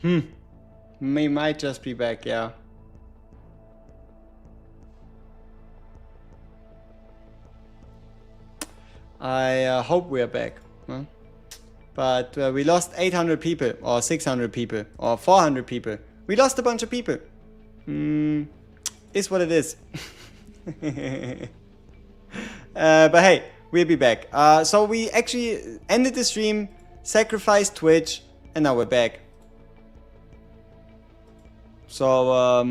We might just be back, yeah. I hope we're back. Huh? But we lost 800 people, or 600 people, or 400 people. We lost a bunch of people. Is what it is. But hey, we'll be back. So we actually ended the stream, sacrificed Twitch, and now we're back. So,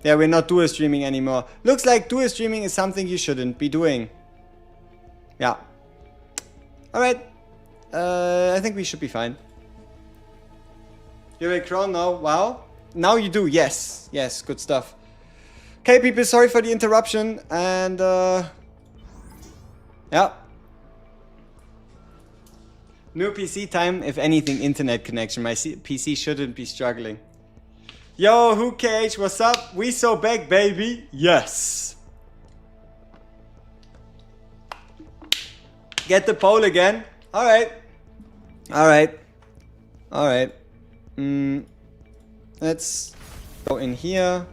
yeah, we're not dual streaming anymore. Looks like dual streaming is something you shouldn't be doing. Yeah. Alright. I think we should be fine. You have a crown now? Wow. Now you do. Yes. Yes, good stuff. Okay, people, sorry for the interruption. And, yeah. New PC time. If anything, internet connection. My PC shouldn't be struggling. Yo, who KH, what's up? We so back, baby. Yes. Get the poll again. Alright. Alright. Alright. Let's go in here.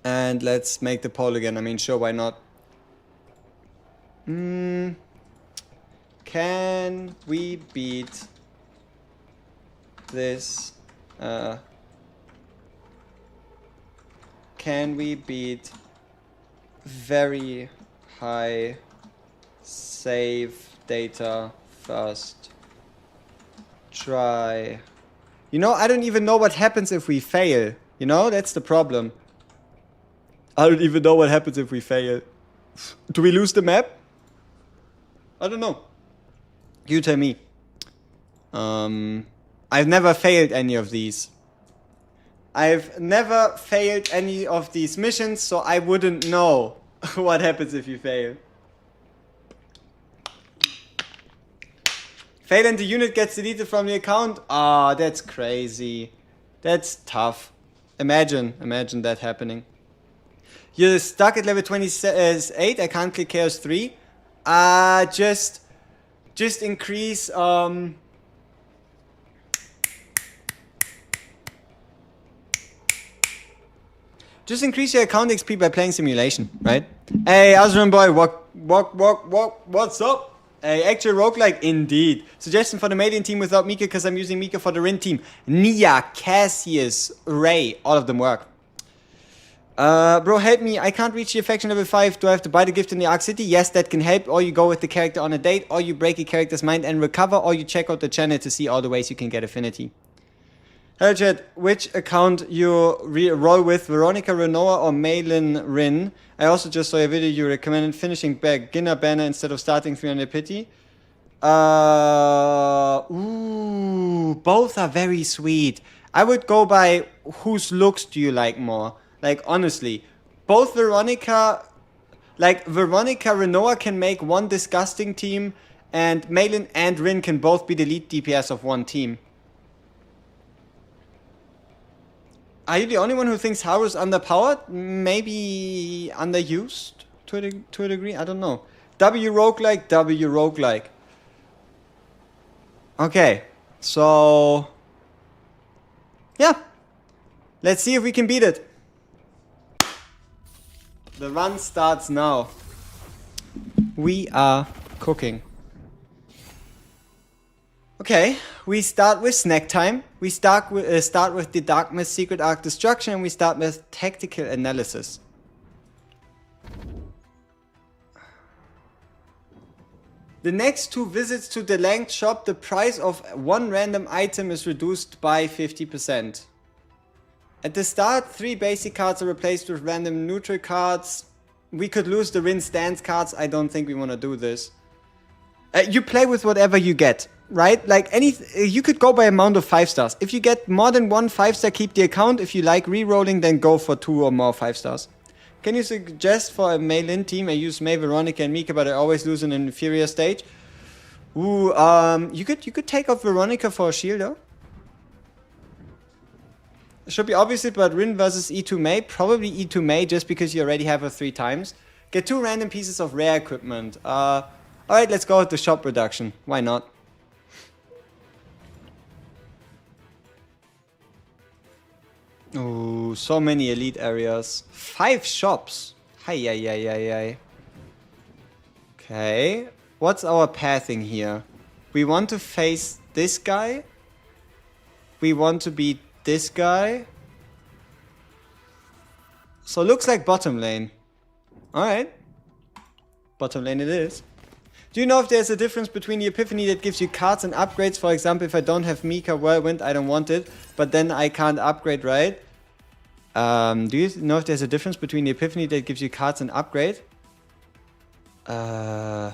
And let's make the poll again. I mean, sure, why not? Can we beat this? Can we beat very high save data first try? You know, I don't even know what happens if we fail. You know, that's the problem. I don't even know what happens if we fail. Do we lose the map? I don't know. You tell me. I've never failed any of these. I've never failed any of these missions, so I wouldn't know what happens if you fail. Fail and the unit gets deleted from the account? Ah, that's crazy. That's tough. Imagine that happening. You're stuck at level 28, I can't click Chaos 3. Just increase, just increase your account XP by playing simulation, right? Hey, Azran boy, what's up? Hey, actual roguelike, indeed. Suggestion for the Malian team without Mika, because I'm using Mika for the Rin team. Nia, Cassius, Ray, all of them work. Bro, help me, I can't reach the affection level 5. Do I have to buy the gift in the Ark City? Yes, that can help. Or you go with the character on a date, or you break a character's mind and recover, or you check out the channel to see all the ways you can get affinity. Hello chat, which account you roll with, Veronica Renoa or Malin Rin? I also just saw a video you recommended finishing beginner banner instead of starting 300 pity. Ooh, both are very sweet. I would go by whose looks do you like more? Like, honestly, both Veronica Renoa can make one disgusting team, and Malin and Rin can both be the lead DPS of one team. Are you the only one who thinks Haru is underpowered? Maybe underused to a degree? I don't know. W roguelike. Okay, so yeah, let's see if we can beat it. The run starts now. We are cooking. Okay, we start with snack time. We start with the Darkness Secret Arc Destruction, and we start with Tactical Analysis. The next 2 visits to the Langed shop, the price of one random item is reduced by 50%. At the start, 3 basic cards are replaced with random neutral cards. We could lose the Rin stance cards. I don't think we want to do this. You play with whatever you get, right? Like you could go by amount of 5 stars. If you get more than 1 5-star, keep the account. If you like re-rolling, then go for 2 or more 5 stars. Can you suggest for a Malin team? I use May, Veronica, and Mika, but I always lose in an inferior stage. Ooh, you could take off Veronica for a shield, though. Should be obvious, but Rin versus E2 May. Probably E2 May, just because you already have her 3 times. Get 2 random pieces of rare equipment. Alright, let's go with the shop reduction. Why not? Ooh, so many elite areas. 5 shops. Hi, hi. Okay. What's our pathing here? We want to face this guy. We want to beat this guy. So looks like bottom lane. Alright. Bottom lane it is. Do you know if there's a difference between the Epiphany that gives you cards and upgrades? For example, if I don't have Mika Whirlwind, I don't want it. But then I can't upgrade, right? Do you know if there's a difference between the Epiphany that gives you cards and upgrade? Yeah.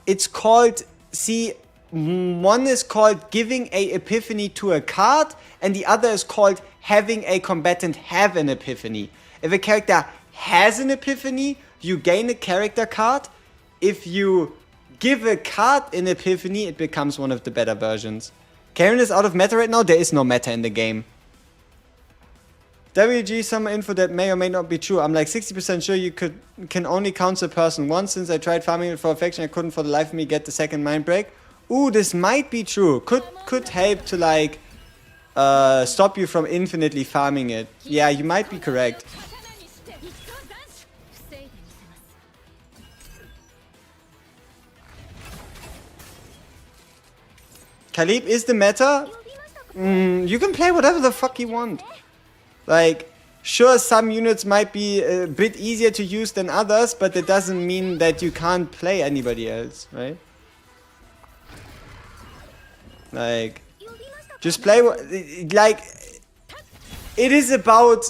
It's called... See... One is called giving a epiphany to a card, and the other is called having a combatant have an epiphany. If a character has an epiphany, you gain a character card. If you give a card an epiphany, it becomes one of the better versions. Karen is out of meta right now. There is no meta in the game. WG, some info that may or may not be true. I'm like 60% sure you can only counsel a person once. Since I tried farming it for affection, I couldn't for the life of me get the second mind break. Ooh, this might be true. Could help to like stop you from infinitely farming it. Yeah, you might be correct. Khalib is the meta? You can play whatever the fuck you want. Like, sure, some units might be a bit easier to use than others, but that doesn't mean that you can't play anybody else, right? Like, just play like, it is about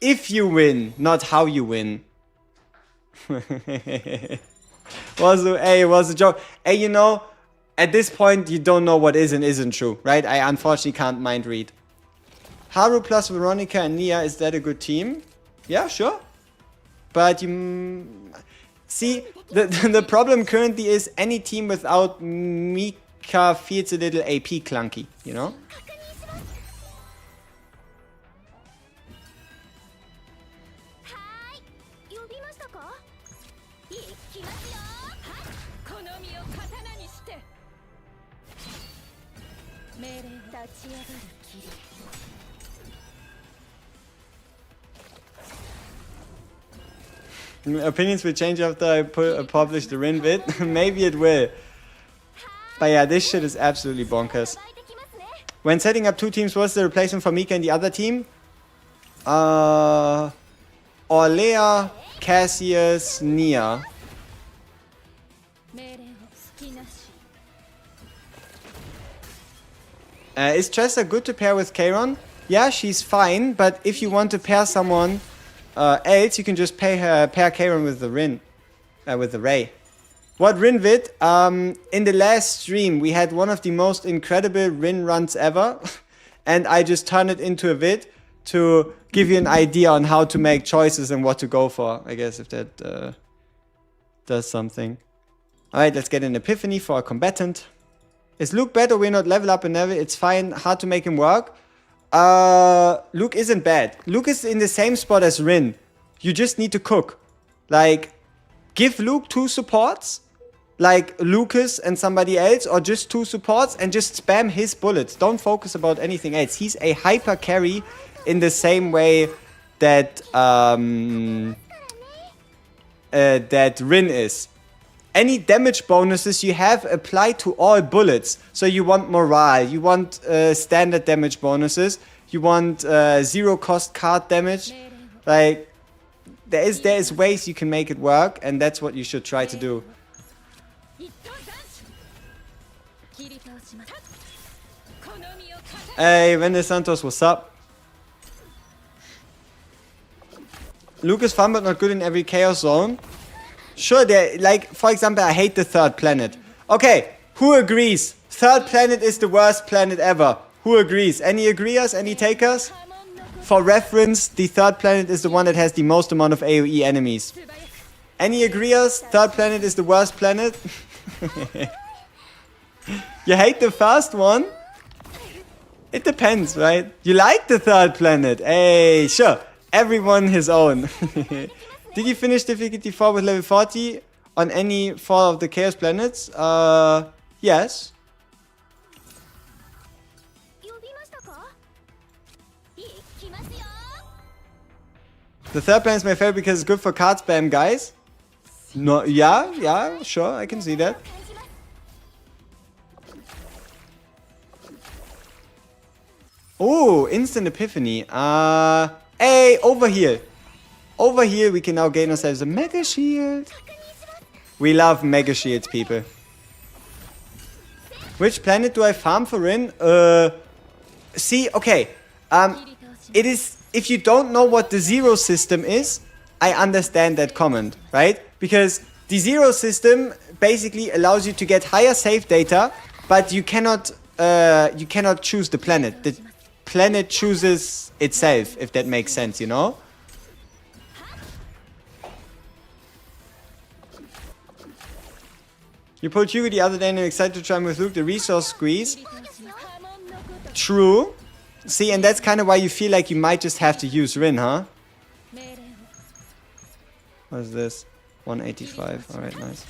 if you win, not how you win. was a joke. Hey, you know, at this point, you don't know what is and isn't true, right? I unfortunately can't mind read. Haru plus Veronica and Nia, is that a good team? Yeah, sure. But you... See, the problem currently is any team without Mika feels a little AP clunky, you know? Opinions will change after I publish the Rin vid. Maybe it will. But yeah, this shit is absolutely bonkers. When setting up 2 teams, what's the replacement for Mika in the other team? Orlea, Cassius, Nia. Is Tressa good to pair with Kayron? Yeah, she's fine, but if you want to pair someone else, you can just pair Kayron with the Rin. With the Ray. What Rin vid? In the last stream, we had one of the most incredible Rin runs ever. And I just turned it into a vid to give you an idea on how to make choices and what to go for. I guess if that does something. Alright, let's get an epiphany for a combatant. Is Luke better? We're not level up and never. It's fine. Hard to make him work. Luke isn't bad. Luke is in the same spot as Rin. You just need to cook. Like, give Luke 2 supports. Like Lucas and somebody else. Or just 2 supports. And just spam his bullets. Don't focus about anything else. He's a hyper carry in the same way that that Rin is. Any damage bonuses you have apply to all bullets. So you want morale, you want standard damage bonuses, you want 0 cost card damage. Like, there is ways you can make it work, and that's what you should try to do. Hey, Wende Santos, what's up? Luke is fun but not good in every chaos zone. Sure, like, for example, I hate the 3rd planet. Okay, who agrees? 3rd planet is the worst planet ever. Who agrees? Any agreeers? Any takers? For reference, the 3rd planet is the one that has the most amount of AoE enemies. Any agreeers? 3rd planet is the worst planet? You hate the first one? It depends, right? You like the 3rd planet? Hey, sure. Everyone his own. Did you finish difficulty 4 with level 40? on any Fall of the Chaos planets? Yes. The third plan is my favorite because it's good for card spam, guys. No, yeah, sure, I can see that. Oh, instant epiphany. Hey, over here. Over here, we can now gain ourselves a mega shield. We love mega shields, people. Which planet do I farm for Rin? See, okay. It is, if you don't know what the zero system is, I understand that comment, right? Because the zero system basically allows you to get higher save data, but you cannot choose the planet. The planet chooses itself, if that makes sense, you know? You pulled Hugo the other day and I'm excited to try with Luke the resource squeeze. True. See, and that's kind of why you feel like you might just have to use Rin, huh? What is this? 185. Alright, nice.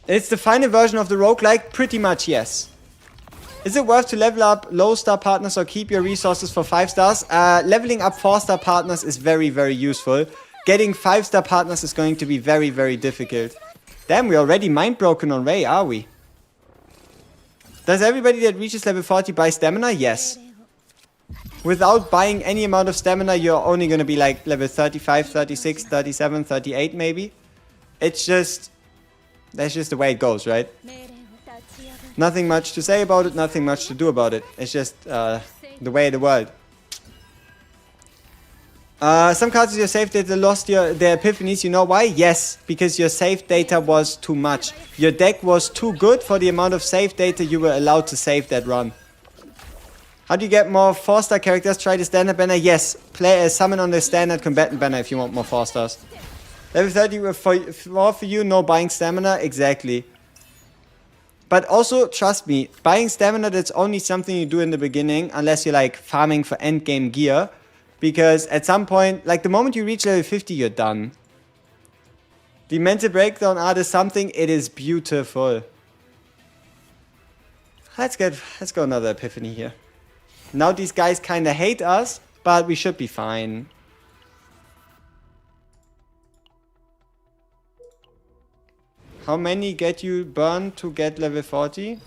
It's the final version of the roguelike? Pretty much, yes. Is it worth to level up low star partners or keep your resources for 5 stars? Leveling up 4-star partners is very, very useful. Getting 5-star partners is going to be very, very difficult. Damn, we're already mind broken on Ray, are we? Does everybody that reaches level 40 buy stamina? Yes. Without buying any amount of stamina, you're only going to be like level 35, 36, 37, 38 maybe. It's just... that's just the way it goes, right? Nothing much to say about it, nothing much to do about it. It's just the way of the world. Some cards with your save data lost their epiphanies. You know why? Yes, because your save data was too much. Your deck was too good for the amount of save data you were allowed to save that run. How do you get more 4-star characters? Try the standard banner. Yes, play a summon on the standard combatant banner if you want more 4-stars. Level 30 for you, no buying stamina. Exactly. But also, trust me, buying stamina, that's only something you do in the beginning, unless you're like farming for endgame gear. Because at some point, like the moment you reach level 50, you're done. The mental breakdown art is something, it is beautiful. Let's go another epiphany here. Now these guys kinda hate us, but we should be fine. How many get you burned to get level 40?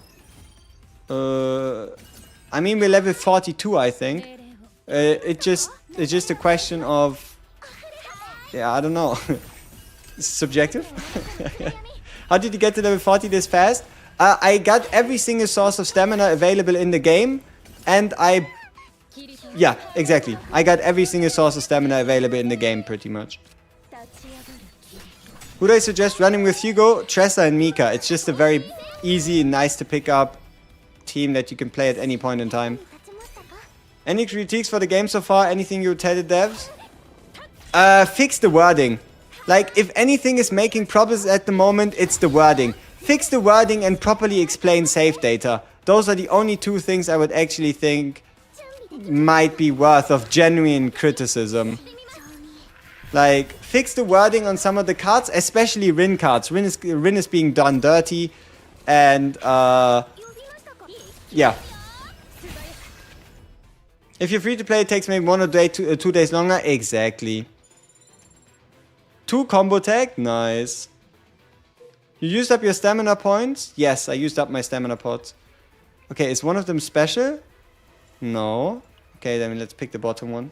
I mean, we're level 42, I think. It's just a question of... yeah, I don't know. It's subjective. How did you get to level 40 this fast? I got every single source of stamina available in the game. And yeah, exactly. I got every single source of stamina available in the game, pretty much. Who do I suggest running with Hugo? Tressa and Mika. It's just a very easy and nice to pick up team that you can play at any point in time. Any critiques for the game so far? Anything you would tell the devs? Fix the wording. Like, if anything is making problems at the moment, it's the wording. Fix the wording and properly explain save data. Those are the only two things I would actually think might be worth of genuine criticism. Like, fix the wording on some of the cards, especially Rin cards. Rin is being done dirty. And, yeah. If you're free to play, it takes maybe 1 or 2 days longer. Exactly. 2 combo tag? Nice. You used up your stamina points? Yes, I used up my stamina pots. Okay, is one of them special? No. Okay, then let's pick the bottom one.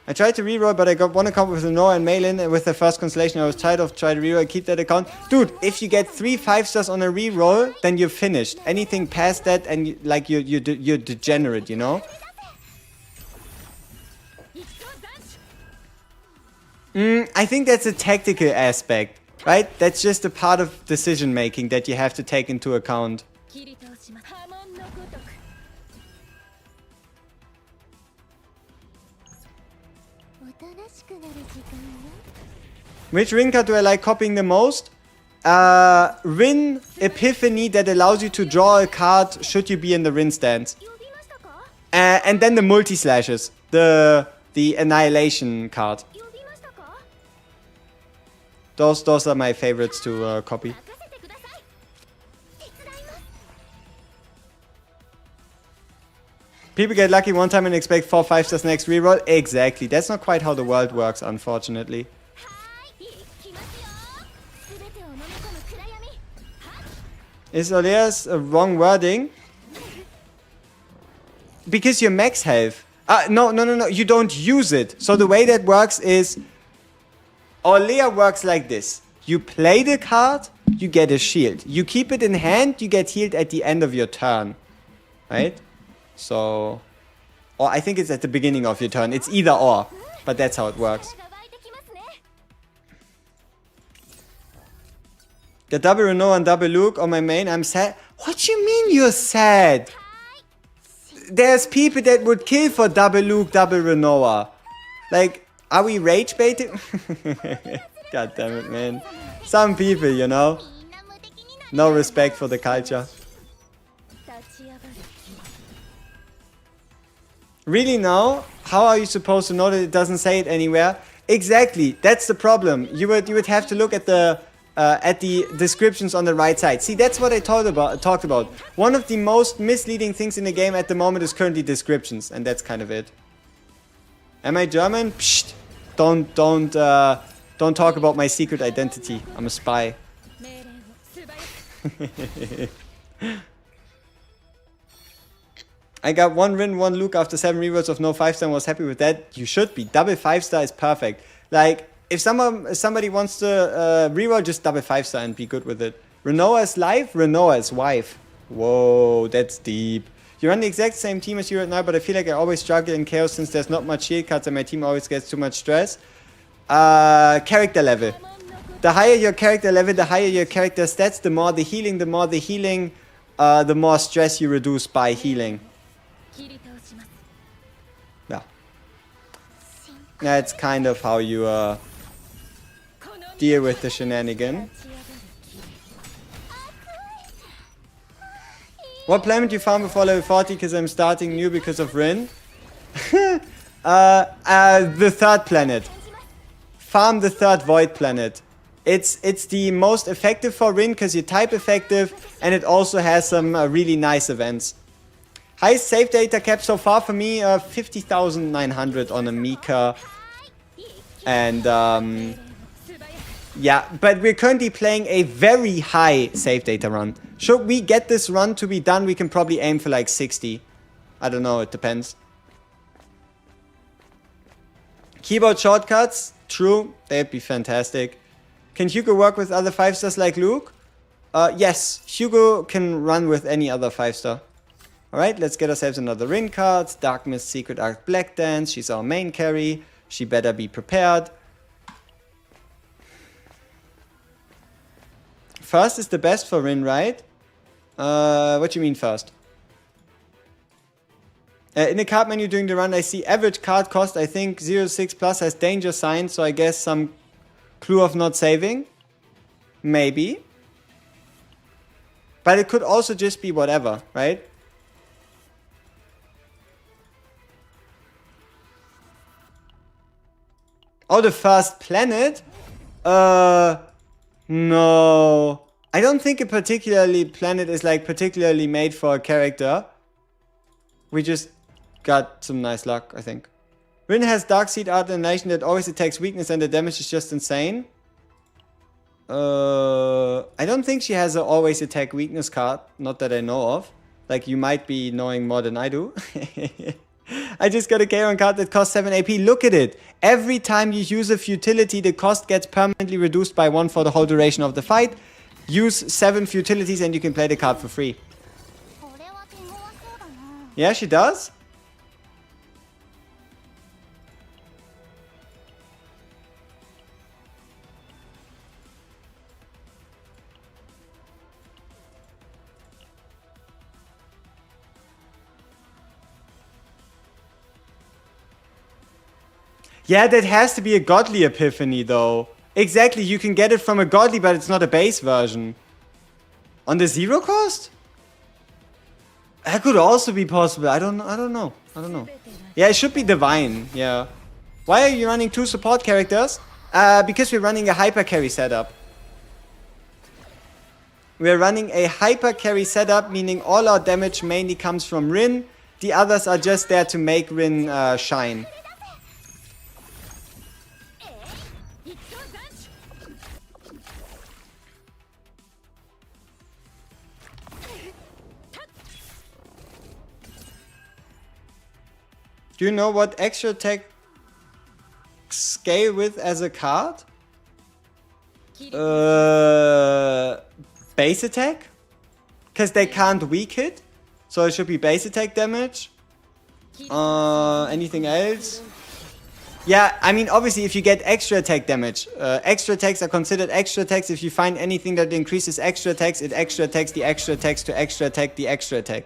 I tried to reroll, but I got one account with a Noah and Malin with the first constellation. I was tired of trying to reroll. Keep that account. Dude, if you get 3 5-stars on a reroll, then you're finished. Anything past that, and you're degenerate, you know? I think that's a tactical aspect, right? That's just a part of decision making that you have to take into account. Which Rin card do I like copying the most? Rin Epiphany that allows you to draw a card should you be in the Rin stance. And then the multi-slashes. The Annihilation card. Those are my favorites to copy. People get lucky one time and expect 4 5-stars next reroll. Exactly. That's not quite how the world works, unfortunately. Is Olea's wrong wording? Because your max health. No. You don't use it. So the way that works is... Olea works like this. You play the card, you get a shield. You keep it in hand, you get healed at the end of your turn. Right? So... Or I think it's at the beginning of your turn. It's either or. But that's how it works. Got double Renault and double Luke on my main. I'm sad. What do you mean you're sad? There's people that would kill for double Luke, double Renault. Like, are we rage baiting? God damn it, man. Some people, you know. No respect for the culture. Really now? How are you supposed to know that it doesn't say it anywhere? Exactly. That's the problem. You would have to look at the descriptions on the right side. See, that's what I talked about. One of the most misleading things in the game at the moment is currently descriptions, and that's kind of it. Am I German? Psst. Don't talk about my secret identity. I'm a spy. I got 1 win, 1 Luke after 7 rerolls of no 5-star and was happy with that. You should be. Double 5-star is perfect. Like, if somebody wants to reroll, just double 5-star and be good with it. Renoa's life, Renoa's wife. Whoa, that's deep. You run the exact same team as you right now, but I feel like I always struggle in chaos since there's not much shield cards and my team always gets too much stress. Character level. The higher your character level, the higher your character stats, the more the healing, the more stress you reduce by healing. Yeah. That's kind of how you deal with the shenanigan. What planet you found before level 40? Because I'm starting new because of Rin. The 3rd planet. Farm the 3rd void planet. It's the most effective for Rin because you type effective and it also has some really nice events. Highest save data cap so far for me, 50,900 on a Mika. And yeah, but we're currently playing a very high save data run. Should we get this run to be done, we can probably aim for like 60. I don't know, it depends. Keyboard shortcuts, true, they'd be fantastic. Can Hugo work with other 5-stars like Luke? Yes, Hugo can run with any other 5-star. Alright, let's get ourselves another Rin card. Dark Mist, Secret Arc, Black Dance. She's our main carry. She better be prepared. First is the best for Rin, right? What do you mean first? In the card menu during the run, I see average card cost. I think 0.6 plus has danger signs, so I guess some clue of not saving. Maybe. But it could also just be whatever, right? Oh, the first planet? No. I don't think a planet is like particularly made for a character. We just got some nice luck, I think. Rin has Dark Seed Art and Nation that always attacks weakness and the damage is just insane. I don't think she has an always attack weakness card. Not that I know of. Like, you might be knowing more than I do. I just got a Charon card that costs 7 AP. Look at it. Every time you use a futility, the cost gets permanently reduced by 1 for the whole duration of the fight. Use 7 futilities and you can play the card for free. Yeah, she does? Yeah, that has to be a godly epiphany, though. Exactly, you can get it from a godly, but it's not a base version. On the 0 cost? That could also be possible. I don't know. Yeah, it should be divine. Yeah. Why are you running 2 support characters? Because we're running a hyper carry setup. We're running a hyper carry setup, meaning all our damage mainly comes from Rin. The others are just there to make Rin shine. Do you know what extra attack scale with as a card? Base attack? Because they can't weak hit. So it should be base attack damage. Anything else? Yeah, I mean, obviously, if you get extra attack damage, extra attacks are considered extra attacks. If you find anything that increases extra attacks, it extra attacks the extra attacks to extra attack the extra attack.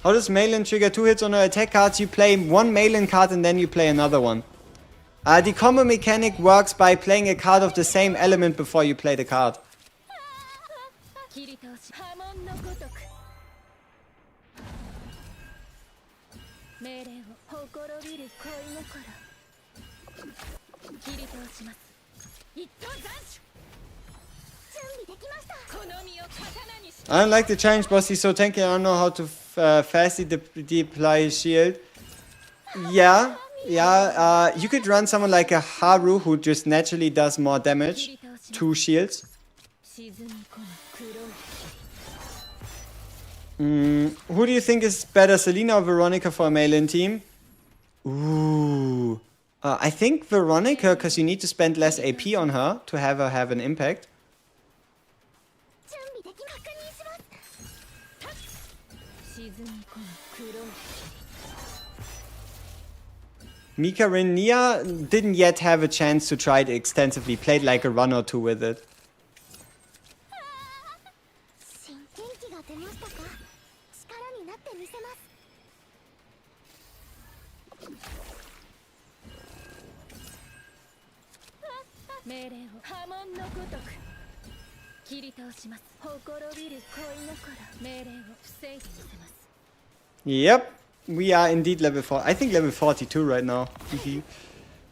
How does Malin trigger 2 hits on her attack cards? You play 1 Malin card and then you play another one. The combo mechanic works by playing a card of the same element before you play the card. I don't like the challenge boss, he's so tanky, I don't know how to fastly deploy shield. Yeah, you could run someone like a Haru who just naturally does more damage. 2 shields. Who do you think is better, Selena or Veronica for a Malin team? Ooh. I think Veronica, because you need to spend less AP on her to have her have an impact. Mika Rin Nia didn't yet have a chance to try it extensively, played like a run or 2 with it. Yep, we are indeed level 4. I think level 42 right now.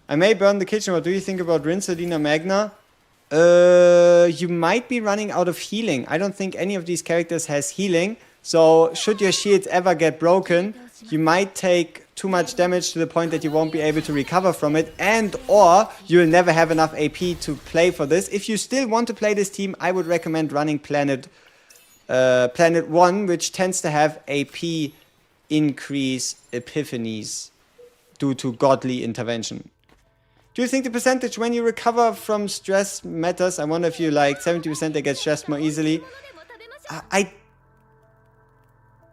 I may burn the kitchen. What do you think about Rin, Selena, Magna? You might be running out of healing. I don't think any of these characters has healing. So should your shields ever get broken, you might take too much damage to the point that you won't be able to recover from it, and or you'll never have enough AP to play for this. If you still want to play this team, I would recommend running Planet 1, which tends to have AP increase epiphanies due to godly intervention. Do you think the percentage when you recover from stress matters? I wonder if you like 70% that get stressed more easily. I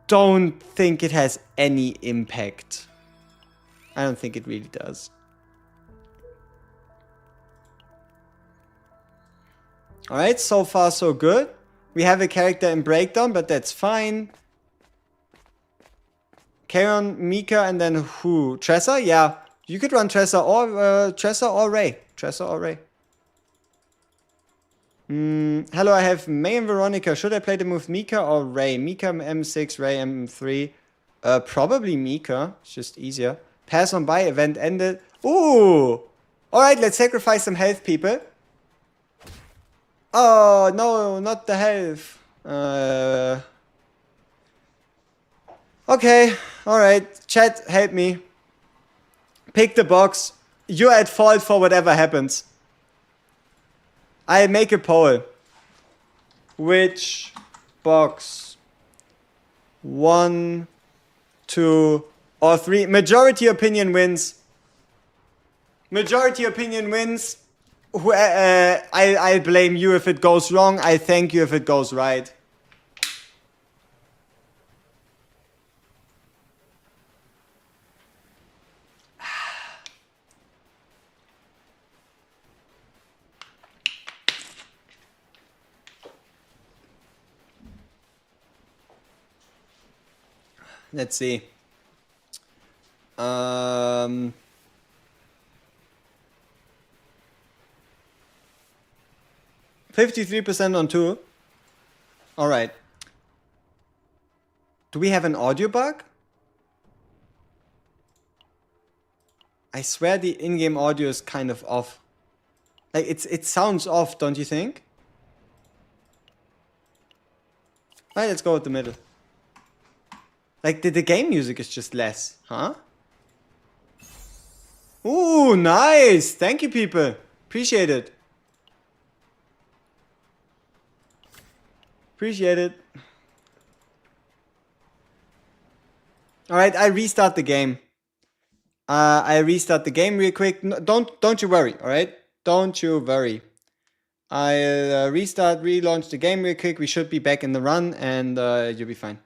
don't think it has any impact. I don't think it really does. Alright, so far so good. We have a character in breakdown, but that's fine. Karon, Mika, and then who? Tressa? Yeah. You could run Tressa or Ray. Hello, I have May and Veronica. Should I play the move Mika or Ray? Mika M6, Ray M3. Probably Mika. It's just easier. Pass on by, event ended. Ooh! Alright, let's sacrifice some health, people. Oh, no, not the health. Okay, alright. Chat, help me. Pick the box. You're at fault for whatever happens. I'll make a poll. Which box? 1, 2, or 3. Majority opinion wins. Majority opinion wins. I'll blame you if it goes wrong. I thank you if it goes right. Let's see. Um... 53% on 2. Alright. Do we have an audio bug? I swear the in-game audio is kind of off. Like, it sounds off, don't you think? Alright, let's go with the middle. Like, the game music is just less, huh? Ooh, nice! Thank you, people. Appreciate it. Appreciate it. Alright, I restart the game. I restart the game real quick. No, don't you worry, alright? Don't you worry. I'll relaunch the game real quick. We should be back in the run and you'll be fine.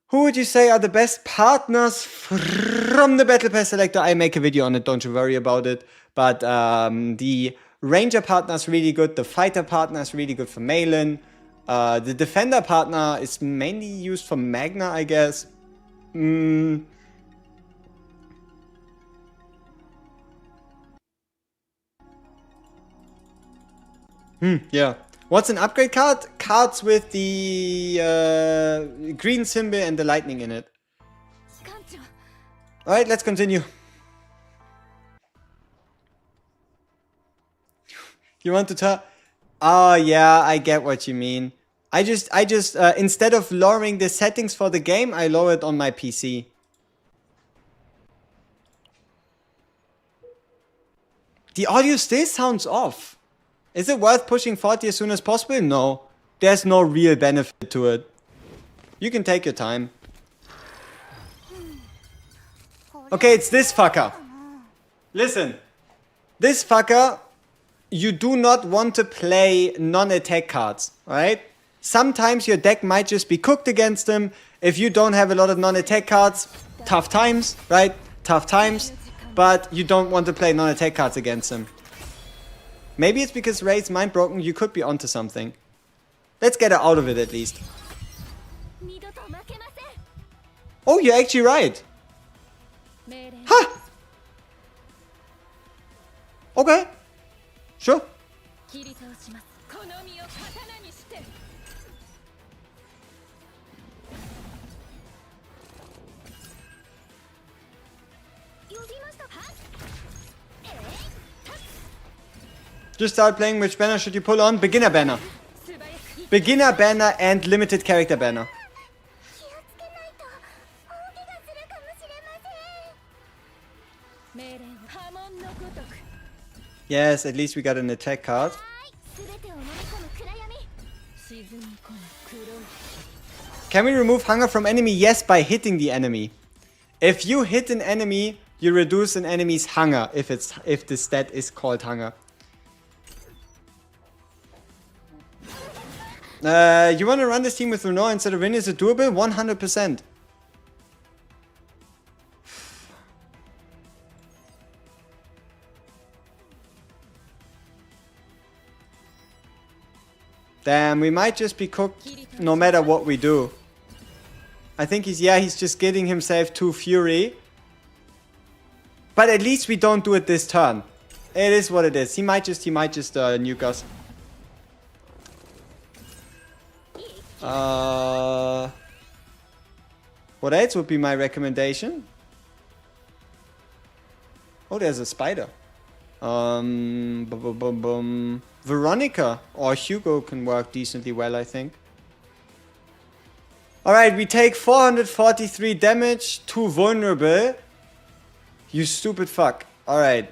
Who would you say are the best partners from the Battle Pass selector? I make a video on it, don't you worry about it. But the Ranger partner is really good. The Fighter partner is really good for Malin. The Defender partner is mainly used for Magna, I guess. Yeah. What's an upgrade card? Cards with the green symbol and the lightning in it. Alright, let's continue. You want to tell? Oh yeah, I get what you mean. I just instead of lowering the settings for the game, I lower it on my PC. The audio still sounds off. Is it worth pushing 40 as soon as possible? No. There's no real benefit to it. You can take your time. Okay, it's this fucker. Listen. This fucker, you do not want to play non-attack cards, right? Sometimes your deck might just be cooked against them. If you don't have a lot of non-attack cards, tough times, right? Tough times. But you don't want to play non-attack cards against them. Maybe it's because Ray's mind broken, you could be onto something. Let's get her out of it at least. Oh, you're actually right. Huh. Okay. Sure. Just start playing. Which banner should you pull on? Beginner banner. Beginner banner and limited character banner. Yes, at least we got an attack card. Can we remove hunger from enemy? Yes, by hitting the enemy. If you hit an enemy, you reduce an enemy's hunger if the stat is called hunger. You want to run this team with Renault instead of Rin? Is it doable? 100%. Damn, we might just be cooked no matter what we do. I think he's just getting himself to Fury. But at least we don't do it this turn. It is what it is. He might just nuke us. What else would be my recommendation? Oh, there's a spider. Veronica or Hugo can work decently well, I think. Alright, we take 443 damage, 2 vulnerable. You stupid fuck. Alright.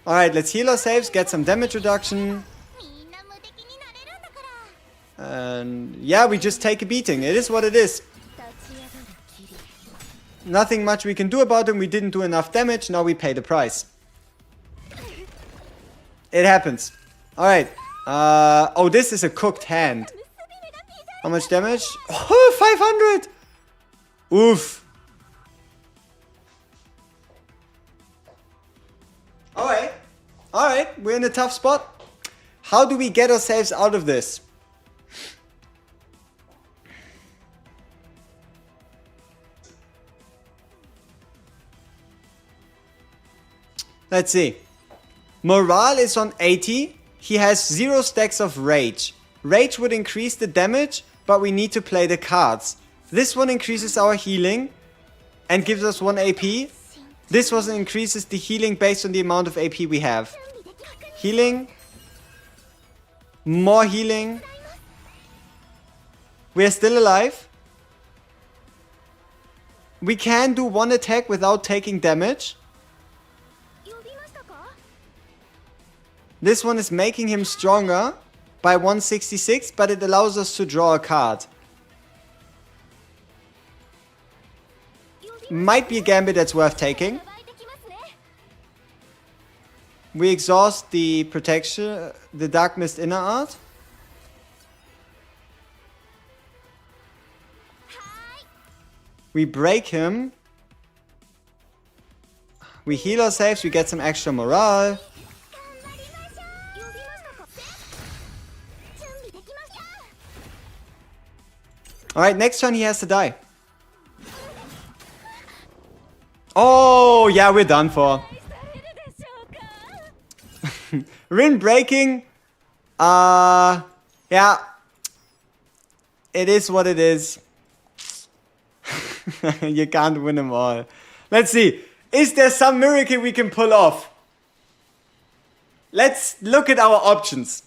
Alright, let's heal ourselves, get some damage reduction. And yeah, we just take a beating. It is what it is. Nothing much we can do about him. We didn't do enough damage. Now we pay the price. It happens. Alright. Oh, this is a cooked hand. How much damage? Oh, 500! Oof. Alright. Alright, we're in a tough spot. How do we get ourselves out of this? Let's see. Morale is on 80. He has 0 stacks of rage. Rage would increase the damage, but we need to play the cards. This one increases our healing and gives us 1 AP. This one increases the healing based on the amount of AP we have. Healing. More healing. We are still alive. We can do 1 attack without taking damage. This one is making him stronger by 166, but it allows us to draw a card. Might be a gambit that's worth taking. We exhaust the protection, the Dark Mist Inner Art. We break him. We heal ourselves, we get some extra morale. Alright, next turn he has to die. Oh, yeah, we're done for. Rin breaking. Yeah. It is what it is. You can't win them all. Let's see. Is there some miracle we can pull off? Let's look at our options.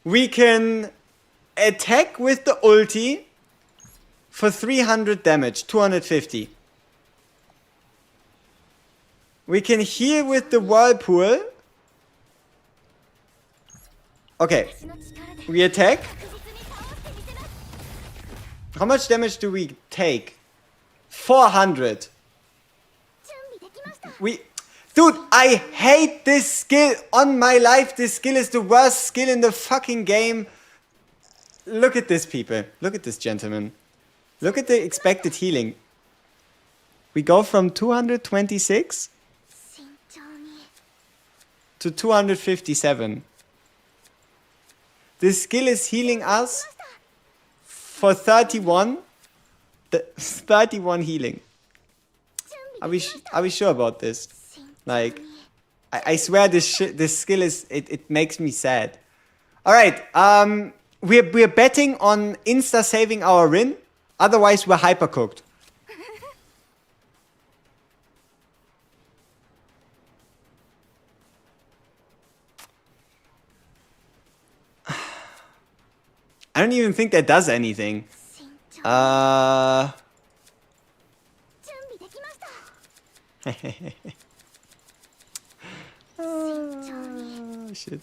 We can attack with the ulti for 300 damage, 250. We can heal with the whirlpool. Okay. We attack. How much damage do we take? 400. Dude, I hate this skill. On my life, this skill is the worst skill in the fucking game. Look at this, people. Look at this, gentlemen. Look at the expected healing. We go from 226 to 257. This skill is healing us for 31. 31 healing. Are we sure about this? Like, I swear this skill is it makes me sad. All right, we're betting on insta saving our Rin. Otherwise, we're hypercooked. I don't even think that does anything. Oh, shit.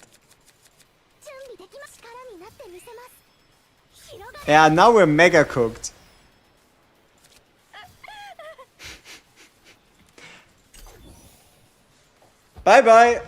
Yeah, now we're mega cooked. Bye bye.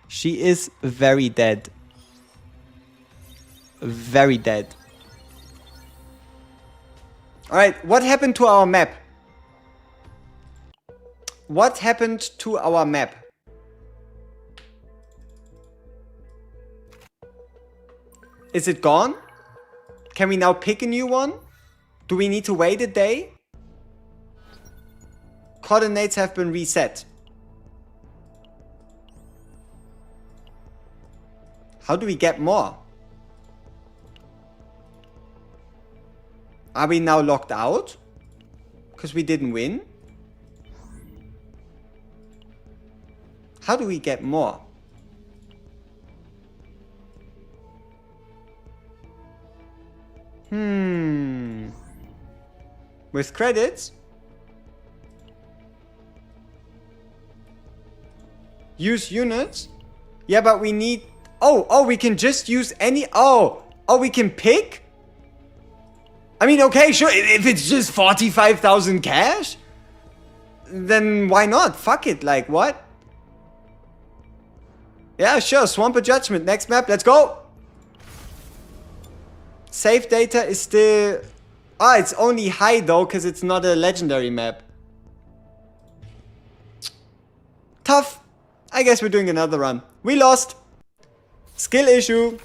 She is very dead. Very dead. Alright, what happened to our map? What happened to our map? Is it gone? Can we now pick a new one? Do we need to wait a day? Coordinates have been reset. How do we get more? Are we now locked out? Because we didn't win? How do we get more? With credits? Use units? Yeah, but we need... Oh, we can just use any... Oh, we can pick? I mean, okay, sure, if it's just 45,000 cash, then why not? Fuck it, like, what? Yeah, sure, Swamp of Judgment, next map, let's go! Save data is still... Ah, it's only high though, because it's not a legendary map. Tough. I guess we're doing another run. We lost. Skill issue.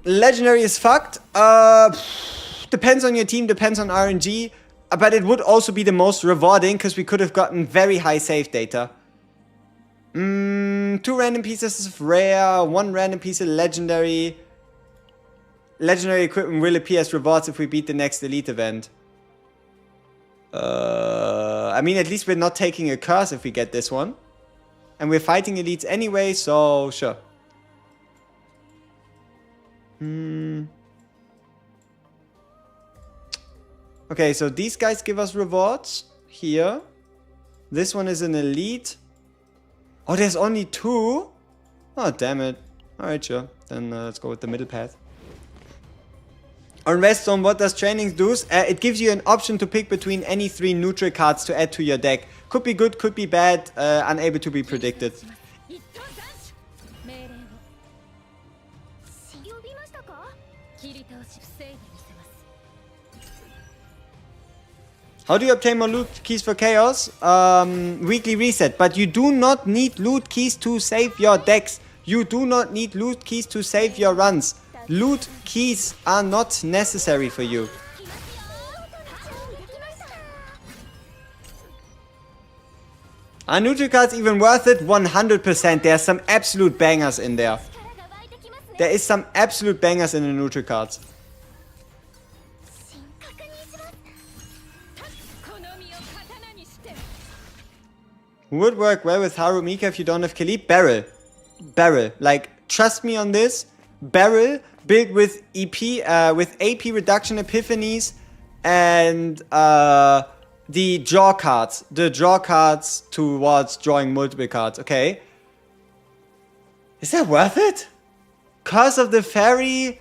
Legendary is fucked. Depends on your team, depends on RNG. But it would also be the most rewarding because we could have gotten very high save data. 2 random pieces of rare, 1 random piece of legendary. Legendary equipment will appear as rewards if we beat the next elite event. I mean, at least we're not taking a curse if we get this one. And we're fighting elites anyway, so sure. Okay, so these guys give us rewards here. This one is an elite. Oh, there's only 2? Oh, damn it. Alright, sure. Then let's go with the middle path. On Redstone, what does training do? It gives you an option to pick between any 3 neutral cards to add to your deck. Could be good, could be bad, unable to be predicted. How do you obtain more loot keys for chaos? Weekly reset. But you do not need loot keys to save your decks. You do not need loot keys to save your runs. Loot keys are not necessary for you. Are neutral cards even worth it? 100%. There are some absolute bangers in there. There is some absolute bangers in the neutral cards. Would work well with Haru Mika if you don't have Khalib. Barrel. Barrel. Like, trust me on this. Barrel built with with AP reduction epiphanies and the draw cards. The draw cards towards drawing multiple cards. Okay. Is that worth it? Curse of the Fairy.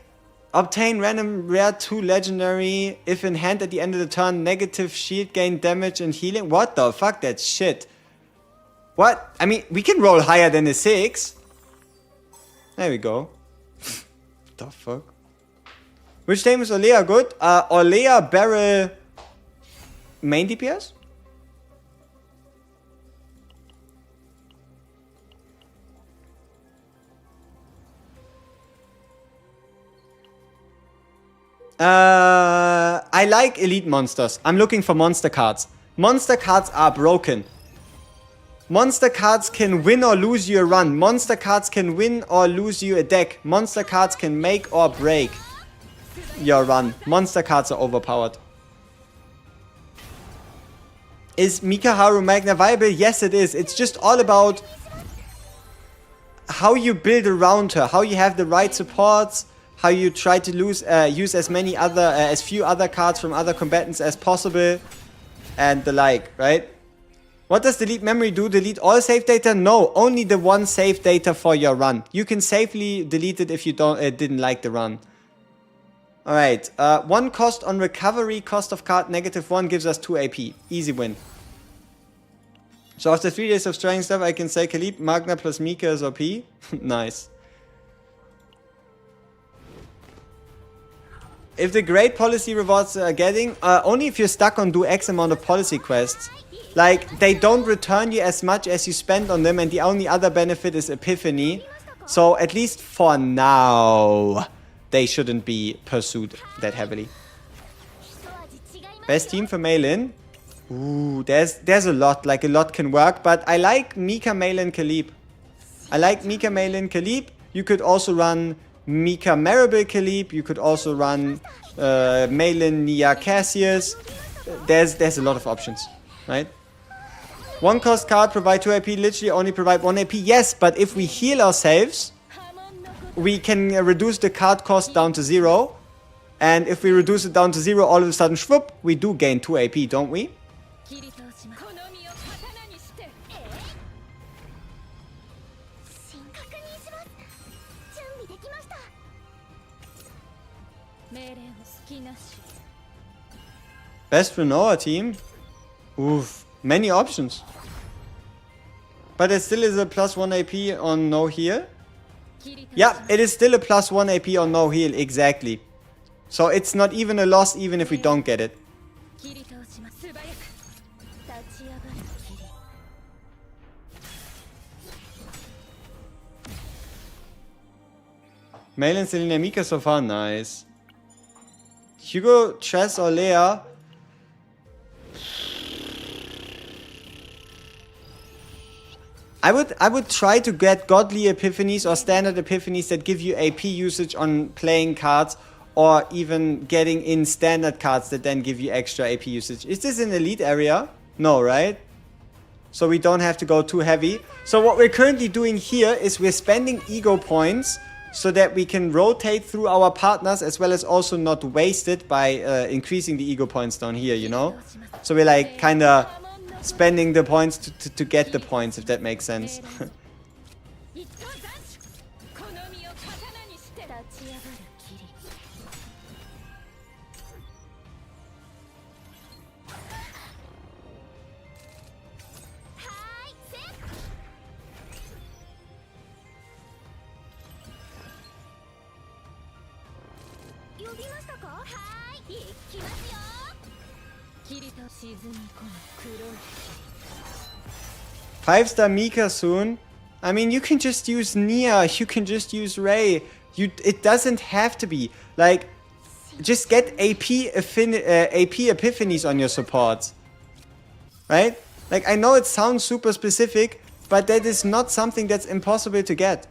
Obtain random rare 2 legendary. If in hand at the end of the turn, negative shield gain damage and healing. What the fuck? That's shit. What? I mean, we can roll higher than a 6. There we go. The fuck? Which name is Olea good? Olea Barrel main DPS? I like elite monsters. I'm looking for monster cards. Monster cards are broken. Monster cards can win or lose you a run. Monster cards can win or lose you a deck. Monster cards can make or break your run. Monster cards are overpowered. Is Mika Haru Magna viable? Yes, it is. It's just all about how you build around her, how you have the right supports, how you try to use as few other cards from other combatants as possible, and the like, right? What does delete memory do? Delete all save data? No, only the one save data for your run. You can safely delete it if you didn't like the run. Alright, 1 cost on recovery, cost of card -1 gives us 2 AP. Easy win. So after 3 days of trying stuff, I can say Khalib, Magna plus Mika is OP. Nice. If the great policy rewards are getting, only if you're stuck on do X amount of policy quests. Like, they don't return you as much as you spend on them, and the only other benefit is Epiphany. So, at least for now, they shouldn't be pursued that heavily. Best team for Maelin? Ooh, there's a lot. Like, a lot can work, but I like Mika, Maelin, Khalib. I like Mika, Maelin, Khalib. You could also run Mika, Maribel, Khalib. You could also run Maelin, Nia, Cassius. There's a lot of options, right? 1 cost card, provide 2 AP, literally only provide 1 AP. Yes, but if we heal ourselves, we can reduce the card cost down to 0. And if we reduce it down to 0, all of a sudden, shwoop, we do gain 2 AP, don't we? Best Renoa team? Oof. Many options. But it still is a +1 AP on no heal. Yeah, it is still a +1 AP on no heal, exactly. So it's not even a loss even if we don't get it. Male and Selena Mika so far, nice. Hugo, Tress or Lea? I would try to get godly epiphanies or standard epiphanies that give you AP usage on playing cards, or even getting in standard cards that then give you extra AP usage. Is this an elite area? No, right? So we don't have to go too heavy. So what we're currently doing here is we're spending ego points so that we can rotate through our partners, as well as also not waste it by increasing the ego points down here, you know? So we're like kind of spending the points to get the points, if that makes sense. Five-star Mika soon. I mean, you can just use Nia, you can just use Ray. It doesn't have to be. Like, just get AP epiphanies on your supports. Right? Like, I know it sounds super specific, but that is not something that's impossible to get.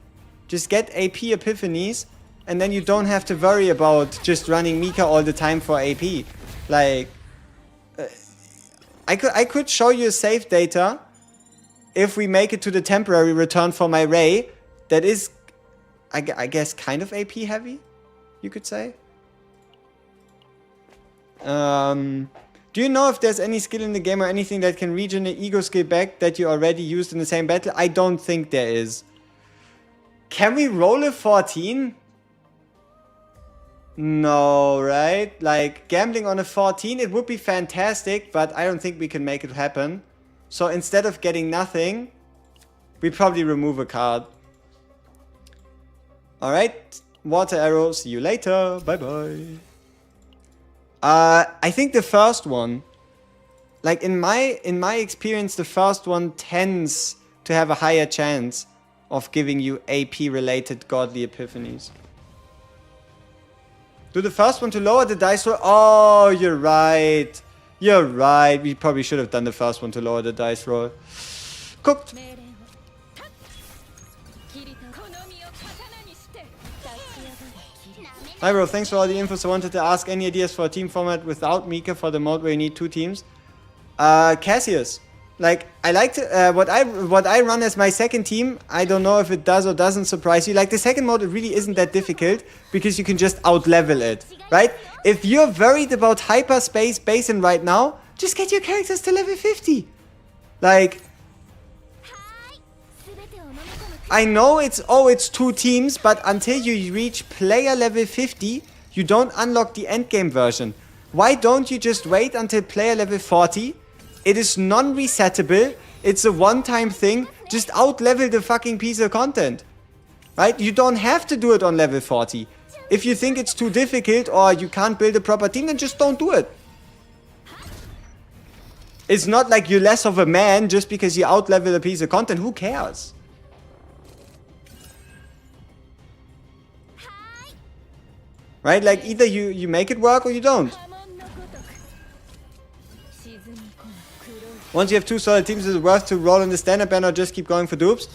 Just get AP epiphanies, and then you don't have to worry about just running Mika all the time for AP. Like, I could show you save data if we make it to the temporary return for my Ray. That is, I guess, kind of AP heavy, you could say. Do you know if there's any skill in the game or anything that can regen the ego skill back that you already used in the same battle? I don't think there is. Can we roll a 14? No, right? Like, gambling on a 14, it would be fantastic, but I don't think we can make it happen. So instead of getting nothing, we probably remove a card. Alright, water arrow, see you later, bye bye. I think the first one, like in my experience, the first one tends to have a higher chance of giving you AP related godly epiphanies. Do the first one to lower the dice roll. Oh, you're right. You're right. We probably should have done the first one to lower the dice roll. Cooked. Hi bro, thanks for all the info. So I wanted to ask, any ideas for a team format without Mika for the mode where you need two teams? Cassius. Like, I like to, what I run as my second team, I don't know if it does or doesn't surprise you. Like, the second mode, it really isn't that difficult because you can just out-level it, right? If you're worried about hyperspace basin right now, just get your characters to level 50. Like, I know it's two teams, but until you reach player level 50, you don't unlock the endgame version. Why don't you just wait until player level 40? It is non-resettable. It's a one-time thing. Just out-level the fucking piece of content. Right? You don't have to do it on level 40. If you think it's too difficult or you can't build a proper team, then just don't do it. It's not like you're less of a man just because you out-level a piece of content. Who cares? Right? Like, either you make it work or you don't. Once you have two solid teams, is it worth to roll in the standard banner or just keep going for dupes?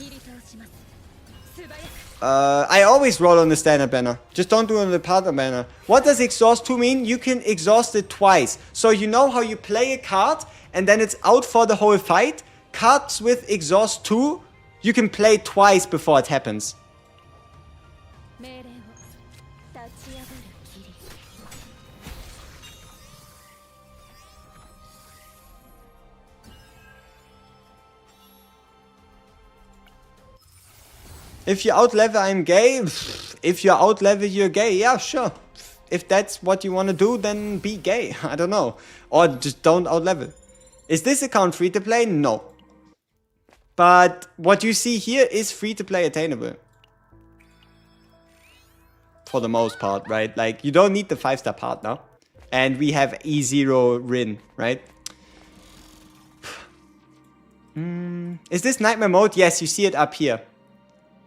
I always roll on the standard banner. Just don't do it on the partner banner. What does exhaust 2 mean? You can exhaust it twice. So you know how you play a card and then it's out for the whole fight? Cards with exhaust 2, you can play twice before it happens. If you outlevel, I'm gay. If you outlevel, you're gay. Yeah, sure. If that's what you want to do, then be gay. I don't know. Or just don't outlevel. Is this account free to play? No. But what you see here is free to play attainable. For the most part, right? Like, you don't need the 5-star partner. And we have E0 Rin, right? Is this nightmare mode? Yes, you see it up here.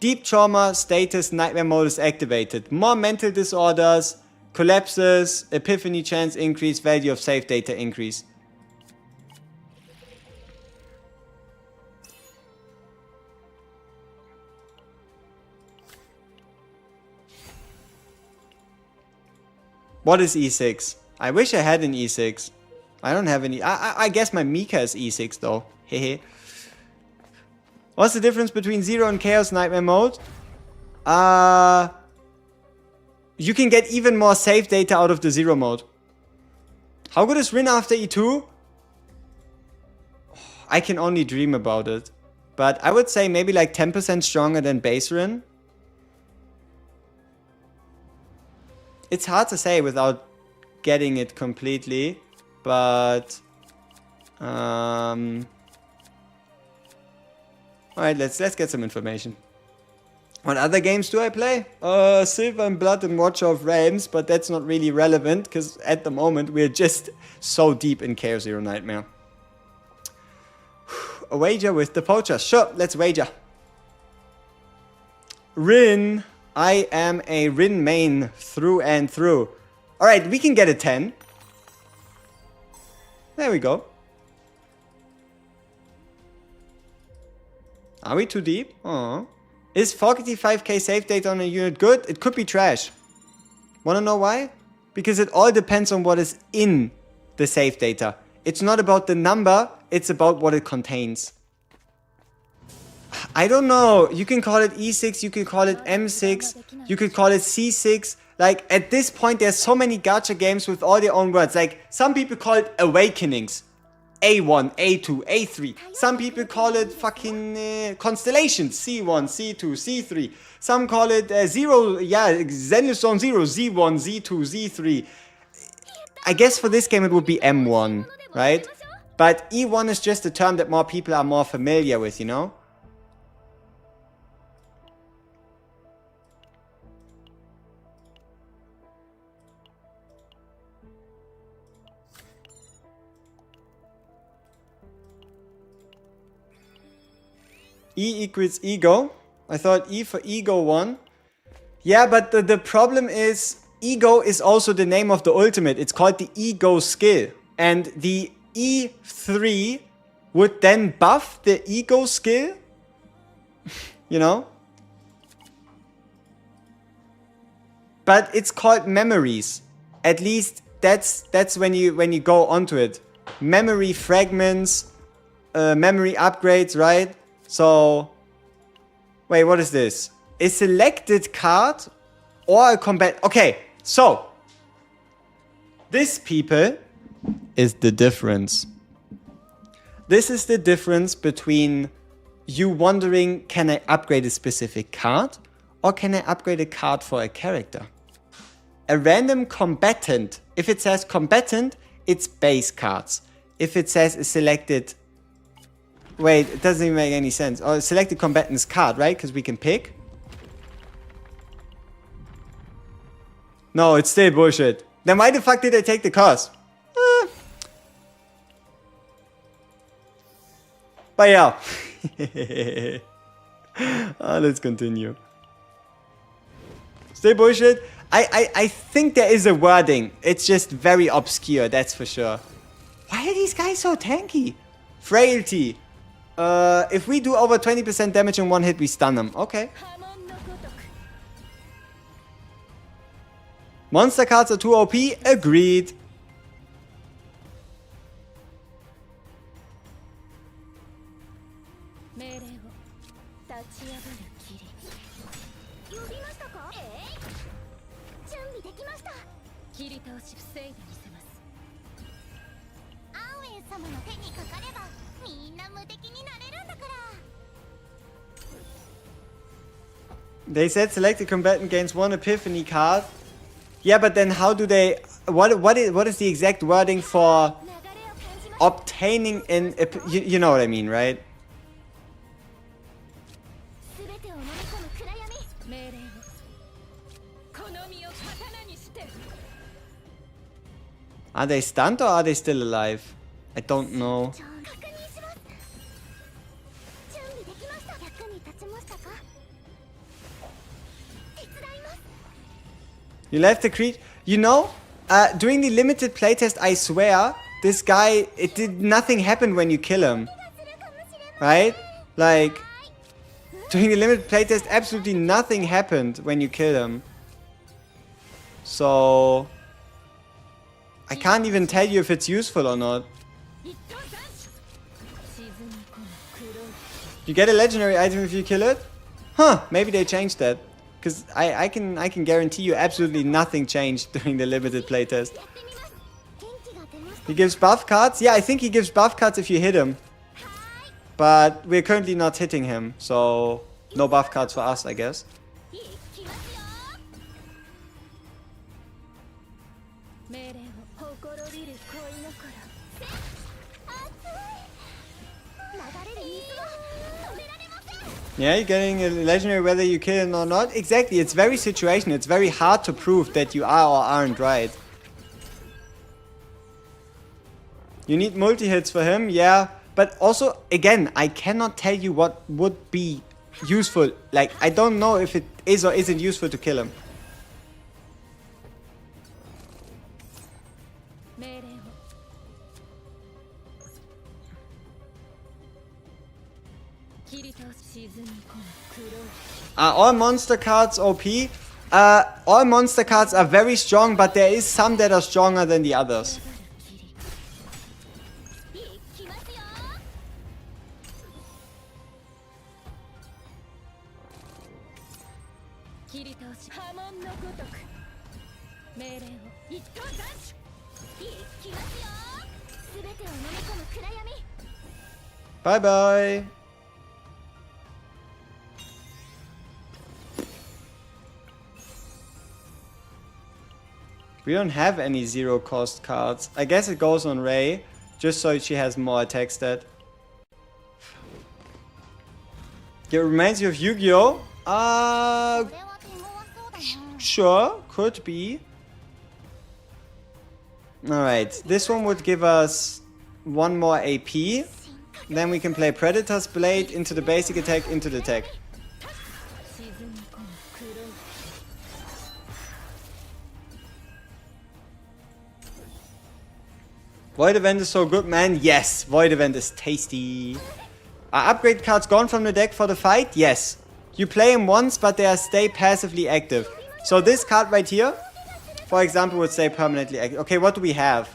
Deep trauma status nightmare mode is activated. More mental disorders, collapses, epiphany chance increase, value of save data increase. What is E6? I wish I had an E6. I don't have any. I guess my Mika is E6 though. Hehe. What's the difference between Zero and Chaos Nightmare mode? You can get even more save data out of the Zero mode. How good is Rin after E2? I can only dream about it. But I would say maybe like 10% stronger than base Rin. It's hard to say without getting it completely, but alright, let's get some information. What other games do I play? Silver and Blood and Watcher of Realms, but that's not really relevant because at the moment we're just so deep in Chaos Zero Nightmare. A wager with the poacher. Sure, let's wager. Rin. I am a Rin main through and through. Alright, we can get a 10. There we go. Are we too deep? Oh. Is 45k save data on a unit good? It could be trash. Wanna know why? Because it all depends on what is in the save data. It's not about the number, it's about what it contains. I don't know. You can call it E6, you can call it M6, you could call it C6. Like, at this point, there's so many gacha games with all their own words. Like, some people call it Awakenings. A1, A2, A3. Some people call it fucking Constellations. C1, C2, C3. Some call it Zero, yeah, Zenith Zone 0, Z1, Z2, Z3. I guess for this game it would be M1, right? But E1 is just a term that more people are more familiar with, you know? E equals ego. I thought E for ego 1. Yeah, but the problem is ego is also the name of the ultimate. It's called the ego skill. And the E3 would then buff the ego skill. You know? But it's called memories. At least that's when you go onto it. Memory fragments, memory upgrades, right? So, wait, what is this? A selected card or a combat. Okay, so this, people, is the difference. This is the difference between you wondering, can I upgrade a specific card or can I upgrade a card for a character? A random combatant, if it says combatant, it's base cards. If it says a selected... Wait, it doesn't even make any sense. Oh, select the combatant's card, right? Because we can pick. No, it's still bullshit. Then why the fuck did I take the curse? But yeah. Let's continue. Still bullshit. I think there is a wording. It's just very obscure, that's for sure. Why are these guys so tanky? Frailty. If we do over 20% damage in one hit, we stun them. Okay. Monster cards are too OP. Agreed. They said selected combatant gains one epiphany card. Yeah, but then how do they... What is the exact wording for obtaining an... You know what I mean, right? Are they stunned or are they still alive? I don't know. You left the creature. You know, during the limited playtest, I swear, this guy, nothing happened when you kill him. Right? Like, during the limited playtest, absolutely nothing happened when you kill him. So, I can't even tell you if it's useful or not. You get a legendary item if you kill it? Huh, maybe they changed that. Because I can guarantee you absolutely nothing changed during the limited playtest. He gives buff cards? Yeah, I think he gives buff cards if you hit him. But we're currently not hitting him, so no buff cards for us, I guess. Yeah, you're getting a legendary whether you kill it or not. Exactly, it's very situational. It's very hard to prove that you are or aren't right. You need multi-hits for him, yeah. But also, again, I cannot tell you what would be useful. Like, I don't know if it is or isn't useful to kill him. Are all monster cards OP? All monster cards are very strong, but there is some that are stronger than the others. Bye bye. We don't have any zero cost cards. I guess it goes on Ray, just so she has more attack stat. It reminds you of Yu-Gi-Oh! Sure, could be. Alright, this one would give us one more AP. Then we can play Predator's Blade into the basic attack, into the tech. Void Event is so good, man. Yes, Void Event is tasty. Are upgrade cards gone from the deck for the fight? Yes. You play them once, but they stay passively active. So this card right here, for example, would stay permanently active. Okay, what do we have?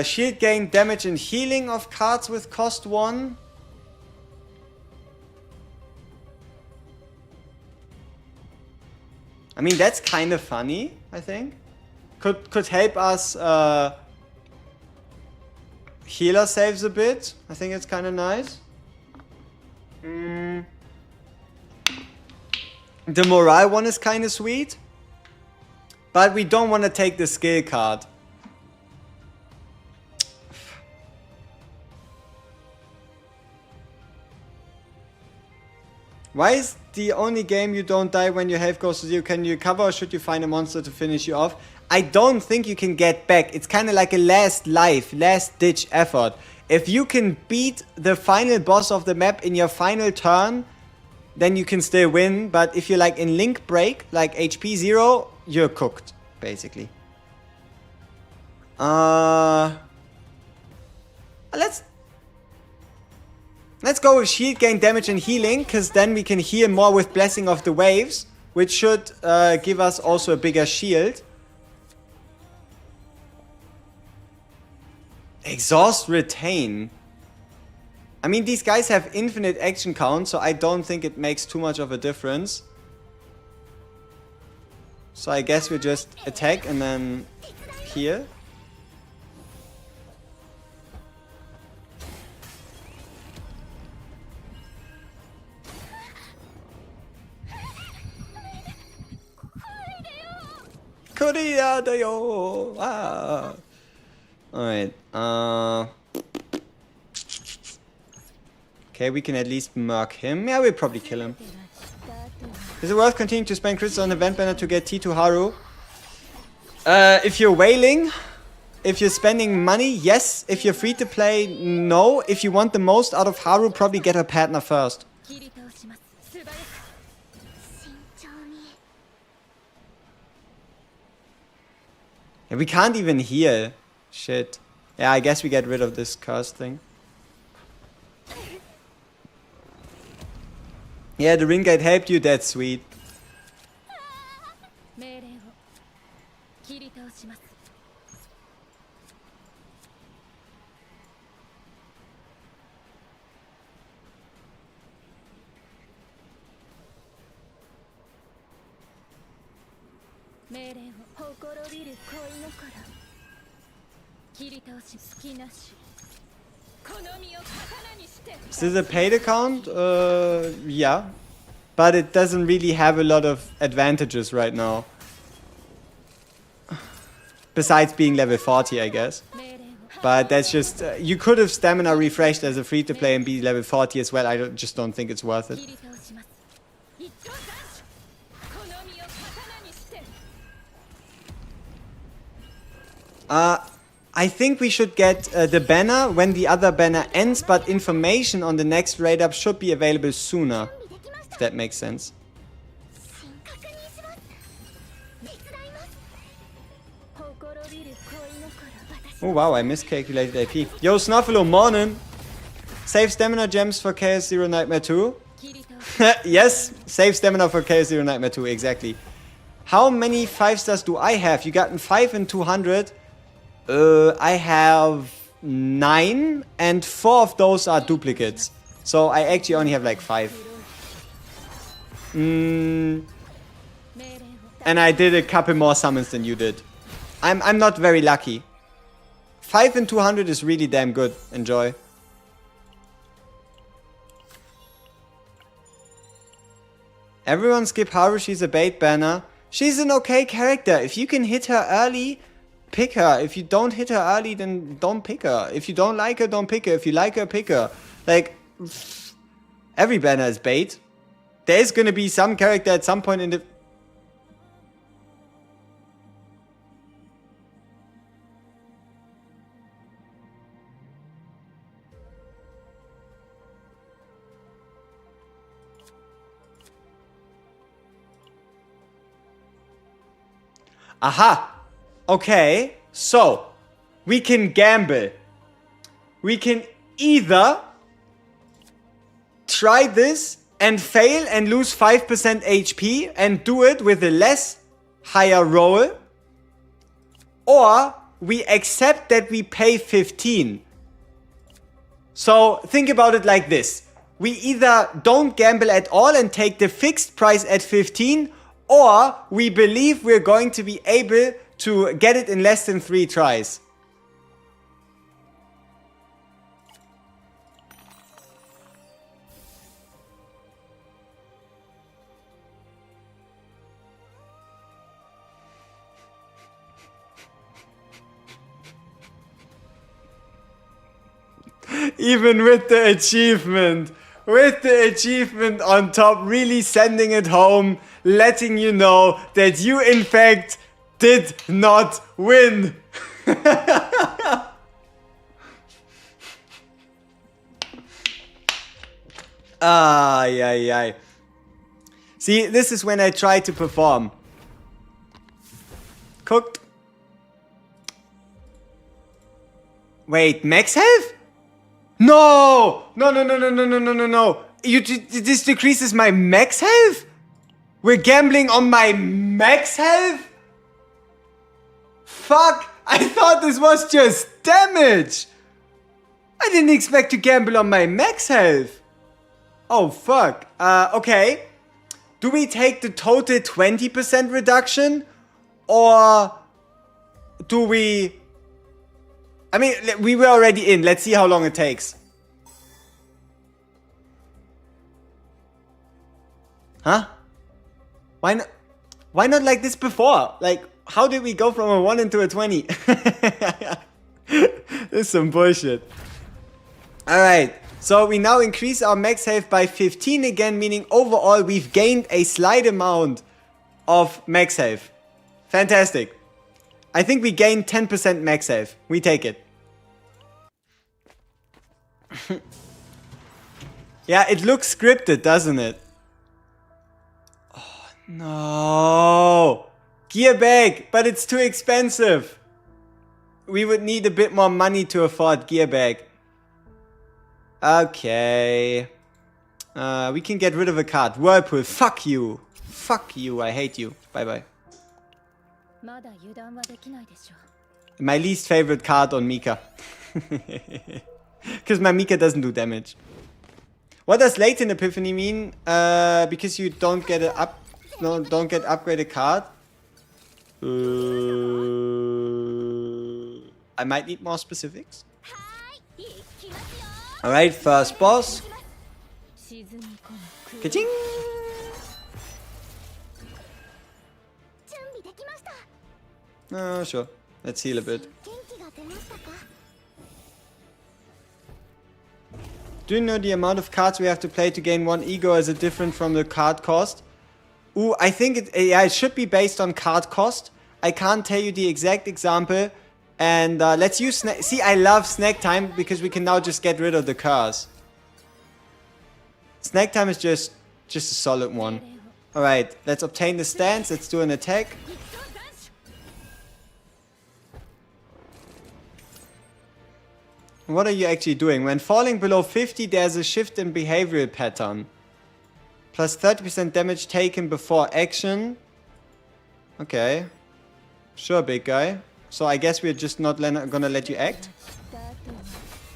Shield gain, damage and healing of cards with cost 1. I mean, that's kind of funny, I think. Could help us heal ourselves a bit. I think it's kind of nice. The morale one is kind of sweet. But we don't want to take the skill card. Why is the only game you don't die when your health goes to 0? Can you recover or should you find a monster to finish you off? I don't think you can get back. It's kind of like a last life, last ditch effort. If you can beat the final boss of the map in your final turn, then you can still win. But if you're like in Link Break, like HP 0, you're cooked, basically. Let's go with shield gain, damage and healing, because then we can heal more with Blessing of the Waves, which should give us also a bigger shield. Exhaust, retain. I mean, these guys have infinite action count, so I don't think it makes too much of a difference. So I guess we just attack and then heal. Ah. Alright, okay, we can at least murk him. Yeah, we'll probably kill him. Is it worth continuing to spend crystals on event banner to get T2 Haru? If you're whaling, if you're spending money, yes. If you're free to play, no. If you want the most out of Haru, probably get her partner first. Yeah, we can't even heal. Shit. Yeah, I guess we get rid of this curse thing. Yeah, the ring guide helped you. That's sweet. Is this a paid account? Yeah. But it doesn't really have a lot of advantages right now. Besides being level 40, I guess. But that's just... you could have stamina refreshed as a free-to-play and be level 40 as well. I just don't think it's worth it. I think we should get the banner when the other banner ends, but information on the next raid up should be available sooner. If that makes sense. Oh wow, I miscalculated AP. Yo, Snuffalo, morning! Save stamina gems for Chaos Zero Nightmare 2. Yes, save stamina for Chaos Zero Nightmare 2, exactly. How many 5 stars do I have? You gotten 5 and 200. I have 9 and 4 of those are duplicates. So I actually only have like 5. And I did a couple more summons than you did. I'm not very lucky. 5 and 200 is really damn good. Enjoy. Everyone skip Haru, she's a bait banner. She's an okay character. If you can hit her early, pick her. If you don't hit her early, then don't pick her. If you don't like her, don't pick her. If you like her, pick her. Like, every banner is bait. There's gonna be some character at some point in the... Aha! Okay, so we can gamble. We can either try this and fail and lose 5% HP and do it with a less higher roll, or we accept that we pay 15. So think about it like this. We either don't gamble at all and take the fixed price at 15, or we believe we're going to be able to get it in less than 3 tries. Even with the achievement. With the achievement on top, really sending it home, letting you know that you in fact did not win. Ay, ay, ay. See, this is when I try to perform. Cooked. Wait, max health? No! No, no, no, no, no, no, no, no, no. This decreases my max health? We're gambling on my max health? Fuck! I thought this was just damage! I didn't expect to gamble on my max health. Oh, fuck. Okay. Do we take the total 20% reduction? Or do we... I mean, we were already in. Let's see how long it takes. Huh? Why not? Why not like this before? Like, how did we go from a 1 into a 20? This is some bullshit. Alright, so we now increase our max health by 15 again, meaning overall we've gained a slight amount of max health. Fantastic. I think we gained 10% max health. We take it. Yeah, it looks scripted, doesn't it? No. Gear bag, but it's too expensive. We would need a bit more money to afford gear bag. Okay. We can get rid of a card. Whirlpool, fuck you. Fuck you, I hate you. Bye bye. My least favorite card on Mika. Because my Mika doesn't do damage. What does latent epiphany mean? Because you don't get don't get upgraded card. I might need more specifics. Alright, first boss. Ka-ching! Oh, sure. Let's heal a bit. Do you know the amount of cards we have to play to gain 1 ego? Is it different from the card cost? Ooh, I think it should be based on card cost. I can't tell you the exact example. And let's use snack. See, I love snack time because we can now just get rid of the cars. Snack time is just a solid one. Alright, let's obtain the stance. Let's do an attack. What are you actually doing? When falling below 50, there's a shift in behavioral pattern. Plus 30% damage taken before action. Okay. Sure, big guy. So I guess we're just not gonna let you act.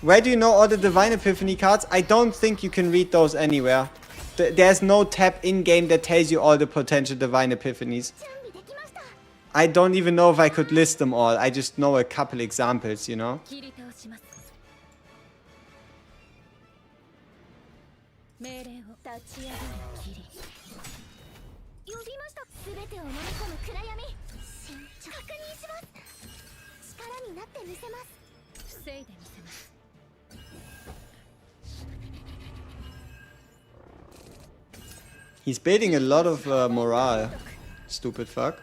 Where do you know all the Divine Epiphany cards? I don't think you can read those anywhere. There's no tab in-game that tells you all the potential Divine Epiphanies. I don't even know if I could list them all. I just know a couple examples, you know? He's baiting a lot of morale. Stupid fuck.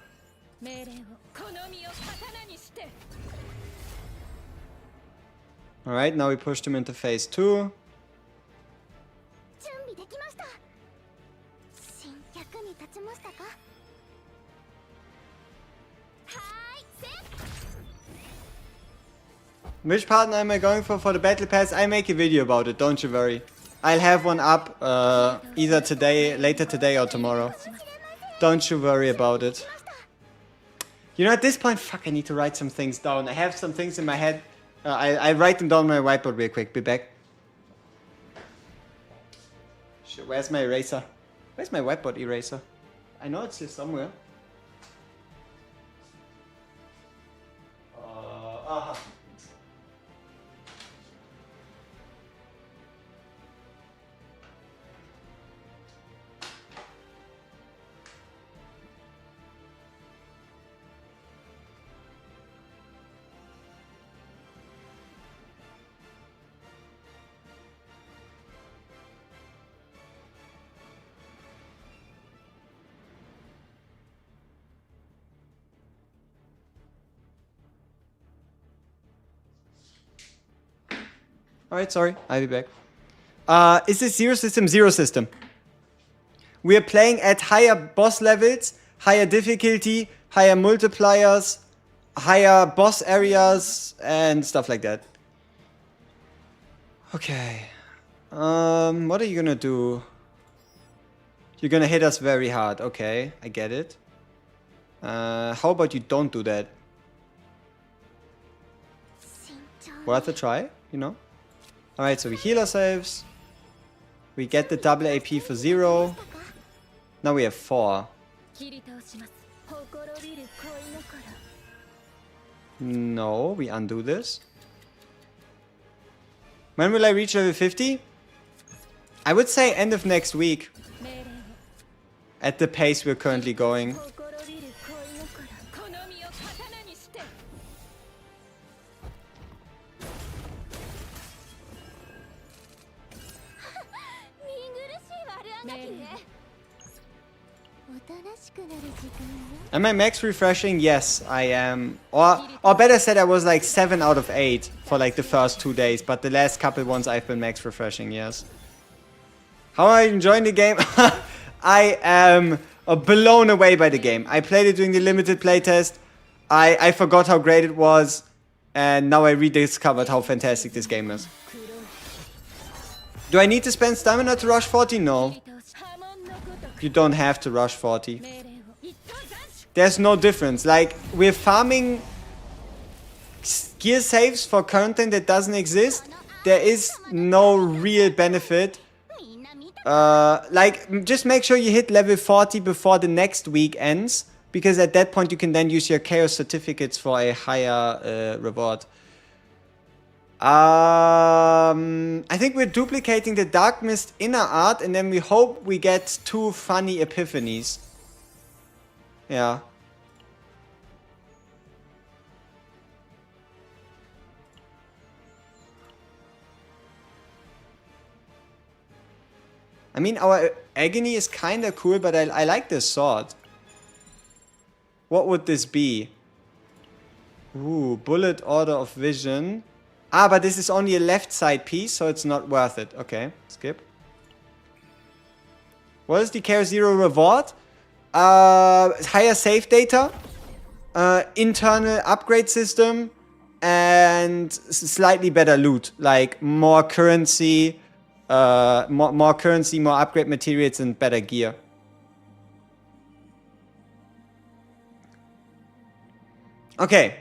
Alright, now we pushed him into phase 2. Which partner am I going for the battle pass? I make a video about it, don't you worry. I'll have one up either today, later today or tomorrow. Don't you worry about it. You know, at this point, fuck, I need to write some things down. I have some things in my head. I write them down on my whiteboard real quick. Be back. Shit, where's my eraser? Where's my whiteboard eraser? I know it's here somewhere. Aha. Alright, sorry, I'll be back. Is this zero system? Zero system. We are playing at higher boss levels, higher difficulty, higher multipliers, higher boss areas, and stuff like that. Okay. What are you gonna do? You're gonna hit us very hard. Okay, I get it. How about you don't do that? Worth a try, you know? Alright, so we heal ourselves. We get the double AP for 0. Now we have 4. No, we undo this. When will I reach level 50? I would say end of next week. At the pace we're currently going. Am I max refreshing? Yes, I am. Or better said, I was like 7 out of 8 for like the first 2 days. But the last couple ones I've been max refreshing, yes. How are you enjoying the game? I am blown away by the game. I played it during the limited playtest. I forgot how great it was. And now I rediscovered how fantastic this game is. Do I need to spend stamina to rush 40? No. You don't have to rush 40. There's no difference. Like, we're farming gear saves for content that doesn't exist. There is no real benefit. Like, just make sure you hit level 40 before the next week ends. Because at that point you can then use your chaos certificates for a higher reward. I think we're duplicating the Dark Mist inner art and then we hope we get 2 funny epiphanies. Yeah. I mean, our agony is kinda cool, but I like this sword. What would this be? Ooh, bullet order of vision. Ah, but this is only a left side piece, so it's not worth it. Okay, skip. What is the Care Zero reward? Higher save data, internal upgrade system, and slightly better loot. Like more currency, more currency, more upgrade materials, and better gear. Okay.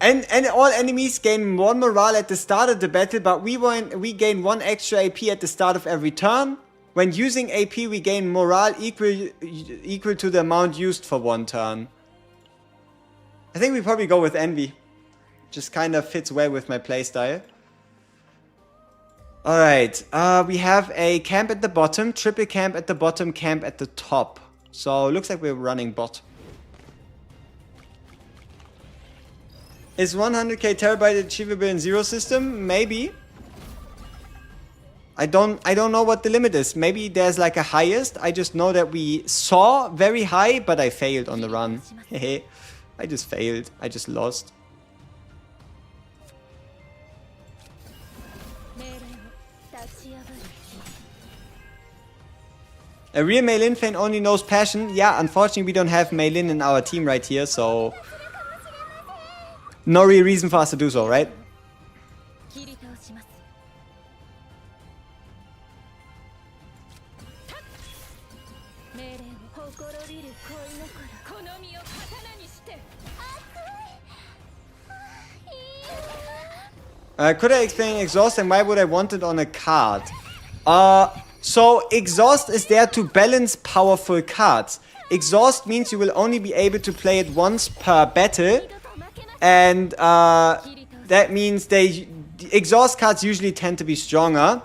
And all enemies gain 1 morale at the start of the battle, but we gain 1 extra AP at the start of every turn. When using AP, we gain morale equal to the amount used for 1 turn. I think we probably go with Envy. Just kind of fits well with my playstyle. Alright, we have a camp at the bottom, triple camp at the bottom, camp at the top. So, looks like we're running bot. Is 100k terabyte achievable in Zero System? Maybe. I don't know what the limit is. Maybe there's like a highest. I just know that we saw very high, but I failed on the run. Hehe. I just failed. I just lost. A real Meilin fan only knows passion. Yeah, unfortunately we don't have Meilin in our team right here, so no real reason for us to do so, right? Could I explain exhaust and why would I want it on a card? So exhaust is there to balance powerful cards. Exhaust means you will only be able to play it once per battle. And that means exhaust cards usually tend to be stronger.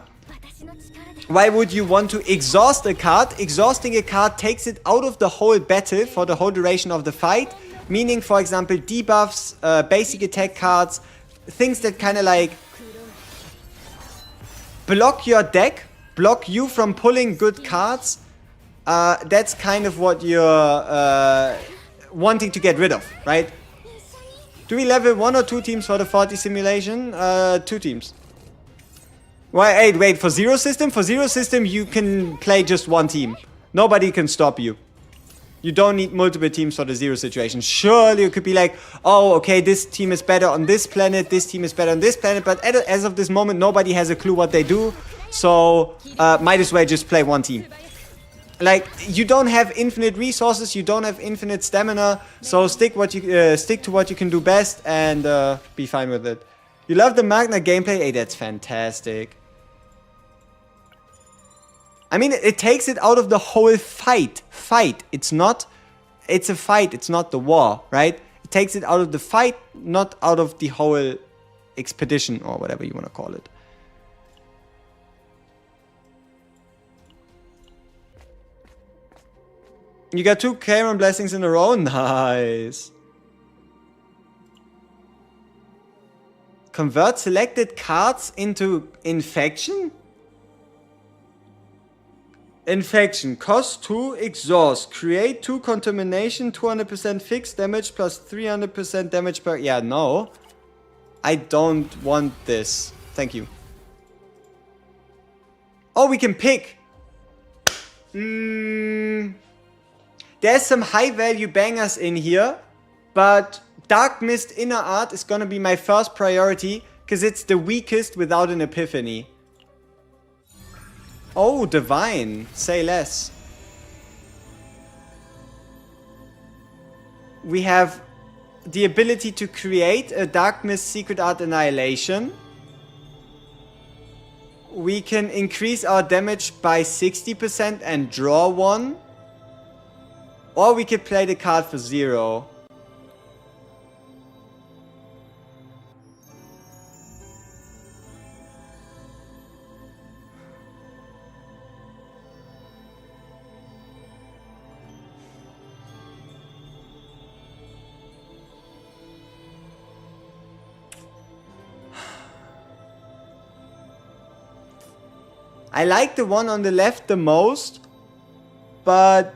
Why would you want to exhaust a card? Exhausting a card takes it out of the whole battle for the whole duration of the fight. Meaning, for example, debuffs, basic attack cards, things that kind of like block your deck, block you from pulling good cards. That's kind of what you're wanting to get rid of, right? Do we level 1 or 2 teams for the 40 simulation? 2 teams. Wait, for Zero System? For Zero System, you can play just 1 team. Nobody can stop you. You don't need multiple teams for the Zero situation. Surely you could be like, oh, okay, this team is better on this planet, this team is better on this planet, but as of this moment, nobody has a clue what they do. So, might as well just play 1 team. Like, you don't have infinite resources, you don't have infinite stamina, so stick to what you can do best and be fine with it. You love the Magna gameplay? Hey, that's fantastic. I mean, it takes it out of the whole fight. It's a fight, it's not the war, right? It takes it out of the fight, not out of the whole expedition or whatever you want to call it. You got 2 Charon blessings in a row? Nice. Convert selected cards into infection? Infection. Cost 2 exhaust. Create 2 contamination, 200% fixed damage plus 300% damage per... Yeah, no. I don't want this. Thank you. Oh, we can pick. There's some high value bangers in here, but Dark Mist Inner Art is gonna be my first priority because it's the weakest without an epiphany. Oh, Divine. Say less. We have the ability to create a Dark Mist Secret Art Annihilation. We can increase our damage by 60% and draw one. Or we could play the card for 0. I like the one on the left the most, but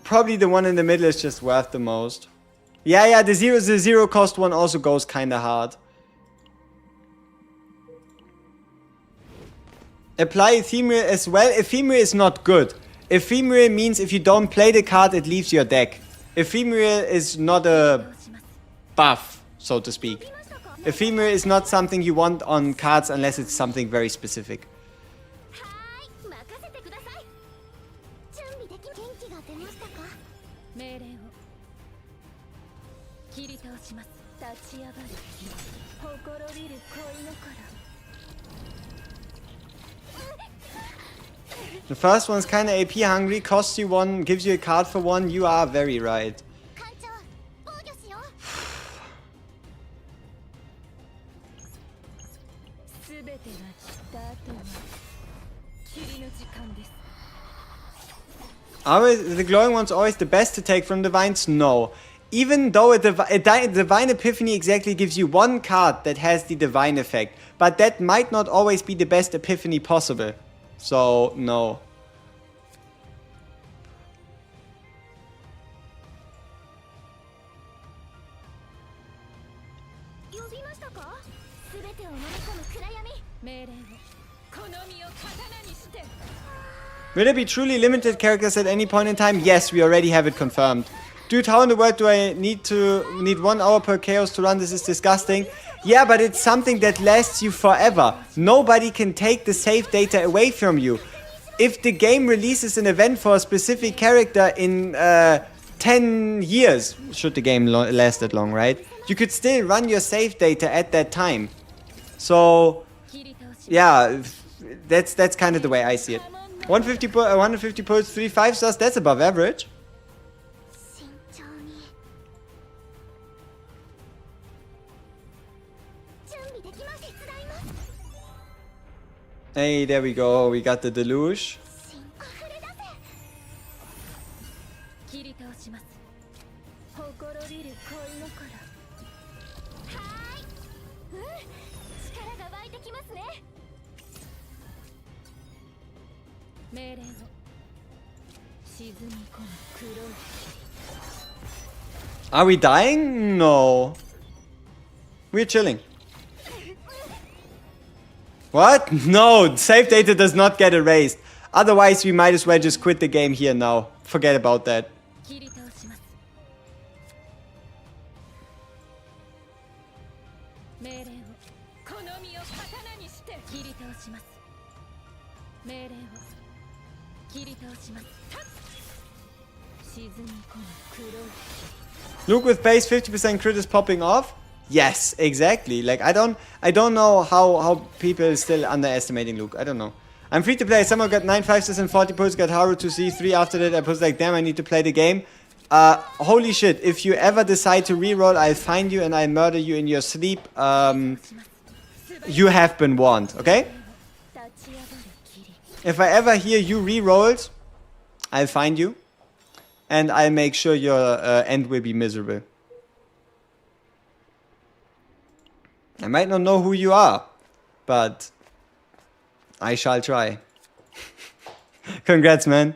probably the one in the middle is just worth the most. Yeah, the zero cost one also goes kinda hard. Apply Ephemeral as well. Ephemeral is not good. Ephemeral means if you don't play the card, it leaves your deck. Ephemeral is not a buff, so to speak. Ephemeral is not something you want on cards unless it's something very specific. The first one's kinda AP hungry, costs you 1, gives you a card for 1, you are very right. Are the glowing ones always the best to take from Divines? No. Even though a Divine Epiphany exactly gives you 1 card that has the Divine effect, but that might not always be the best Epiphany possible. So, no. Will there be truly limited characters at any point in time? Yes, we already have it confirmed. Dude, how in the world do I need 1 hour per chaos to run? This is disgusting. Yeah, but it's something that lasts you forever. Nobody can take the save data away from you. If the game releases an event for a specific character in 10 years, should the game last that long, right? You could still run your save data at that time. So, yeah, that's kind of the way I see it. 150 pulls, 3 5-stars, that's above average. Hey, there we go. We got the deluge. Are we dying? No. We're chilling. What? No, save data does not get erased. Otherwise, we might as well just quit the game here now. Forget about that. Luke with base 50% crit is popping off. Yes, exactly. Like I don't know how people still underestimating Luke. I don't know. I'm free to play. Someone got 9 5s and 40 pulls, got Haru to C3 after that. I was like, damn, I need to play the game. Holy shit, if you ever decide to reroll, I'll find you and I'll murder you in your sleep. You have been warned, okay? If I ever hear you rerolled, I'll find you. And I'll make sure your end will be miserable. I might not know who you are, but I shall try. Congrats, man.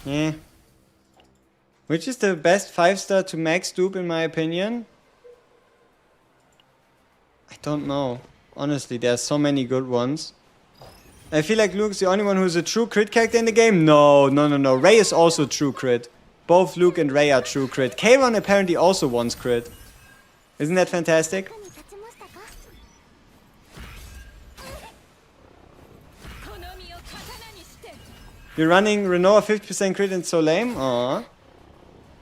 Yeah. Which is the best 5-star to max dupe in my opinion? I don't know. Honestly, there's so many good ones. I feel like Luke's the only one who's a true crit character in the game. No. Ray is also true crit. Both Luke and Ray are true crit. Kayron apparently also wants crit. Isn't that fantastic? You're running Renoa 50% crit and so lame? Aww.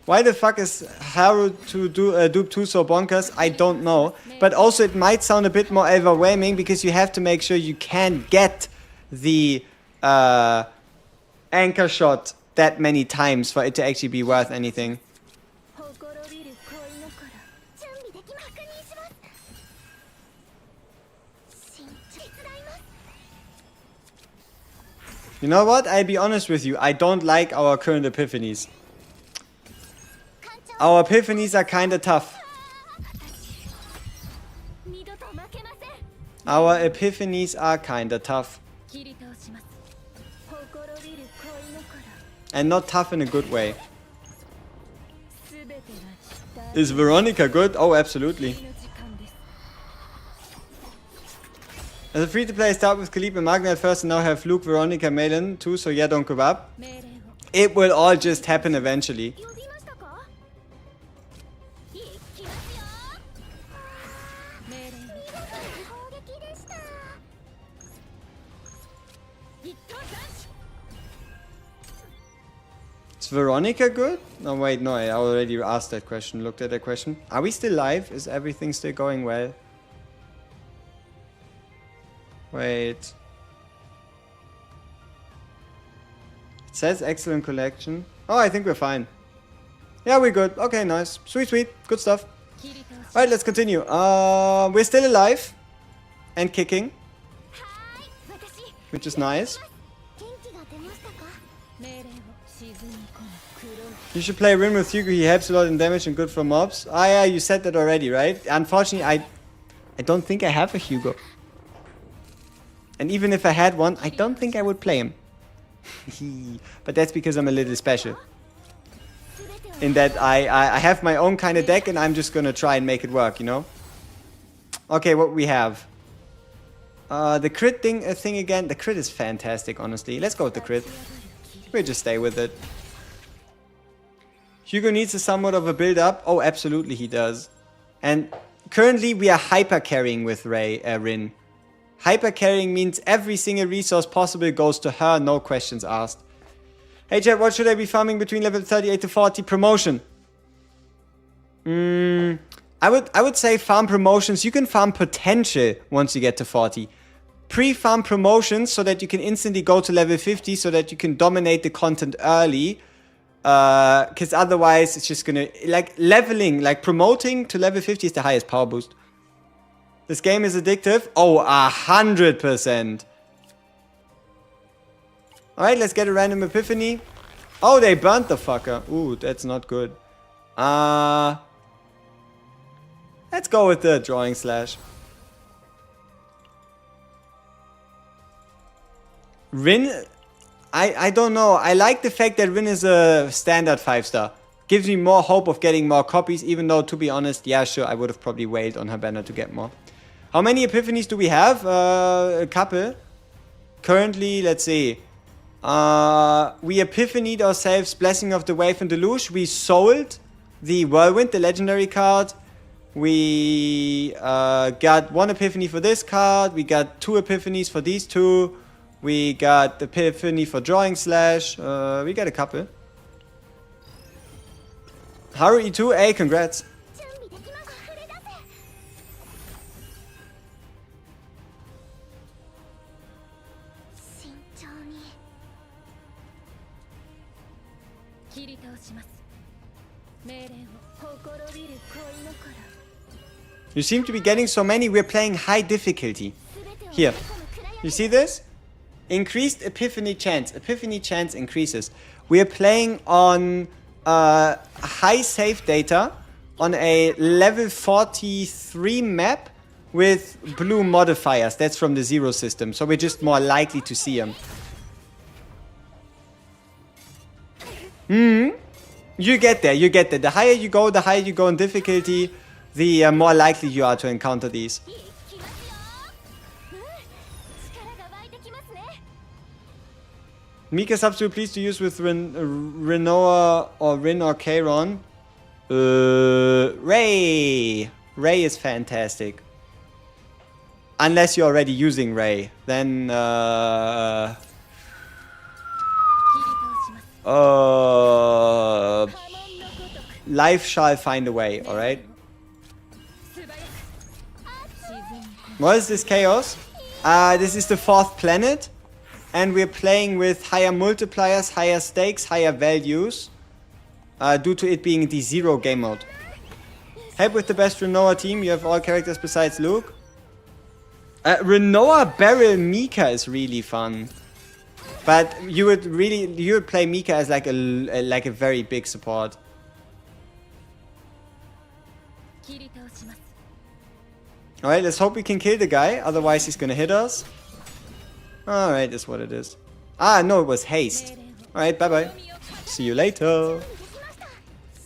Why the fuck is Haru to do dupe 2 so bonkers? I don't know. But also it might sound a bit more overwhelming because you have to make sure you can get the anchor shot that many times for it to actually be worth anything. You know what? I'll be honest with you. I don't like our current epiphanies. Our epiphanies are kinda tough. Our epiphanies are kinda tough. And not tough in a good way. Is Veronica good? Oh, absolutely. As a free-to-play, start with Khalib and Magna at first and now have Luke, Veronica, Malin too, so yeah, don't give up. It will all just happen eventually. Is Veronica good? No, wait, no, I already asked that question, looked at that question. Are we still live? Is everything still going well? Wait. It says excellent collection. Oh, I think we're fine. Yeah, we're good. Okay, nice. Sweet, sweet. Good stuff. Alright, let's continue. We're still alive. And kicking. Which is nice. You should play Rin with Hugo, he helps a lot in damage and good for mobs. Ah yeah, you said that already, right? Unfortunately, I don't think I have a Hugo. And even if I had one, I don't think I would play him. But that's because I'm a little special. In that I have my own kind of deck and I'm just gonna try and make it work, you know? Okay, what we have. The crit thing again. The crit is fantastic, honestly. Let's go with the crit. We'll just stay with it. Hugo needs a somewhat of a build-up. Oh, absolutely he does. And currently we are hyper-carrying with Rin. Hyper-carrying means every single resource possible goes to her, no questions asked. Hey chat, what should I be farming between level 38 to 40? Promotion. I would say farm promotions. You can farm potential once you get to 40. Pre-farm promotions so that you can instantly go to level 50 so that you can dominate the content early. Because otherwise it's just gonna, like, leveling, like promoting to level 50 is the highest power boost. This game is addictive. Oh, 100%. Alright, let's get a random epiphany. Oh, they burnt the fucker. Ooh, that's not good. Let's go with the drawing slash. Rin, I don't know. I like the fact that Rin is a standard 5-star. Gives me more hope of getting more copies, even though, to be honest, yeah, sure, I would have probably wailed on her banner to get more. How many epiphanies do we have? A couple. Currently, let's see. We epiphanied ourselves Blessing of the Wave and Deluge. We sold the Whirlwind, the legendary card. We got one epiphany for this card. We got 2 epiphanies for these 2. We got the epiphany for Drawing Slash. We got a couple. Haru E2, hey, congrats. You seem to be getting so many. We're playing high difficulty. Here. You see this? Increased epiphany chance. Epiphany chance increases. We're playing on high save data on a level 43 map with blue modifiers. That's from the Zero system. So we're just more likely to see them. You get there, you get there. The higher you go in difficulty, the more likely you are to encounter these. Mika substitute please to use with Renoa or Rin or Kayron. Ray. Ray is fantastic. Unless you're already using Ray. Then life shall find a way, alright? What is this chaos? This is the 4th planet. And we're playing with higher multipliers, higher stakes, higher values. Due to it being the 0 game mode. Help with the best Renoa team. You have all characters besides Luke. Renoa Beryl Mika is really fun. But you would play Mika as like a very big support. Alright, let's hope we can kill the guy, otherwise he's gonna hit us. Alright, that's what it is. Ah, no, it was haste. Alright, bye-bye. See you later.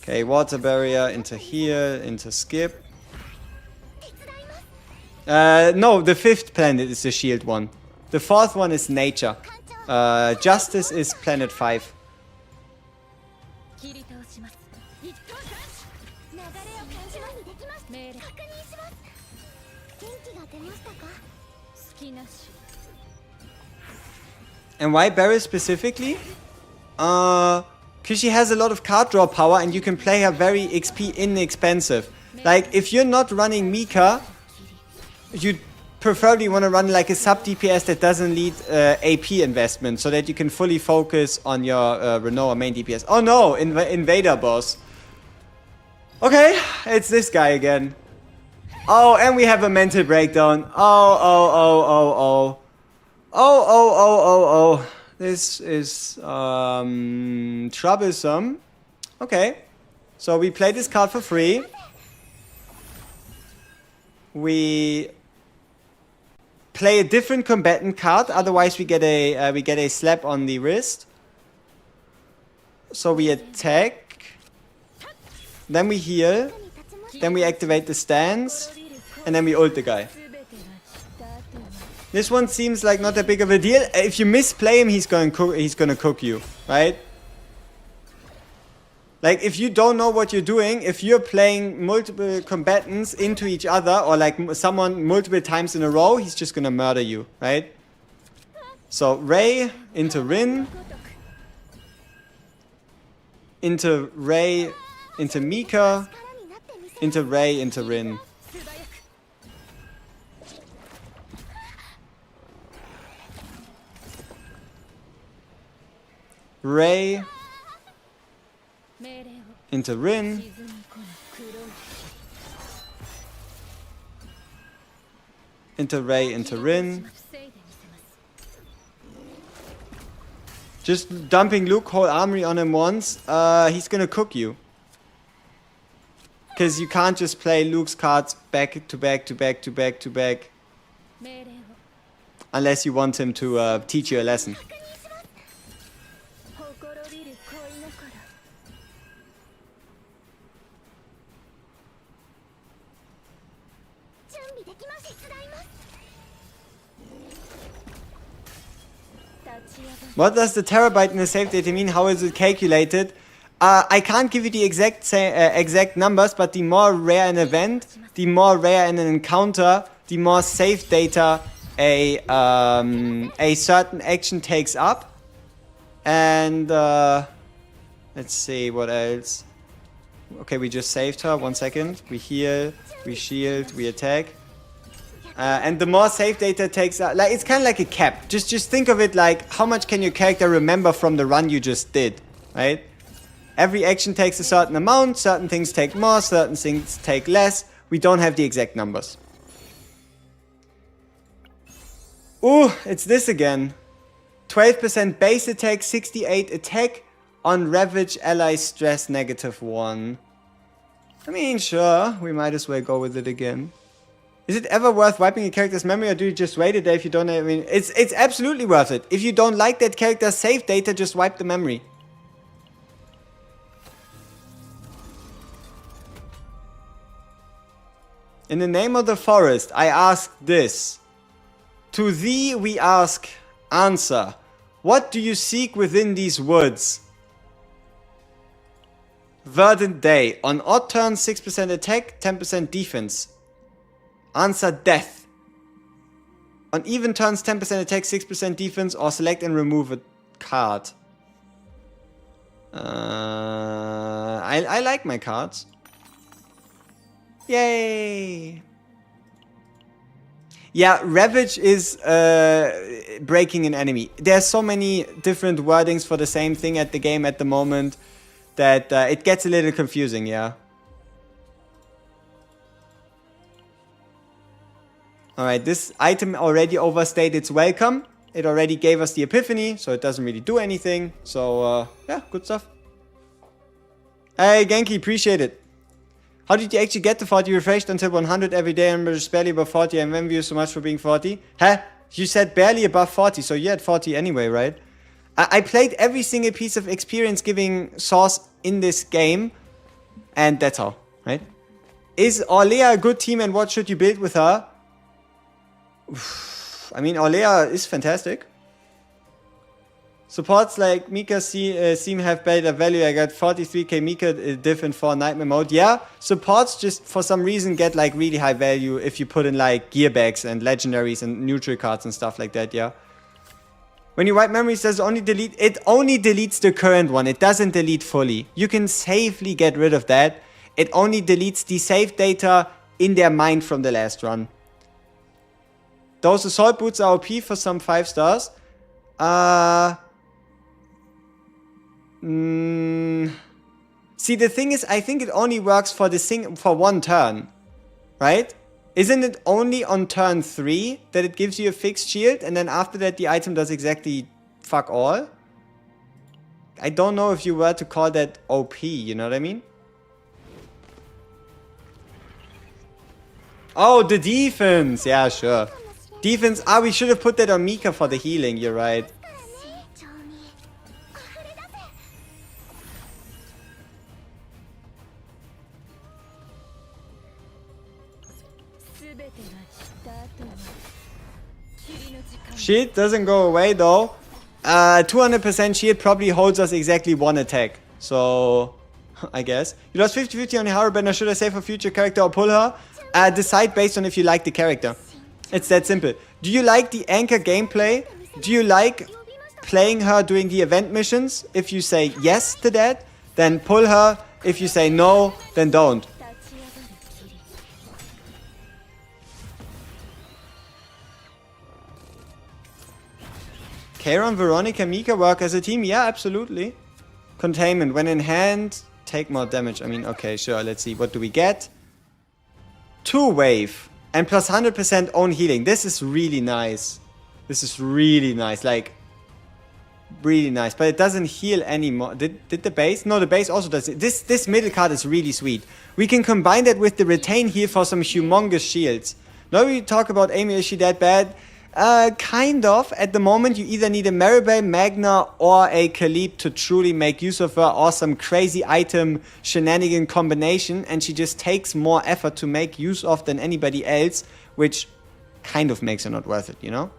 Okay, water barrier into here, into skip. No, the 5th planet is the shield one. The 4th one is nature. Justice is planet 5. And why Beryl specifically? Because she has a lot of card draw power and you can play her very XP inexpensive. Like, if you're not running Mika, you preferably want to run like a sub DPS that doesn't need AP investment so that you can fully focus on your Renoa main DPS. Oh no, Invader boss. Okay, it's this guy again. Oh, and we have a mental breakdown. Oh. This is troublesome. Okay. So we play this card for free. We play a different combatant card, otherwise we get a slap on the wrist. So we attack. Then we heal. Then we activate the stance. And then we ult the guy. This one seems like not that big of a deal. If you misplay him, he's gonna cook you, right? Like, if you don't know what you're doing, if you're playing multiple combatants into each other, or like someone multiple times in a row, he's just gonna murder you, right? So, Ray into Rin. Into Ray, into Mika. Into Ray, into Rin. Ray into Rin. Into Ray, into Rin. Just dumping Luke whole armory on him once, he's gonna cook you. Because you can't just play Luke's cards back to back to back to back to back. Unless you want him to teach you a lesson. What does the terabyte in the save data mean? How is it calculated? I can't give you the exact numbers, but the more rare an event, the more rare in an encounter, the more save data a certain action takes up. And let's see what else. Okay, we just saved her. 1 second. We heal, we shield, we attack. And the more save data takes up, like, it's kind of like a cap. Just think of it like, how much can your character remember from the run you just did, right? Every action takes a certain amount, certain things take more, certain things take less. We don't have the exact numbers. Ooh, it's this again. 12% base attack, 68 attack on Ravage ally stress -1. I mean, sure, we might as well go with it again. Is it ever worth wiping a character's memory, or do you just wait a day if you don't have, I mean, it's absolutely worth it. If you don't like that character's save data, just wipe the memory. In the name of the forest, I ask this. To thee we ask, answer. What do you seek within these woods? Verdant day. On odd turns, 6% attack, 10% defense. Answer death. On even turns, 10% attack, 6% defense, or select and remove a card. I like my cards. Yay! Yeah, Ravage is breaking an enemy. There's so many different wordings for the same thing at the game at the moment that it gets a little confusing, yeah. Alright, this item already overstayed its welcome. It already gave us the epiphany, so it doesn't really do anything. So, yeah, good stuff. Hey, Genki, appreciate it. How did you actually get to 40 refreshed until 100 every day and just barely above 40? And envy you so much for being 40. Huh? You said barely above 40, so you're at 40 anyway, right? I played every single piece of experience giving source in this game. And that's all, right? Is Orlea a good team and what should you build with her? I mean, Orlea is fantastic. Supports like Mika seem have better value. I got 43k Mika different for Nightmare mode. Yeah, supports just for some reason get like really high value if you put in like gear bags and legendaries and neutral cards and stuff like that, yeah. When you wipe memories, does it only delete? It only deletes the current one. It doesn't delete fully. You can safely get rid of that. It only deletes the saved data in their mind from the last run. Those assault boots are OP for some 5 stars. See, the thing is, I think it only works for for one turn, right? Isn't it only on turn 3 that it gives you a fixed shield, and then after that the item does exactly fuck all? I don't know if you were to call that OP, you know what I mean? Oh, the defense! Yeah, sure. Defense, we should have put that on Mika for the healing, you're right. Shield doesn't go away though. 200% shield probably holds us exactly 1 attack. So, I guess. You lost 50-50 on your Harbender. Should I save a future character or pull her? Decide based on if you like the character. It's that simple. Do you like the anchor gameplay? Do you like playing her doing the event missions? If you say yes to that, then pull her. If you say no, then don't. Karen, Veronica, Mika work as a team? Yeah, absolutely. Containment. When in hand, take more damage. I mean, okay, sure. Let's see. What do we get? 2 wave. And plus 100% own healing. This is really nice. This is really nice. Like, really nice. But it doesn't heal anymore. Did the base? No, the base also does it. This middle card is really sweet. We can combine that with the retain heal for some humongous shields. Now we talk about Amy. Is she that bad? Kind of. At the moment, you either need a Maribel, Magna, or a Khalib to truly make use of her, or some crazy item shenanigan combination, and she just takes more effort to make use of than anybody else, which kind of makes her not worth it, you know?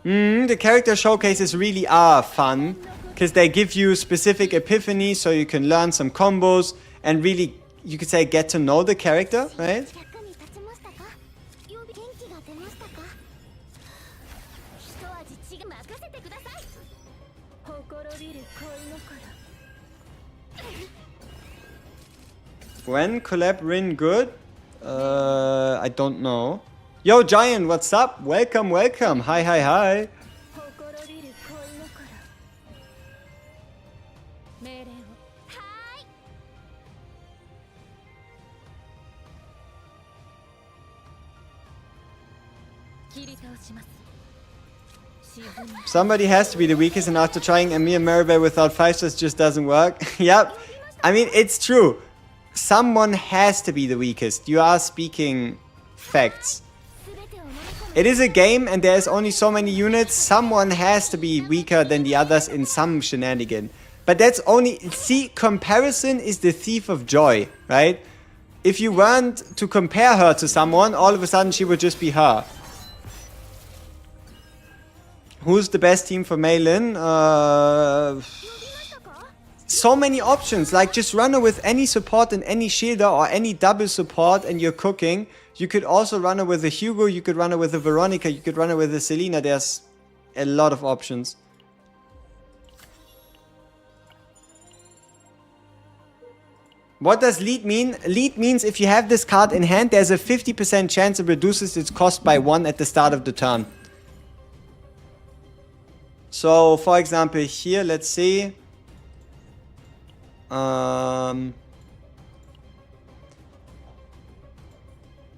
The character showcases really are fun. Because they give you specific epiphanies so you can learn some combos and really, you could say, get to know the character, right? When collab Rin good? I don't know. Yo, Giant, what's up? Welcome, welcome. Hi, hi, hi. Somebody has to be the weakest, and after trying Amir Maribel without 5 stars just doesn't work. Yep. I mean, it's true. Someone has to be the weakest. You are speaking facts. It is a game and there's only so many units. Someone has to be weaker than the others in some shenanigan. But that's only... See, comparison is the thief of joy, right? If you weren't to compare her to someone, all of a sudden she would just be her. Who's the best team for Malin? So many options. Like, just run her with any support and any shielder or any double support and you're cooking. You could also run her with a Hugo, you could run her with a Veronica, you could run her with a Selena. There's a lot of options. What does lead mean? Lead means if you have this card in hand, there's a 50% chance it reduces its cost by 1 at the start of the turn. So, for example, here, let's see.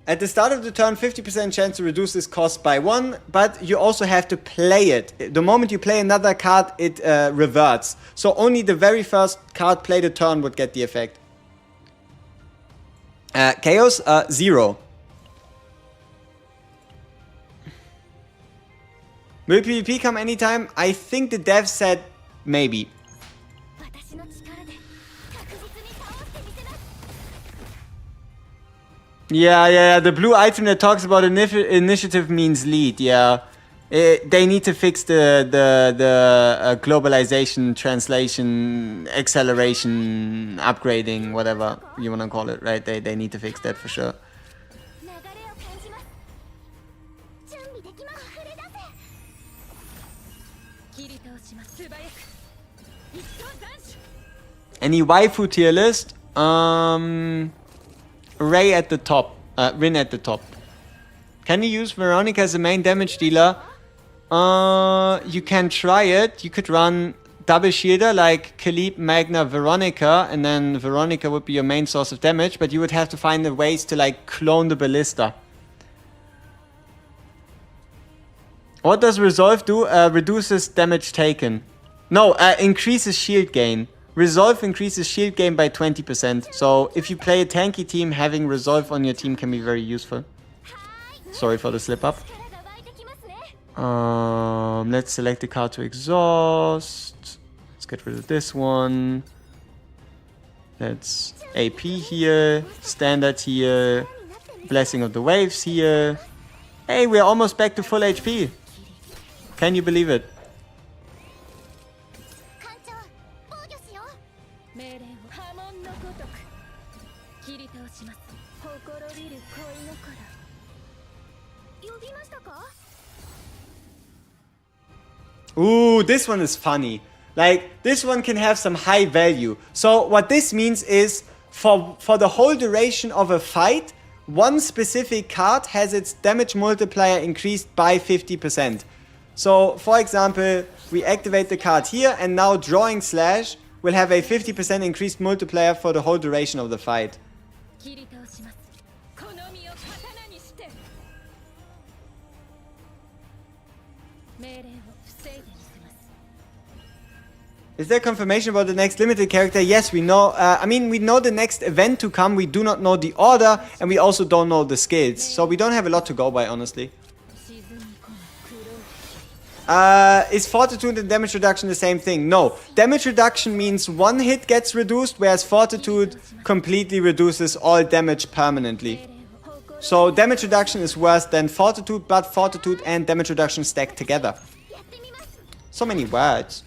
At the start of the turn, 50% chance to reduce this cost by 1, but you also have to play it. The moment you play another card, it reverts. So only the very first card played a turn would get the effect. Chaos, 0. Will PvP come anytime? I think the dev said maybe. Yeah, the blue item that talks about initiative means lead, yeah. They need to fix the globalization, translation, acceleration, upgrading, whatever you want to call it, right? They need to fix that for sure. Any waifu tier list? Ray at the top, Rin at the top. Can you use Veronica as a main damage dealer? You can try it. You could run double shielder like Khalib, Magna, Veronica, and then Veronica would be your main source of damage, but you would have to find the ways to like clone the ballista. What does Resolve do? Reduces damage taken. No, increases shield gain. Resolve increases shield gain by 20%. So if you play a tanky team, having Resolve on your team can be very useful. Sorry for the slip up. Let's select the card to exhaust. Let's get rid of this one. That's AP here, standard here, Blessing of the Waves here. Hey, we're almost back to full HP. Can you believe it? Ooh, this one is funny. Like, this one can have some high value. So what this means is, for the whole duration of a fight, one specific card has its damage multiplier increased by 50%. So, for example, we activate the card here, and now Drawing Slash will have a 50% increased multiplier for the whole duration of the fight. Is there confirmation about the next limited character? Yes, we know. I mean, we know the next event to come. We do not know the order, and we also don't know the skills. So we don't have a lot to go by, honestly. Is Fortitude and damage reduction the same thing? No. Damage reduction means one hit gets reduced, whereas Fortitude completely reduces all damage permanently. So damage reduction is worse than Fortitude, but Fortitude and damage reduction stack together. So many words.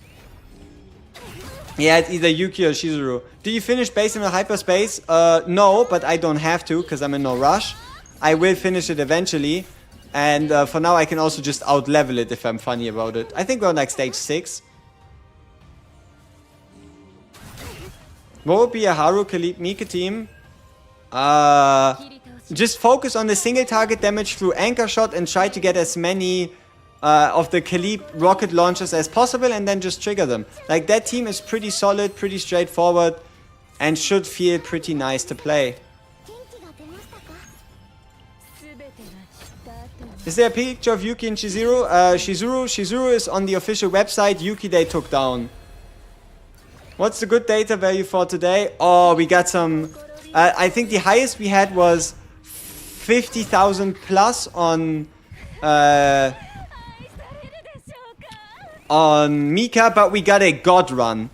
Yeah, it's either Yuki or Shizuru. Do you finish base in a hyperspace? No, but I don't have to, because I'm in no rush. I will finish it eventually. And for now, I can also just out-level it if I'm funny about it. I think we're on like stage 6. What would be a Haru Khalid Mika team? Just focus on the single target damage through Anchor Shot and try to get as many of the Khalid rocket launchers as possible, and then just trigger them. Like, that team is pretty solid, pretty straightforward, and should feel pretty nice to play. Is there a picture of Yuki and Shizuru? Shizuru is on the official website. Yuki they took down. What's the good data value for today? Oh, we got some... I think the highest we had was 50,000 plus on on Mika, but we got a god run.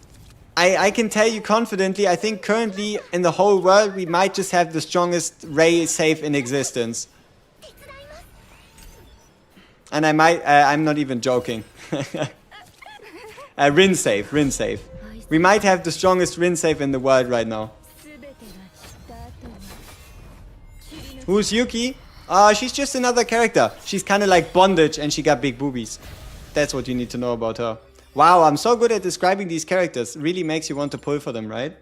I can tell you confidently, I think currently in the whole world we might just have the strongest Ray save in existence. And I might, I'm not even joking. Rin save, Rin save. We might have the strongest Rin save in the world right now. Who's Yuki? She's just another character. She's kind of like Bondage and she got big boobies. That's what you need to know about her. Wow, I'm so good at describing these characters. Really makes you want to pull for them, right?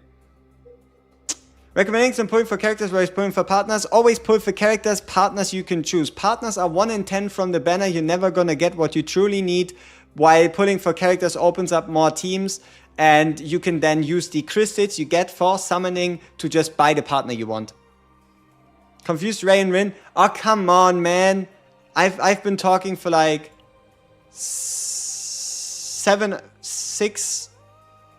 Recommending some pulling for characters versus pulling for partners. Always pull for characters, partners you can choose. Partners are 1 in 10 from the banner. You're never gonna get what you truly need. While pulling for characters opens up more teams. And you can then use the crystals you get for summoning to just buy the partner you want. Confused Ray and Rin. Oh, come on, man. I've been talking for like 7, 6,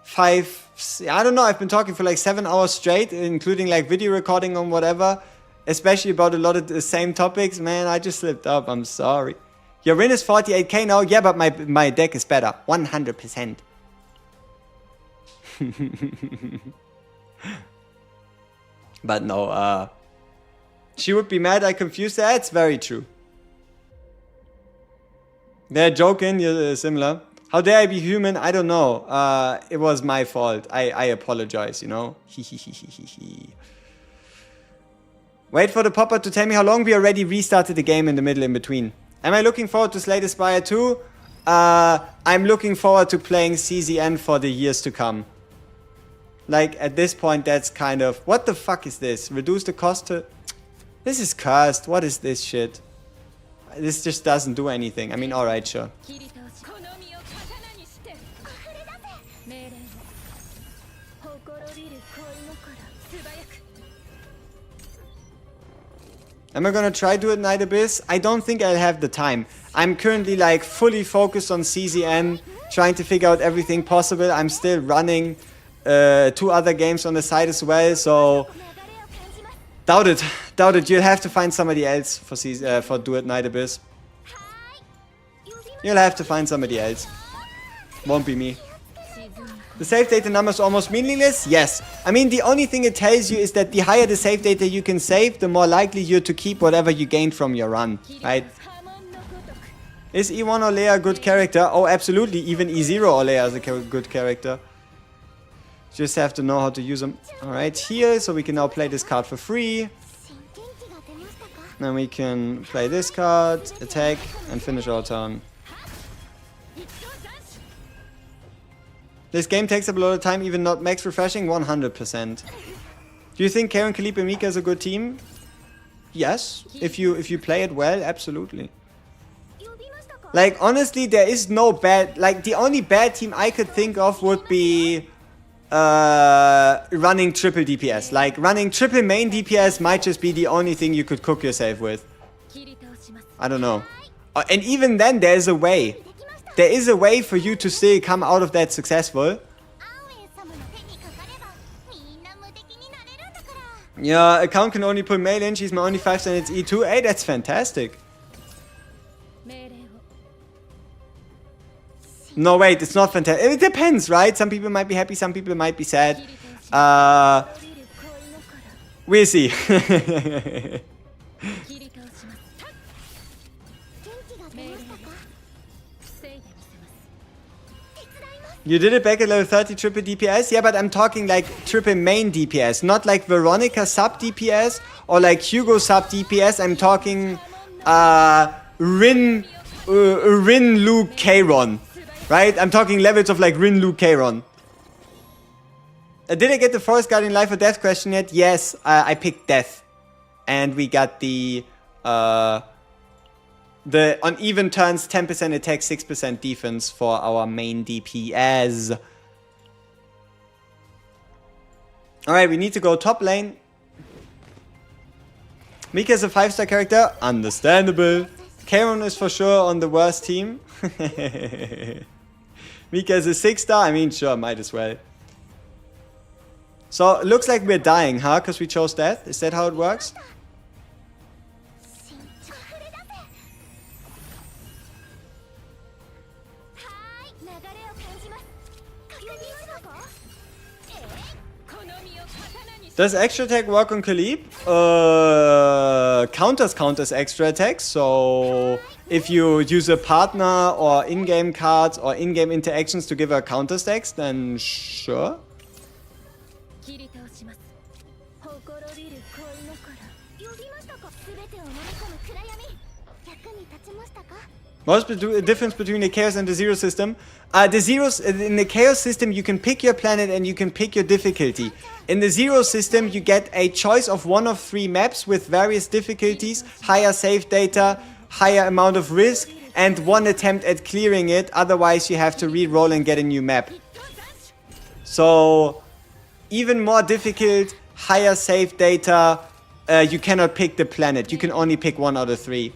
5, I don't know, I've been talking for like 7 hours straight, including like video recording on whatever, especially about a lot of the same topics. Man, I just slipped up, I'm sorry. Your win is 48k now, yeah, but my deck is better, 100%. But no, she would be mad I confused her, it's very true. They're joking, you're similar. How dare I be human? I don't know. It was my fault. I apologize, you know. Wait for the popper to tell me how long. We already restarted the game in the middle in between. Am I looking forward to Slay the Spire 2? I'm looking forward to playing CZN for the years to come. Like, at this point, that's kind of... What the fuck is this? Reduce the cost to... This is cursed. What is this shit? This just doesn't do anything. I mean, alright, sure. Am I gonna try do it Night Abyss? I don't think I'll have the time. I'm currently like fully focused on CZN, trying to figure out everything possible. I'm still running 2 other games on the side as well, so doubt it. Doubt it. You'll have to find somebody else for Do It Night Abyss. You'll have to find somebody else. Won't be me. The save data number is almost meaningless? Yes. I mean, the only thing it tells you is that the higher the save data you can save, the more likely you're to keep whatever you gained from your run, right? Is E1 Olea a good character? Oh, absolutely. Even E0 Olea is a good character. Just have to know how to use them. Alright, here, so we can now play this card for free. Then we can play this card, attack, and finish our turn. This game takes up a lot of time, even not max refreshing, 100%. Do you think Karen, Kalip, and Mika is a good team? Yes. If you play it well, absolutely. Like, honestly, there is no bad... Like, the only bad team I could think of would be... running triple DPS. Like, running triple main DPS might just be the only thing you could cook yourself with. I don't know. And even then, there's a way. There is a way for you to still come out of that successful. Yeah, account can only pull mail in. She's my only 5-star and it's E2. Hey, that's fantastic. No, wait, it's not fantastic. It depends, right? Some people might be happy, some people might be sad. We'll see. You did it back at level 30 triple DPS? Yeah, but I'm talking like triple main DPS, not like Veronica sub DPS or like Hugo sub DPS. I'm talking Rin Luke Kayron, right? I'm talking levels of like Rin Luke Kayron. Did I get the Forest Guardian life or death question yet? Yes, I picked death, and we got the on even turns 10% attack, 6% defense for our main DPS. Alright, we need to go top lane. Mika is a 5-star character. Understandable. Karen is for sure on the worst team. Mika is a 6-star. I mean, sure, might as well. So, it looks like we're dying, huh? Because we chose death. Is that how it works? Does extra attack work on Khalib? Counters extra attacks. So if you use a partner or in-game cards or in-game interactions to give her counter stacks, then sure. What's the difference between the Chaos and the Zero system? The Zeros, in the Chaos system, you can pick your planet and you can pick your difficulty. In the Zero system, you get a choice of 1 of 3 maps with various difficulties, higher save data, higher amount of risk, and 1 attempt at clearing it. Otherwise, you have to re-roll and get a new map. So, even more difficult, higher save data, you cannot pick the planet. You can only pick 1 out of 3.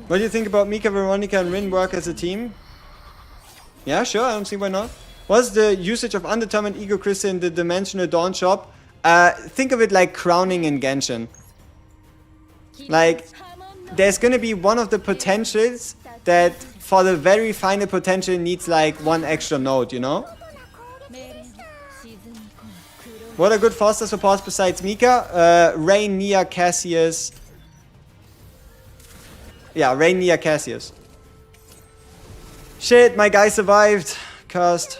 What do you think about Mika, Veronica, and Rin work as a team? Yeah, sure, I don't see why not. What's the usage of undetermined ego crystal in the Dimensional Dawn shop? Think of it like crowning in Genshin. Like, there's gonna be one of the potentials that for the very final potential needs like 1 extra node, you know? What are good foster supports besides Mika? Rain, Nia, Cassius. Yeah, Rain, Nia, Cassius. Shit, my guy survived. Cursed.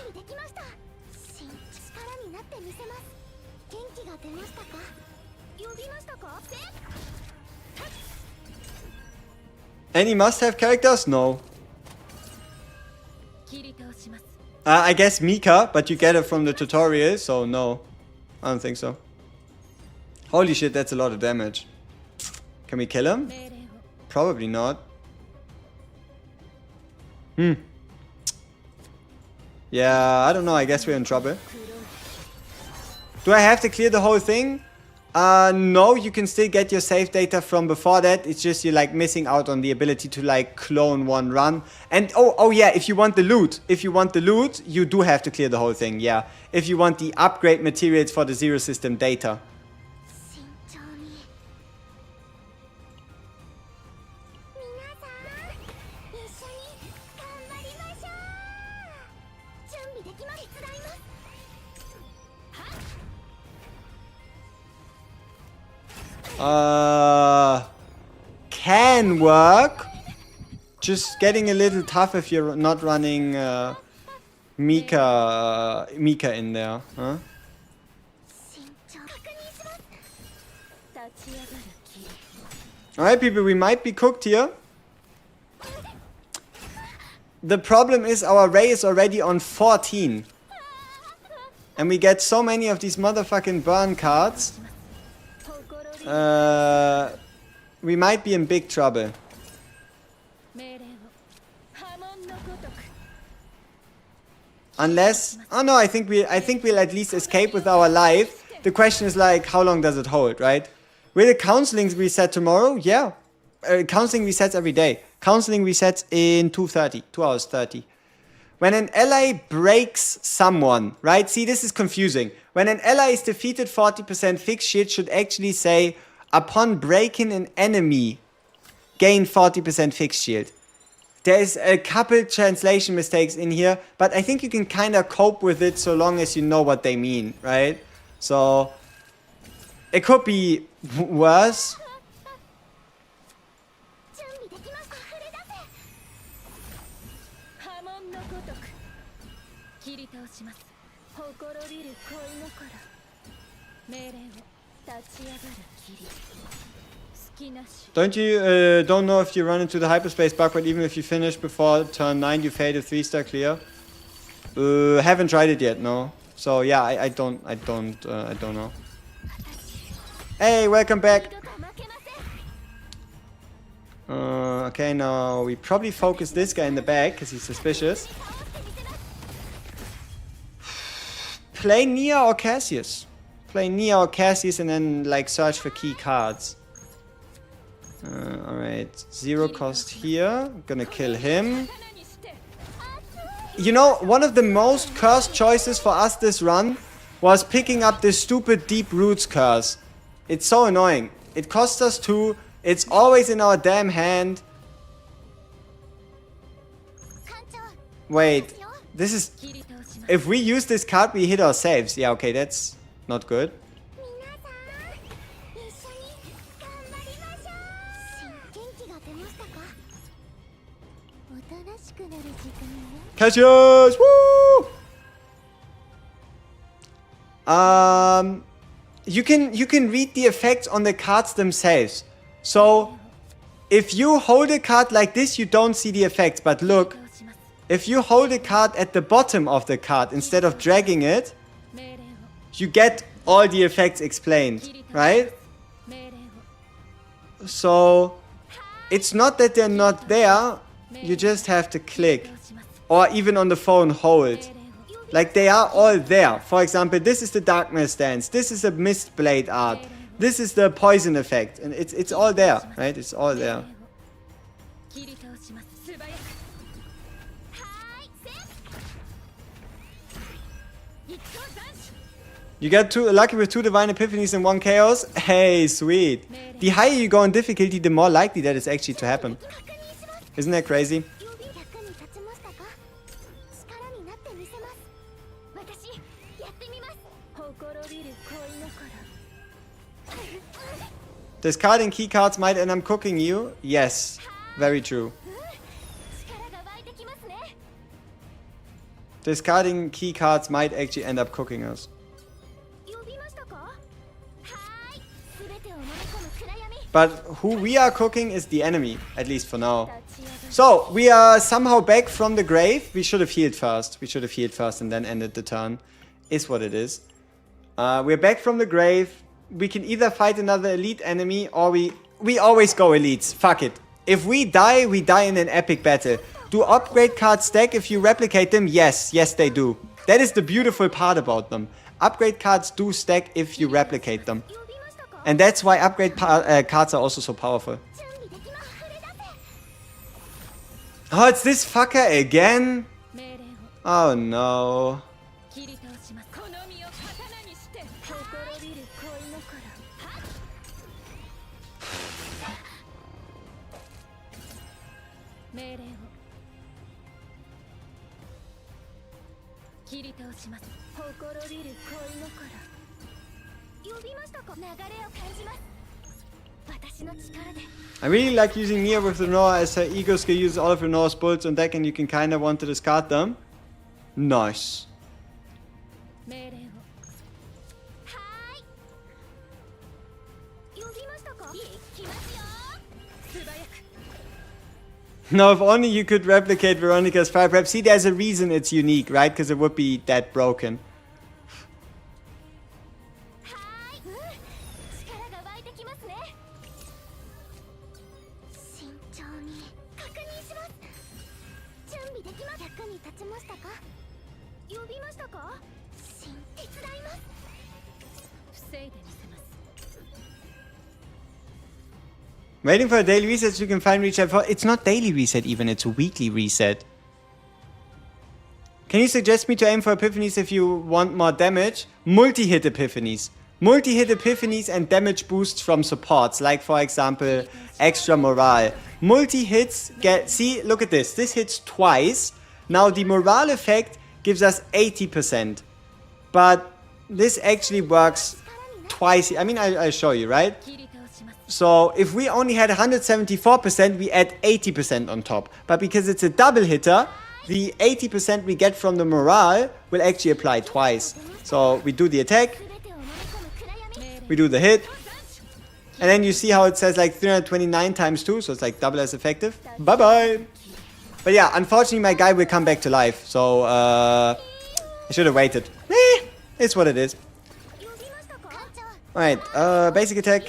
Any must-have characters? No. I guess Mika, but you get it from the tutorial, so no. I don't think so. Holy shit, that's a lot of damage. Can we kill him? Probably not. Yeah, I don't know. I guess we're in trouble. Do I have to clear the whole thing? No, you can still get your save data from before that. It's just you're like missing out on the ability to like clone 1 run. And oh yeah, if you want the loot, you do have to clear the whole thing. Yeah, if you want the upgrade materials for the Zero system data. Can work. Just getting a little tough if you're not running Mika in there, huh? Alright people, we might be cooked here. The problem is our Ray is already on 14. And we get so many of these motherfucking burn cards. We might be in big trouble. Unless, oh no, I think we'll at least escape with our life. The question is like, how long does it hold, right? Will the counseling reset tomorrow? Yeah. Counseling resets every day. Counseling resets in 2:30, 2 hours 30. When an ally breaks someone, right? See, this is confusing. When an ally is defeated, 40% fixed shield should actually say, upon breaking an enemy, gain 40% fixed shield. There is a couple translation mistakes in here, but I think you can kind of cope with it so long as you know what they mean, right? So, it could be worse. Don't know if you run into the hyperspace bug, but even if you finish before turn 9, you fade a 3-star clear. Haven't tried it yet, no. So yeah, I don't know. Hey, welcome back. Okay, now we probably focus this guy in the back because he's suspicious. Play Nia or Cassius. Play Nia or Cassius and then like search for key cards. Alright, 0 cost here. Gonna kill him. You know, one of the most cursed choices for us this run was picking up this stupid Deep Roots curse. It's so annoying. It costs us 2. It's always in our damn hand. Wait, this is... If we use this card, we hit our saves. Yeah, okay, that's not good. Cassius! Woo! You can read the effects on the cards themselves. So, if you hold a card like this, you don't see the effects. But look, if you hold a card at the bottom of the card instead of dragging it, you get all the effects explained, right? So, it's not that they're not there, you just have to click. Or even on the phone, hold. Like, they are all there. For example, this is the Darkness Dance. This is a Mist Blade art. This is the Poison effect. And it's all there, right? It's all there. You get lucky with 2 Divine Epiphanies and 1 Chaos. Hey, sweet. The higher you go in difficulty, the more likely that is actually to happen. Isn't that crazy? Discarding key cards might end up cooking you. Yes, very true. Discarding key cards might actually end up cooking us. But who we are cooking is the enemy, at least for now. So, we are somehow back from the grave. We should have healed first. We should have healed first and then ended the turn. Is what it is. We're back from the grave. We can either fight another elite enemy or we always go elites. Fuck it. If we die in an epic battle. Do upgrade cards stack if you replicate them? Yes. Yes, they do. That is the beautiful part about them. Upgrade cards do stack if you replicate them. And that's why upgrade cards are also so powerful. Oh, it's this fucker again? Oh no. I really like using Mia with Renoa as her ego skill uses all of Renoa's bullets on deck and you can kinda want to discard them. Nice. Now, if only you could replicate Veronica's fire prep. See, there's a reason it's unique, right? Because it would be that broken. Waiting for a daily reset so you can find reset for... It's not daily reset even, it's a weekly reset. Can you suggest me to aim for epiphanies if you want more damage? Multi-hit epiphanies. Multi-hit epiphanies and damage boosts from supports, like for example, extra morale. Multi-hits get... See, look at this. This hits twice. Now the morale effect gives us 80%. But this actually works twice. I mean, I'll show you, right? So if we only had 174%, we add 80% on top. But because it's a double hitter, the 80% we get from the morale will actually apply twice. So we do the attack, we do the hit, and then you see how it says like 329 times 2, so it's like double as effective. Bye bye! But yeah, unfortunately my guy will come back to life, so I should have waited. It's what it is. Alright, basic attack.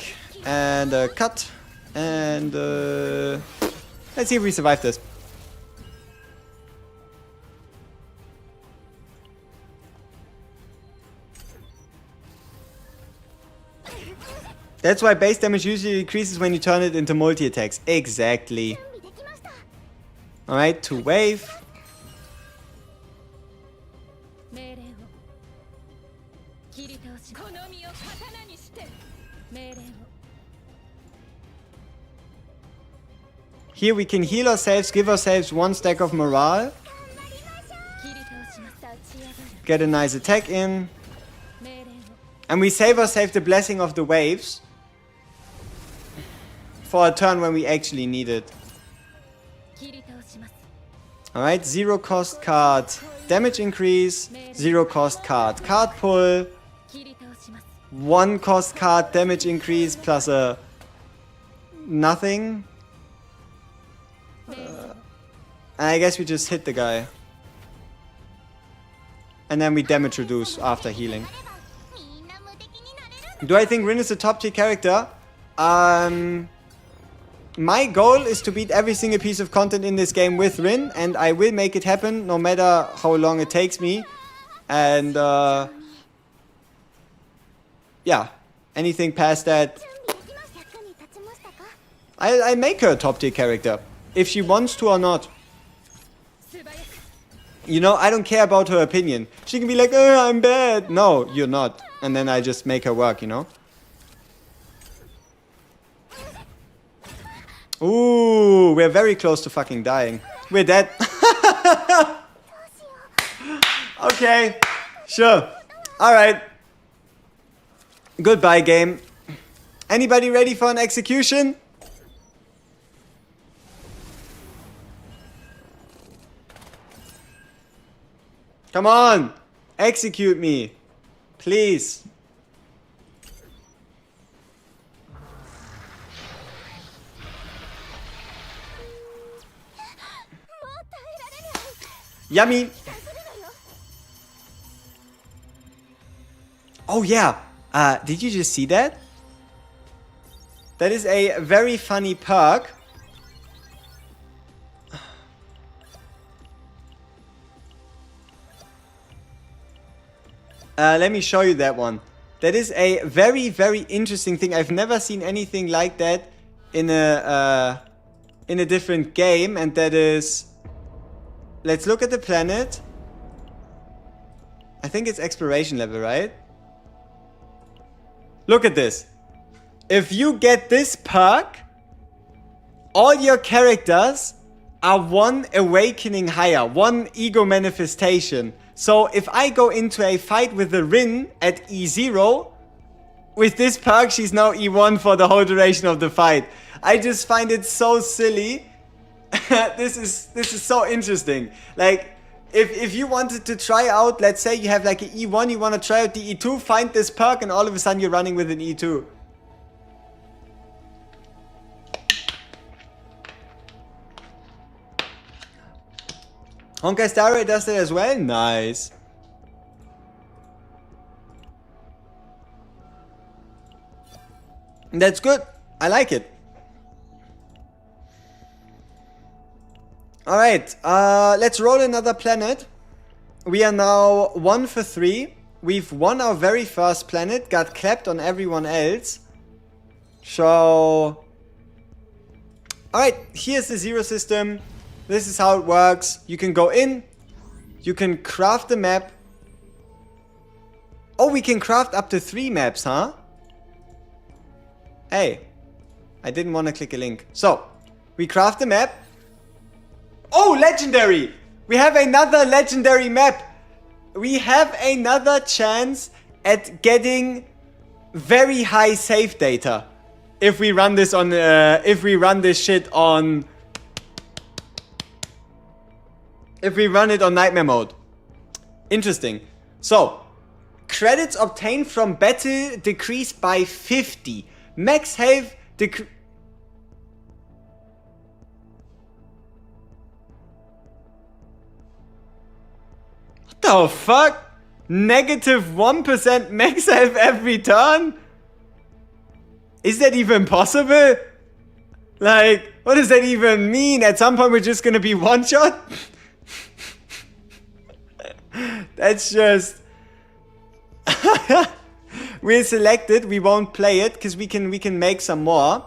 And cut. And let's see if we survive this. That's why base damage usually decreases when you turn it into multi-attacks. Exactly. Alright, 2 wave. Here we can heal ourselves, give ourselves 1 stack of morale. Get a nice attack in. And we save ourselves the blessing of the waves. For a turn when we actually need it. Alright, 0 cost card. Damage increase. 0 cost card. Card pull. 1 cost card damage increase plus a nothing. I guess we just hit the guy. And then we damage reduce after healing. Do I think Rin is a top tier character? My goal is to beat every single piece of content in this game with Rin, and I will make it happen no matter how long it takes me. And yeah, anything past that, I'll make her a top tier character. If she wants to or not. You know, I don't care about her opinion. She can be like, oh, I'm bad. No, you're not. And then I just make her work, you know? Ooh, we're very close to fucking dying. We're dead. Okay, sure. Alright. Goodbye, game. Anybody ready for an execution? Come on! Execute me! Please! Yummy! Oh yeah! Did you just see that? That is a very funny perk. Let me show you that one. That is a very, very interesting thing. I've never seen anything like that in a different game, and that is... Let's look at the planet. I think it's exploration level, right? Look at this. If you get this perk, all your characters are 1 awakening higher, 1 ego manifestation. So if I go into a fight with the Rin at E0, with this perk she's now E1 for the whole duration of the fight. I just find it so silly. This is so interesting. Like, if you wanted to try out, let's say you have like an E1, you want to try out the E2, find this perk and all of a sudden you're running with an E2. Honkai Star Rail does that as well? Nice. That's good. I like it. Alright, let's roll another planet. We are now 1 for 3. We've won our very first planet, got clapped on everyone else. So... Alright, here's the zero system. This is how it works. You can go in. You can craft the map. Oh, we can craft up to 3 maps, huh? Hey, I didn't want to click a link. So, we craft the map. Oh, legendary! We have another legendary map. We have another chance at getting very high save data. If we run this on, if we run this shit on... If we run it on nightmare mode. Interesting. So, credits obtained from battle decreased by 50. Max health decrease... What the fuck? Negative 1% max health every turn? Is that even possible? Like, what does that even mean? At some point we're just gonna be one shot? That's just... We're selected, we won't play it, because we can make some more.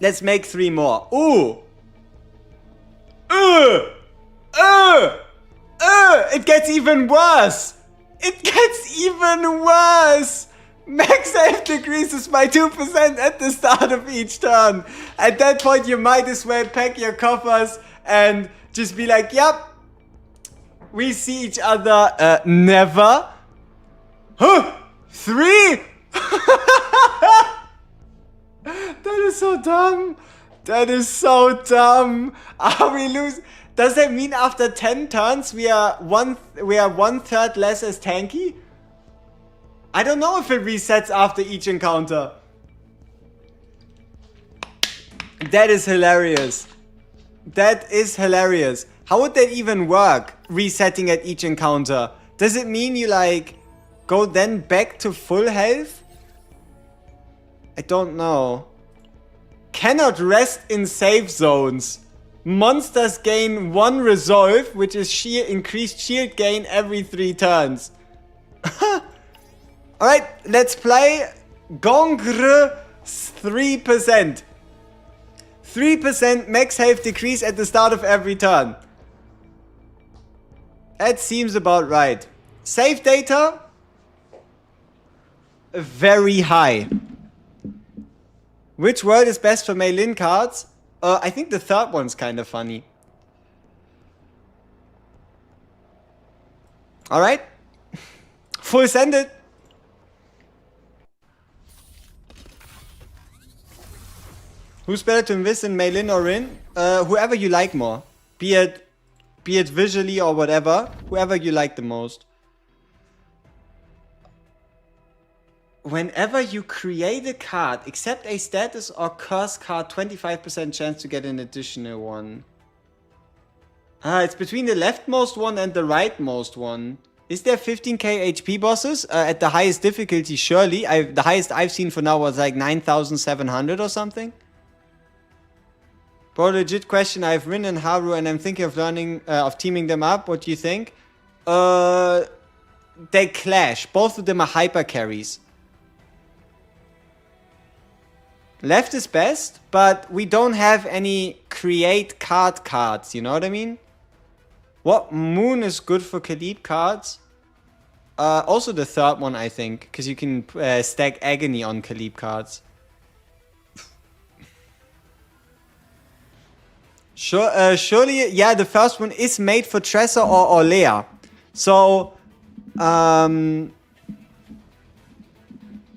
Let's make 3 more. Ooh! It gets even worse! It gets even worse! Max health increases by 2% at the start of each turn. At that point, you might as well pack your coffers and just be like, yep, we see each other never. Huh? 3? That is so dumb. That is so dumb. Are we losing? Does that mean after 10 turns we are one third less as tanky? I don't know if it resets after each encounter. That is hilarious. That is hilarious. How would that even work? Resetting at each encounter. Does it mean you like go then back to full health? I don't know. Cannot rest in safe zones. Monsters gain 1 resolve, which is increased shield gain every 3 turns. Alright, let's play Gongre 3%. 3% max health decrease at the start of every turn. That seems about right. Save data. Very high. Which world is best for Mei Lin cards? I think the third one's kind of funny. Alright. Full send it. Who's better to invest in Mei Lin or Rin? Whoever you like more. Be it visually or whatever. Whoever you like the most. Whenever you create a card, accept a status or curse card, 25% chance to get an additional one. It's between the leftmost one and the rightmost one. Is there 15k HP bosses? At the highest difficulty, surely. The highest I've seen for now was like 9,700 or something. Bro, legit question. I have Rin and Haru and I'm thinking of teaming them up. What do you think? They clash. Both of them are hyper carries. Left is best, but we don't have any create cards, you know what I mean? What moon is good for Khalib cards? Also the third one, I think, because you can stack Agony on Khalib cards. Surely, yeah, the first one is made for Tressa or Orlea. So,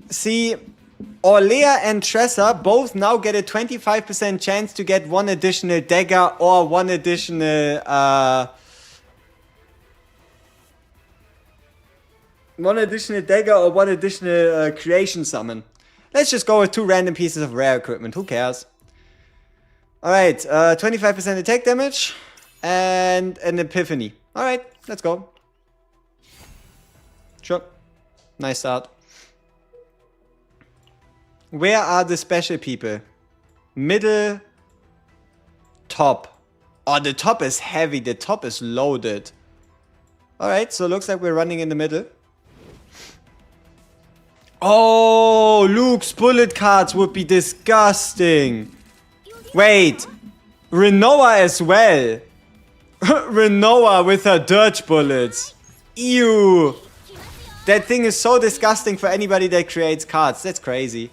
see, Orlea and Tressa both now get a 25% chance to get 1 additional dagger or 1 additional creation summon. Let's just go with 2 random pieces of rare equipment. Who cares? Alright, 25% attack damage and an epiphany. Alright, let's go. Sure. Nice start. Where are the special people? Middle. Top. Oh, the top is heavy. The top is loaded. Alright, so looks like we're running in the middle. Oh, Luke's bullet cards would be disgusting. Wait. Renoa as well. Renoa with her dirge bullets. Ew. That thing is so disgusting for anybody that creates cards. That's crazy.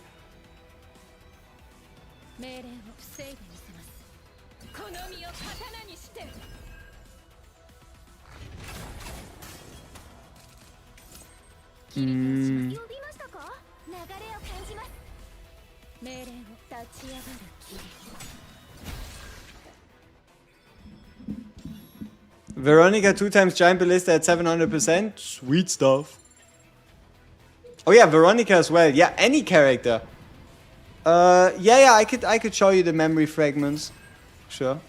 Veronica 2 times Giant Ballista at 700%. Sweet stuff. Oh yeah, Veronica as well. Yeah, any character. Yeah, I could show you the memory fragments. Sure.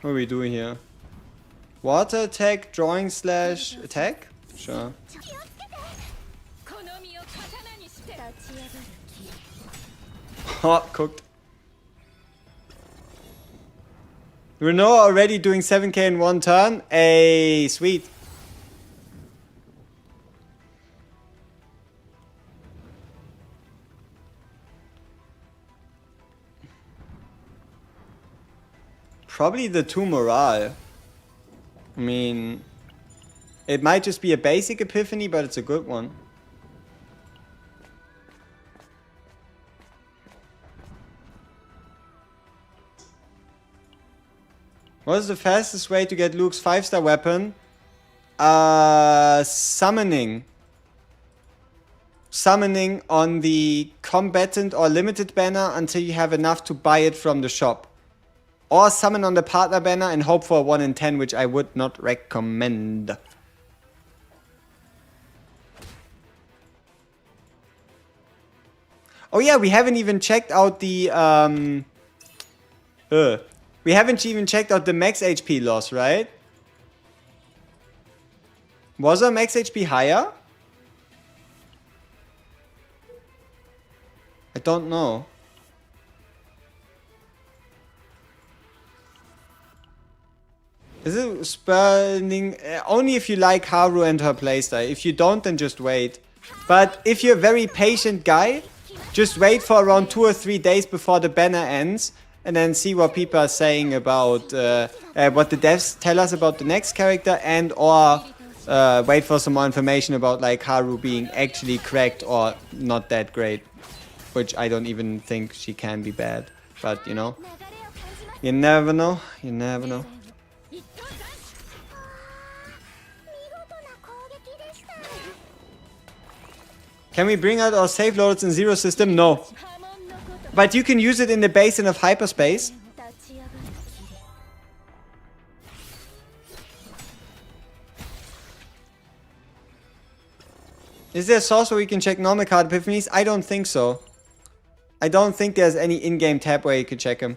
What are we doing here? Water attack, drawing slash attack? Sure. Hot cooked. Renault already doing 7k in 1 turn. Hey, sweet. Probably the 2 morale. I mean, it might just be a basic epiphany, but it's a good one. What is the fastest way to get Luke's 5-star weapon? Summoning. Summoning on the combatant or limited banner until you have enough to buy it from the shop. Or summon on the partner banner and hope for a 1 in 10, which I would not recommend. Oh yeah, we haven't even checked out the we haven't even checked out the max HP loss, right? Was our max HP higher? I don't know. Is it spurning? Only if you like Haru and her playstyle. If you don't, then just wait. But if you're a very patient guy, just wait for around 2 or 3 days before the banner ends. And then see what people are saying about what the devs tell us about the next character, and or wait for some more information about like Haru being actually cracked or not that great, which I don't even think she can be bad. But you know, you never know. You never know. Can we bring out our save loads in Zero System? No. But you can use it in the basin of hyperspace. Is there a source where we can check normal card epiphanies? I don't think so. I don't think there's any in-game tab where you could check them.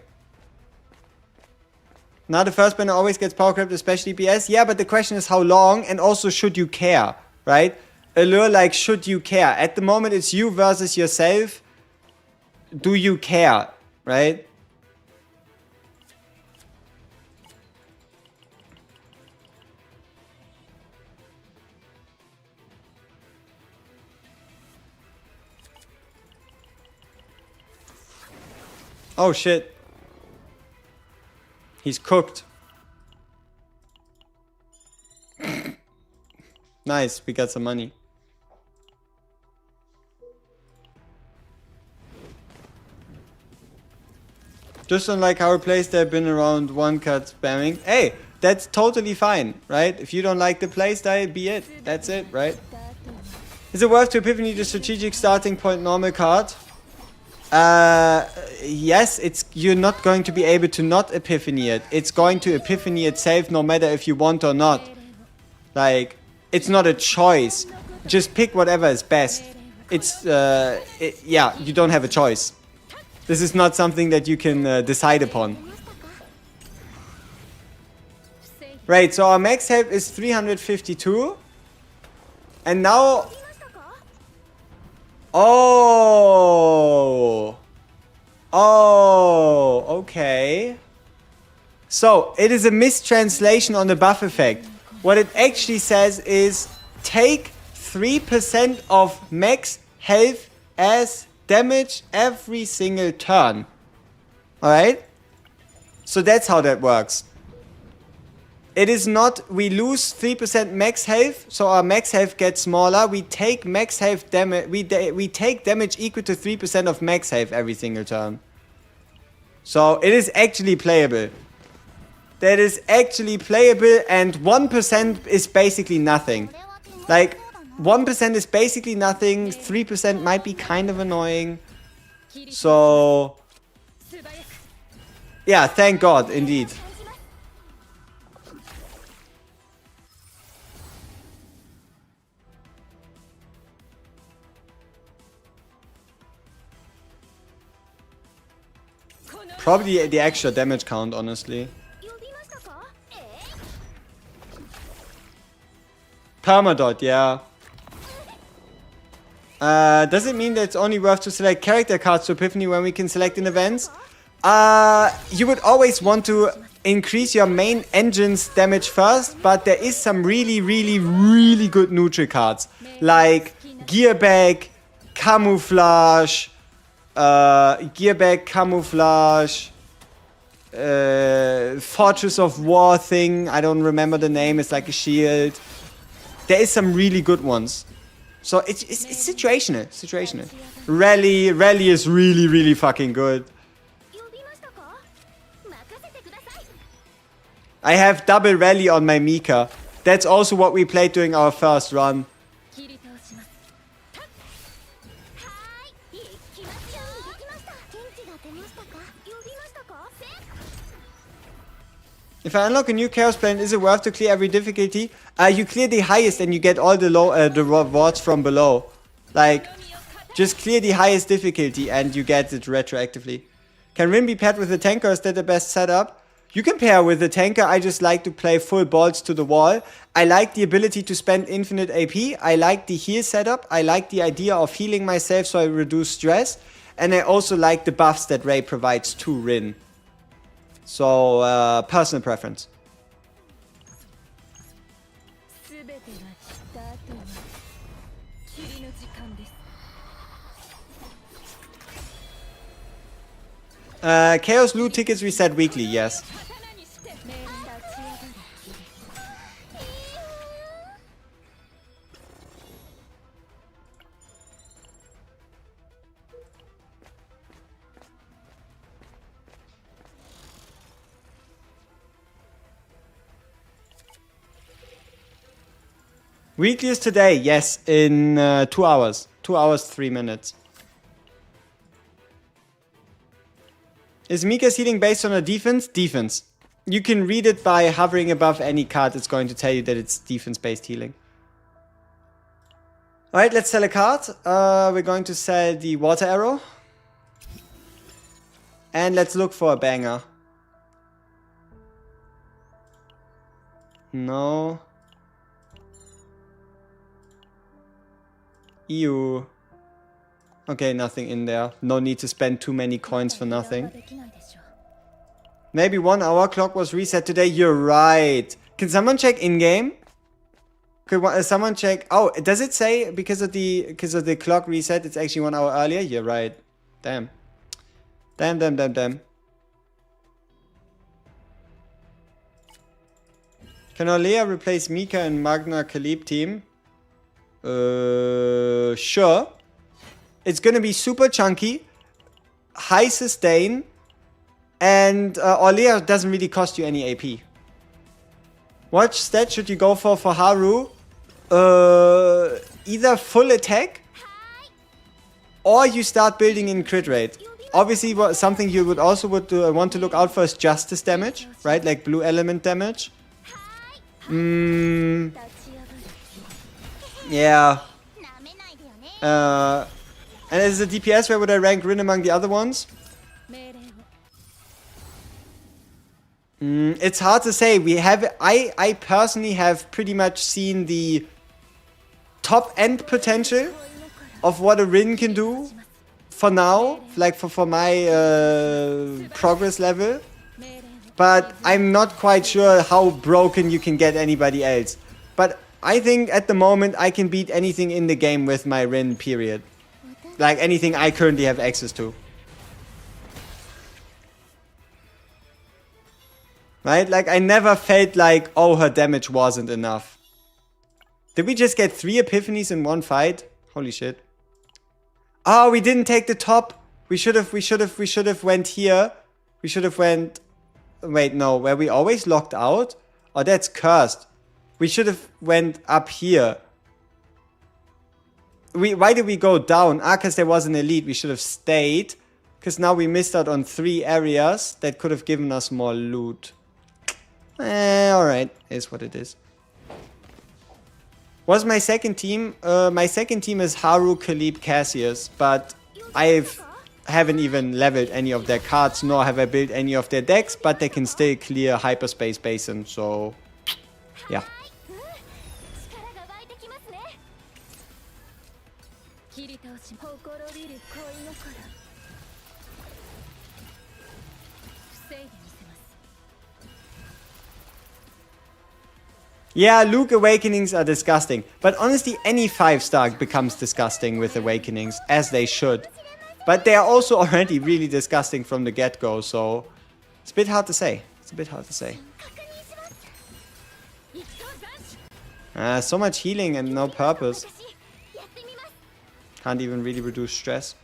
Now the first banner always gets power crept, especially PS. Yeah, but the question is how long, and also should you care, right? Allure, like, should you care? At the moment it's you versus yourself. Do you care, right? Oh shit. He's cooked. Nice, we got some money. Just don't like how it plays, they've been around one card spamming. Hey, that's totally fine, right? If you don't like the playstyle, be it. That's it, right? Is it worth to epiphany the strategic starting point normal card? Yes, you're not going to be able to not epiphany it. It's going to epiphany itself no matter if you want or not. Like, it's not a choice. Just pick whatever is best. It's, yeah, you don't have a choice. This is not something that you can decide upon. Right, so our max health is 352. And now... Oh! Oh, okay. So, it is a mistranslation on the buff effect. What it actually says is, take 3% of max health as damage every single turn. Alright? So that's how that works. It is not, we lose 3% max health, so our max health gets smaller. We take max health damage, we take damage equal to 3% of max health every single turn. So it is actually playable. That is actually playable, and 1% is basically nothing. Like, 1% is basically nothing, 3% might be kind of annoying. So, yeah, thank God, indeed. Probably the extra damage count, honestly. Permadot, yeah. Does it mean that it's only worth to select character cards to Epiphany when we can select in events? You would always want to increase your main engine's damage first, but there is some really good neutral cards. Like Gearbag, Camouflage, Fortress of War thing. I don't remember the name. It's like a shield. There is some really good ones. So it's situational. Rally is really fucking good. I have double rally on my Mika. That's also what we played during our first run. If I unlock a new Chaos Planet, is it worth to clear every difficulty? You clear the highest and you get all the the rewards from below. Like, just clear the highest difficulty and you get it retroactively. Can Rin be paired with a tanker? Is that the best setup? You can pair with a tanker. I just like to play full balls to the wall. I like the ability to spend infinite AP. I like the heal setup. I like the idea of healing myself so I reduce stress. And I also like the buffs that Ray provides to Rin. So, personal preference. Chaos loot tickets reset weekly, yes. Weekly is today, yes, in 2 hours. 2 hours, 3 minutes. Is Mika's healing based on a defense? Defense. You can read it by hovering above any card. It's going to tell you that it's defense-based healing. Alright, let's sell a card. We're going to sell the Water Arrow. And let's look for a banger. No. Ew. Okay, nothing in there. No need to spend too many coins for nothing. Maybe 1 hour clock was reset today. You're right. Can someone check in-game? Could someone check? Oh, does it say because of the clock reset it's actually 1 hour earlier? You're right. Damn. Damn. Can Olea replace Mika and Magna Khalib team? Sure. It's gonna be super chunky, high sustain, and Olea doesn't really cost you any AP. What stat should you go for Haru? Either full attack, or you start building in crit rate. Obviously, something you would also want to look out for is justice damage, right? Like blue element damage. Yeah. And as a DPS, where would I rank Rin among the other ones? It's hard to say. I personally have pretty much seen the top end potential of what a Rin can do for now, like for my progress level. But I'm not quite sure how broken you can get anybody else. But I think at the moment I can beat anything in the game with my Rin, period. Like anything I currently have access to. Right? Like I never felt like, oh, her damage wasn't enough. Did we just get 3 epiphanies in one fight? Holy shit. Oh, we didn't take the top. We should have went here. We should have went... Wait, no. Were we always locked out? Oh, that's cursed. We should have went up here. Why did we go down? Because there was an elite. We should have stayed. Because now we missed out on 3 areas that could have given us more loot. Alright. Is what it is. What's my second team? My second team is Haru, Khalib, Cassius. But I haven't even leveled any of their cards, nor have I built any of their decks. But they can still clear Hyperspace Basin. So, yeah. Yeah, Luke Awakenings are disgusting. But honestly, any 5-star becomes disgusting with Awakenings, as they should. But they are also already really disgusting from the get-go, so It's a bit hard to say. It's a bit hard to say. So much healing and no purpose. Can't even really reduce stress.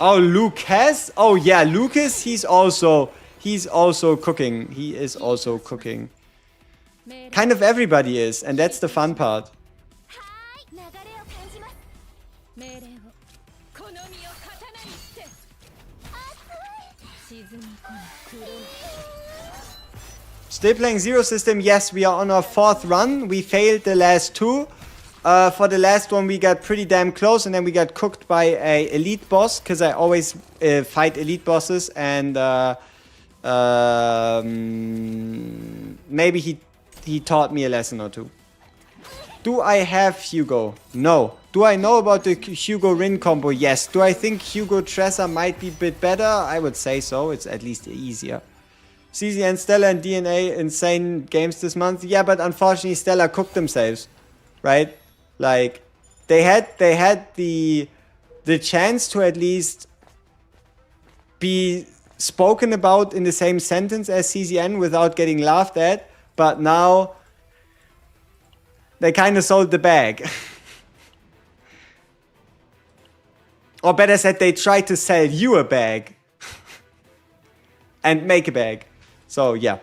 Oh, Lucas? Oh yeah, Lucas, he's also cooking. He is also cooking. Kind of everybody is, and that's the fun part. Still playing Zero System. Yes, we are on our 4th run. We failed the last 2. For the last one, we got pretty damn close, and then we got cooked by a elite boss, because I always fight elite bosses, and maybe he taught me a lesson or two. Do I have Hugo? No. Do I know about the Hugo Rin combo? Yes. Do I think Hugo Tressa might be a bit better? I would say so. It's at least easier. CZN, Stella, and DNA, insane games this month. Yeah, but unfortunately, Stella cooked themselves, right? Like, they had the chance to at least be spoken about in the same sentence as CZN without getting laughed at, but now they kind of sold the bag. Or better said, they tried to sell you a bag and make a bag. So, yeah.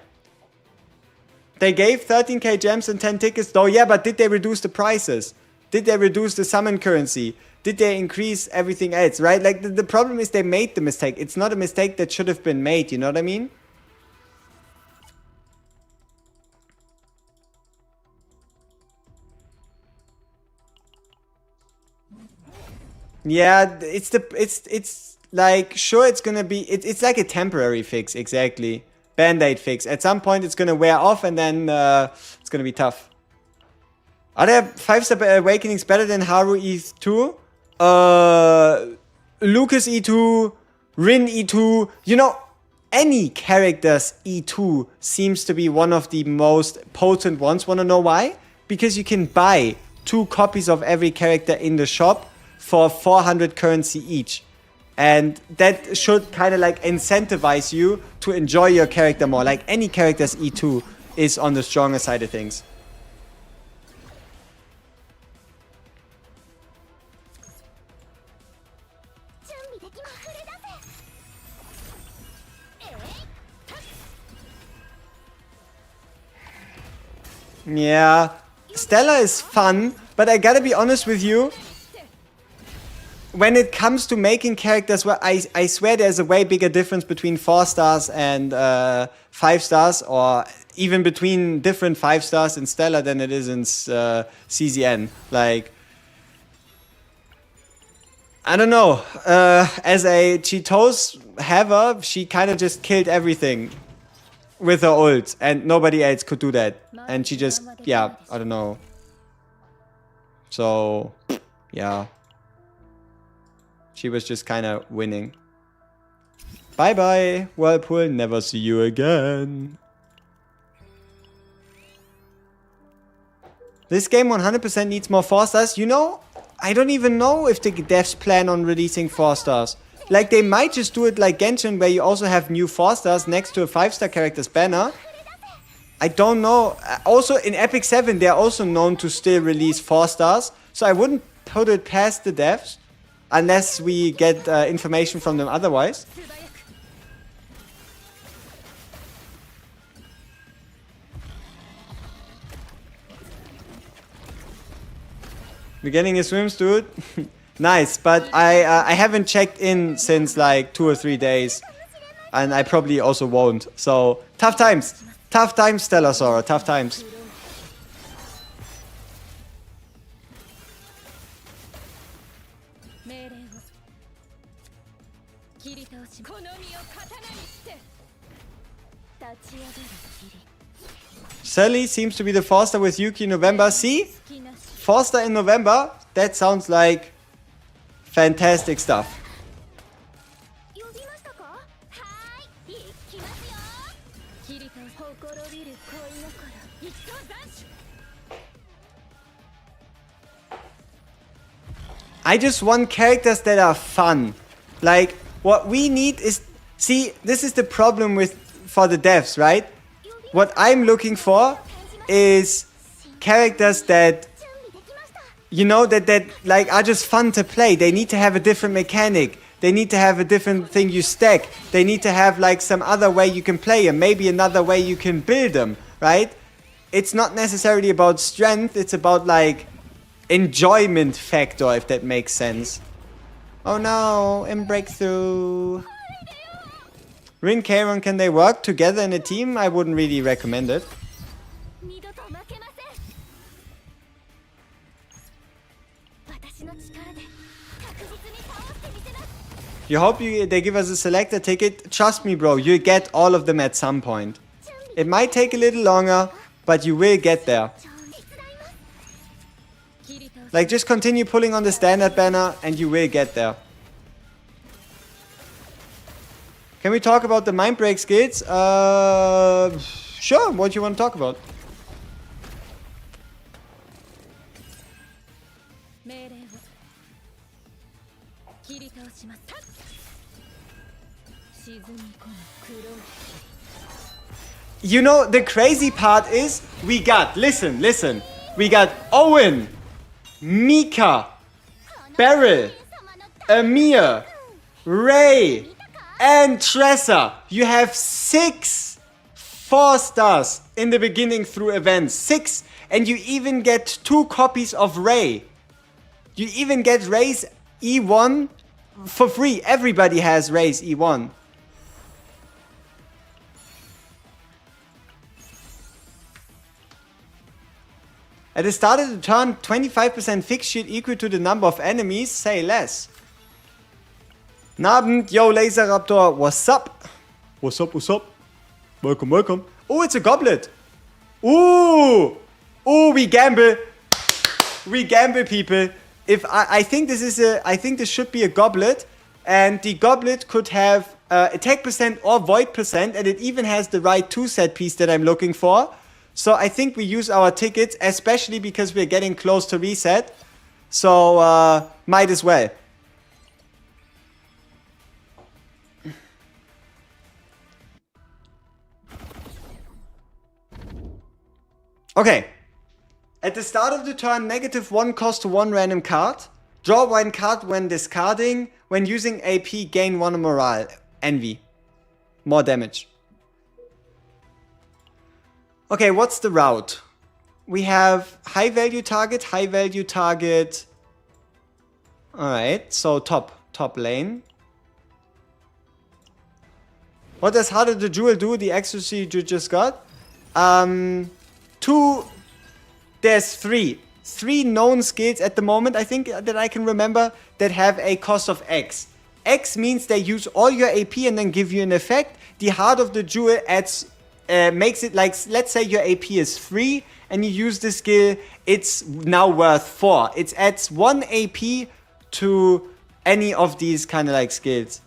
They gave 13k gems and 10 tickets though. Yeah, but did they reduce the prices? Did they reduce the summon currency? Did they increase everything else, right? Like, the problem is they made the mistake. It's not a mistake that should have been made, you know what I mean? Yeah, it's like, sure, it's gonna be, it's like a temporary fix, exactly. Band-aid fix. At some point it's gonna wear off, and then it's gonna be tough. Are there 5-star awakenings better than Haru E2? Lucas E2, Rin E2, you know, any character's E2 seems to be one of the most potent ones. Wanna know why? Because you can buy 2 copies of every character in the shop for 400 currency each. And that should kind of like incentivize you to enjoy your character more. Like, any character's E2 is on the stronger side of things. Yeah, Stella is fun, but I gotta be honest with you. When it comes to making characters, well, I swear there's a way bigger difference between 4 stars and 5 stars, or even between different 5 stars in Stella than it is in CZN. Like, I don't know. As a Cheetos haver, she kind of just killed everything with her ult, and nobody else could do that. And she just, yeah, I don't know. So, yeah. She was just kind of winning. Bye bye, Whirlpool. Never see you again. This game 100% needs more 4 stars. You know, I don't even know if the devs plan on releasing 4 stars. Like, they might just do it like Genshin, where you also have new 4 stars next to a 5-star character's banner. I don't know. Also, in Epic 7, they're also known to still release 4 stars. So I wouldn't put it past the devs, unless we get information from them otherwise. We're getting a swims, dude. Nice, but I haven't checked in since like 2 or 3 days. And I probably also won't. So, tough times. Tough times, Stella Sora. Tough times. Sally seems to be the 4-star with Yuki in November. See? 4-star in November? That sounds like fantastic stuff. I just want characters that are fun. Like, what we need is See, this is the problem for the devs, right? What I'm looking for is characters that, you know, that like are just fun to play. They need to have a different mechanic. They need to have a different thing you stack. They need to have like some other way you can play them. Maybe another way you can build them, right? It's not necessarily about strength. It's about like enjoyment factor, if that makes sense. Oh no, in breakthrough. Rin, Karen, can they work together in a team? I wouldn't really recommend it. You hope they give us a selector ticket? Trust me, bro, you'll get all of them at some point. It might take a little longer, but you will get there. Like, just continue pulling on the standard banner and you will get there. Can we talk about the mind break skills? Sure, what do you want to talk about? You know, the crazy part is, we got, listen, we got Owen, Mika, Beryl, Amir, Ray, and Tressa. You have 6 4-stars in the beginning through events. 6, and you even get 2 copies of Ray. You even get Ray's E1 for free. Everybody has Ray's E1. At the start of the turn, 25% fixed shield equal to the number of enemies. Say less. Nabend, yo, Laser Raptor, what's up? What's up, what's up? Welcome, welcome. Oh, it's a goblet. Ooh! Ooh, we gamble. We gamble, people. If I think this is I think this should be a goblet. And the goblet could have attack percent or void percent. And it even has the right 2 set piece that I'm looking for. So I think we use our tickets, especially because we're getting close to reset. So might as well. Okay. At the start of the turn, -1 cost to 1 random card. Draw 1 card when discarding. When using AP, gain 1 morale. Envy. More damage. Okay, what's the route? We have high value target, high value target. Alright, so top lane. What does Heart of the Jewel do? The accuracy you just got? There's 3 known skills at the moment, I think, that I can remember, that have a cost of X. X means they use all your AP and then give you an effect. The Heart of the Jewel adds, makes it like, let's say your AP is 3 and you use the skill, it's now worth 4. It adds 1 AP to any of these kind of like skills.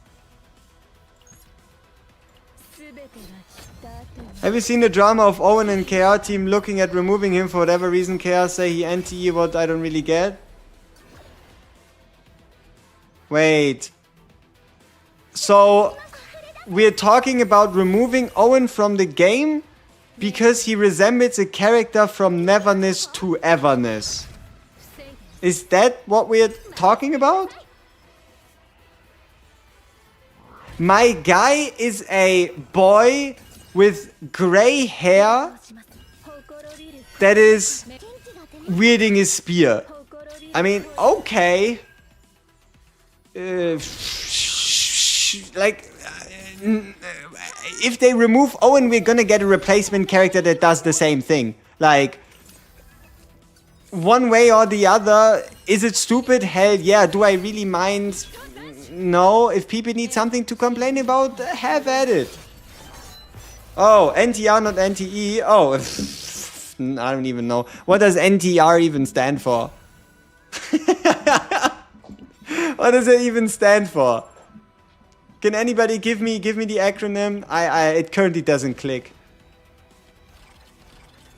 Have you seen the drama of Owen and KR team looking at removing him for whatever reason? KR say he anti what I don't really get. Wait. So we're talking about removing Owen from the game because he resembles a character from Neverness to Everness. Is that what we're talking about? My guy is a boy with gray hair that is wielding his spear. I mean, okay. Like, if they remove Owen, we're gonna get a replacement character that does the same thing. Like, one way or the other. Is it stupid? Hell yeah. Do I really mind? No. If people need something to complain about, have at it. Oh, NTR, not NTE. Oh, I don't even know. What does NTR even stand for? What does it even stand for? Can anybody give me the acronym? It currently doesn't click.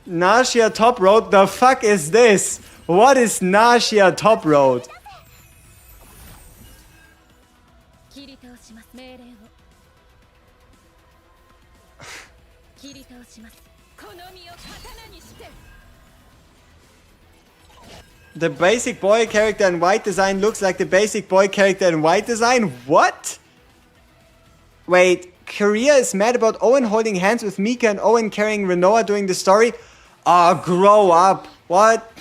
Nausea Top Road? The fuck is this? What is Nausea Top Road? The basic boy character in white design looks like the basic boy character in white design? What? Wait, Korea is mad about Owen holding hands with Mika and Owen carrying Renoa during the story? Oh, grow up. What?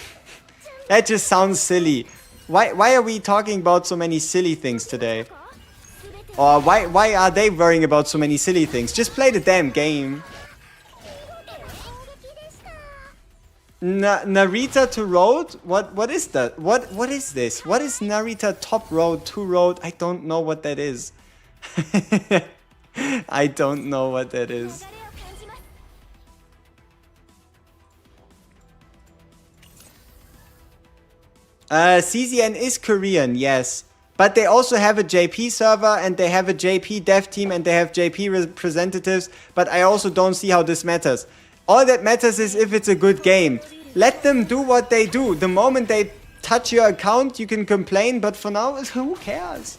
That just sounds silly. Why are we talking about so many silly things today? Or why are they worrying about so many silly things? Just play the damn game. Narita to road? What is that? What is this? What is Narita top road to road? I don't know what that is. I don't know what that is. CZN is Korean, yes. But they also have a JP server and they have a JP dev team and they have JP representatives. But I also don't see how this matters. All that matters is if it's a good game. Let them do what they do. The moment they touch your account, you can complain. But for now, who cares?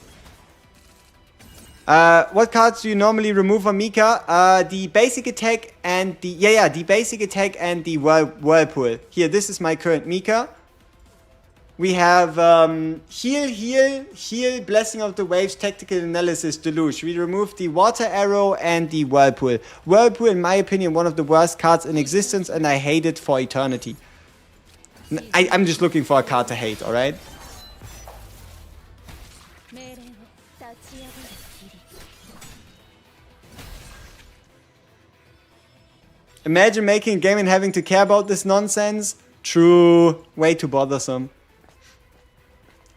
What cards do you normally remove on Mika? The basic attack and the... the basic attack and the whirlpool. Here, this is my current Mika. We have heal, Blessing of the Waves, Tactical Analysis, Deluge. We removed the Water Arrow and the Whirlpool. Whirlpool, in my opinion, one of the worst cards in existence, and I hate it for eternity. I'm just looking for a card to hate, alright? Imagine making a game and having to care about this nonsense. True. Way too bothersome.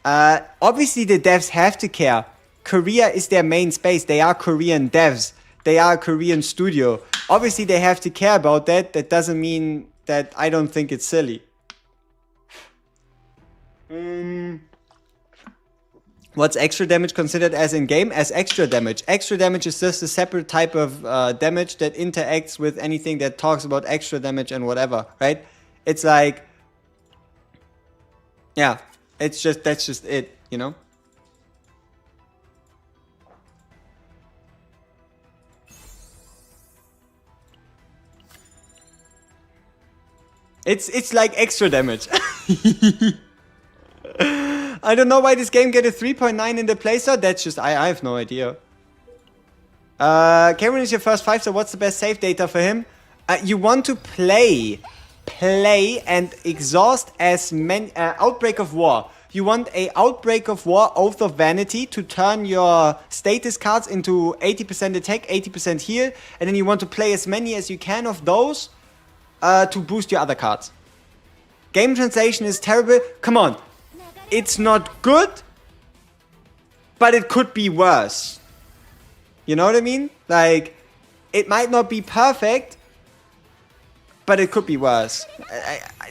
Obviously the devs have to care. Korea is their main space. They are Korean devs. They are a Korean studio. Obviously they have to care about that. That doesn't mean that I don't think it's silly. What's extra damage considered as in-game? As extra damage. Extra damage is just a separate type of damage that interacts with anything that talks about extra damage and whatever, right? It's like... yeah. It's just, that's just it, you know? It's like extra damage. I don't know why this game get a 3.9 in the Play Store. That's just, I have no idea. Cameron is your first 5, so what's the best save data for him? You want to play and exhaust as many... Outbreak of War. You want a Outbreak of War, Oath of Vanity to turn your status cards into 80% attack, 80% heal. And then you want to play as many as you can of those to boost your other cards. Game translation is terrible. Come on. It's not good, but it could be worse. You know what I mean? Like, it might not be perfect, but it could be worse.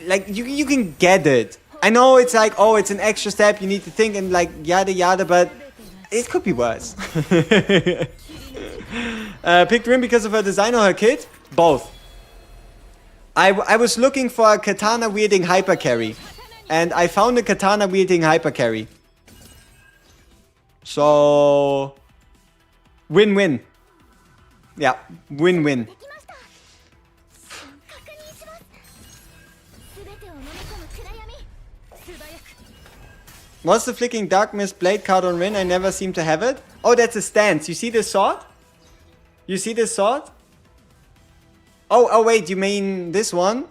Like, you can get it. I know it's like, oh, it's an extra step, you need to think and like, yada yada, but it could be worse. Picked Rim because of her design or her kit? Both. I was looking for a katana wielding hyper carry. And I found a katana wielding hyper carry. So... win-win. Yeah, win-win. What's the flicking Dark Mist Blade card on Rin? I never seem to have it. Oh, that's a stance. You see this sword? You see this sword? Oh, wait, you mean this one?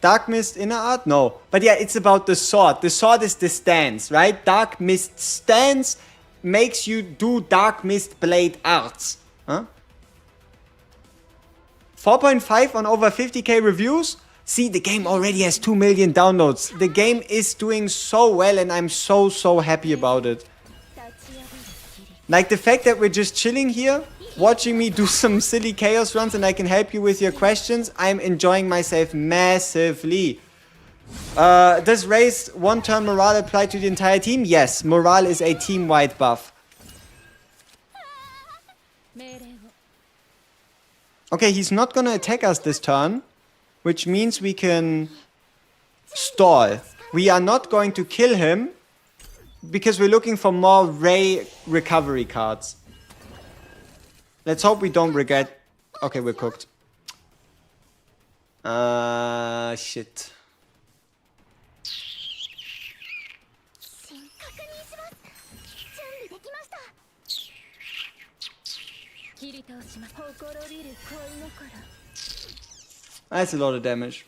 Dark Mist Inner Art? No. But yeah, it's about the sword. The sword is the stance, right? Dark Mist stance makes you do Dark Mist Blade arts. Huh? 4.5 on over 50k reviews? See, the game already has 2 million downloads. The game is doing so well and I'm so happy about it. Like the fact that we're just chilling here, watching me do some silly chaos runs and I can help you with your questions, I'm enjoying myself massively. Does raise one turn morale apply to the entire team? Yes, morale is a team-wide buff. Okay, he's not gonna attack us this turn, which means we can stall. We are not going to kill him because we're looking for more Ray recovery cards. Let's hope we don't regret. Okay, we're cooked. Shit. That's a lot of damage.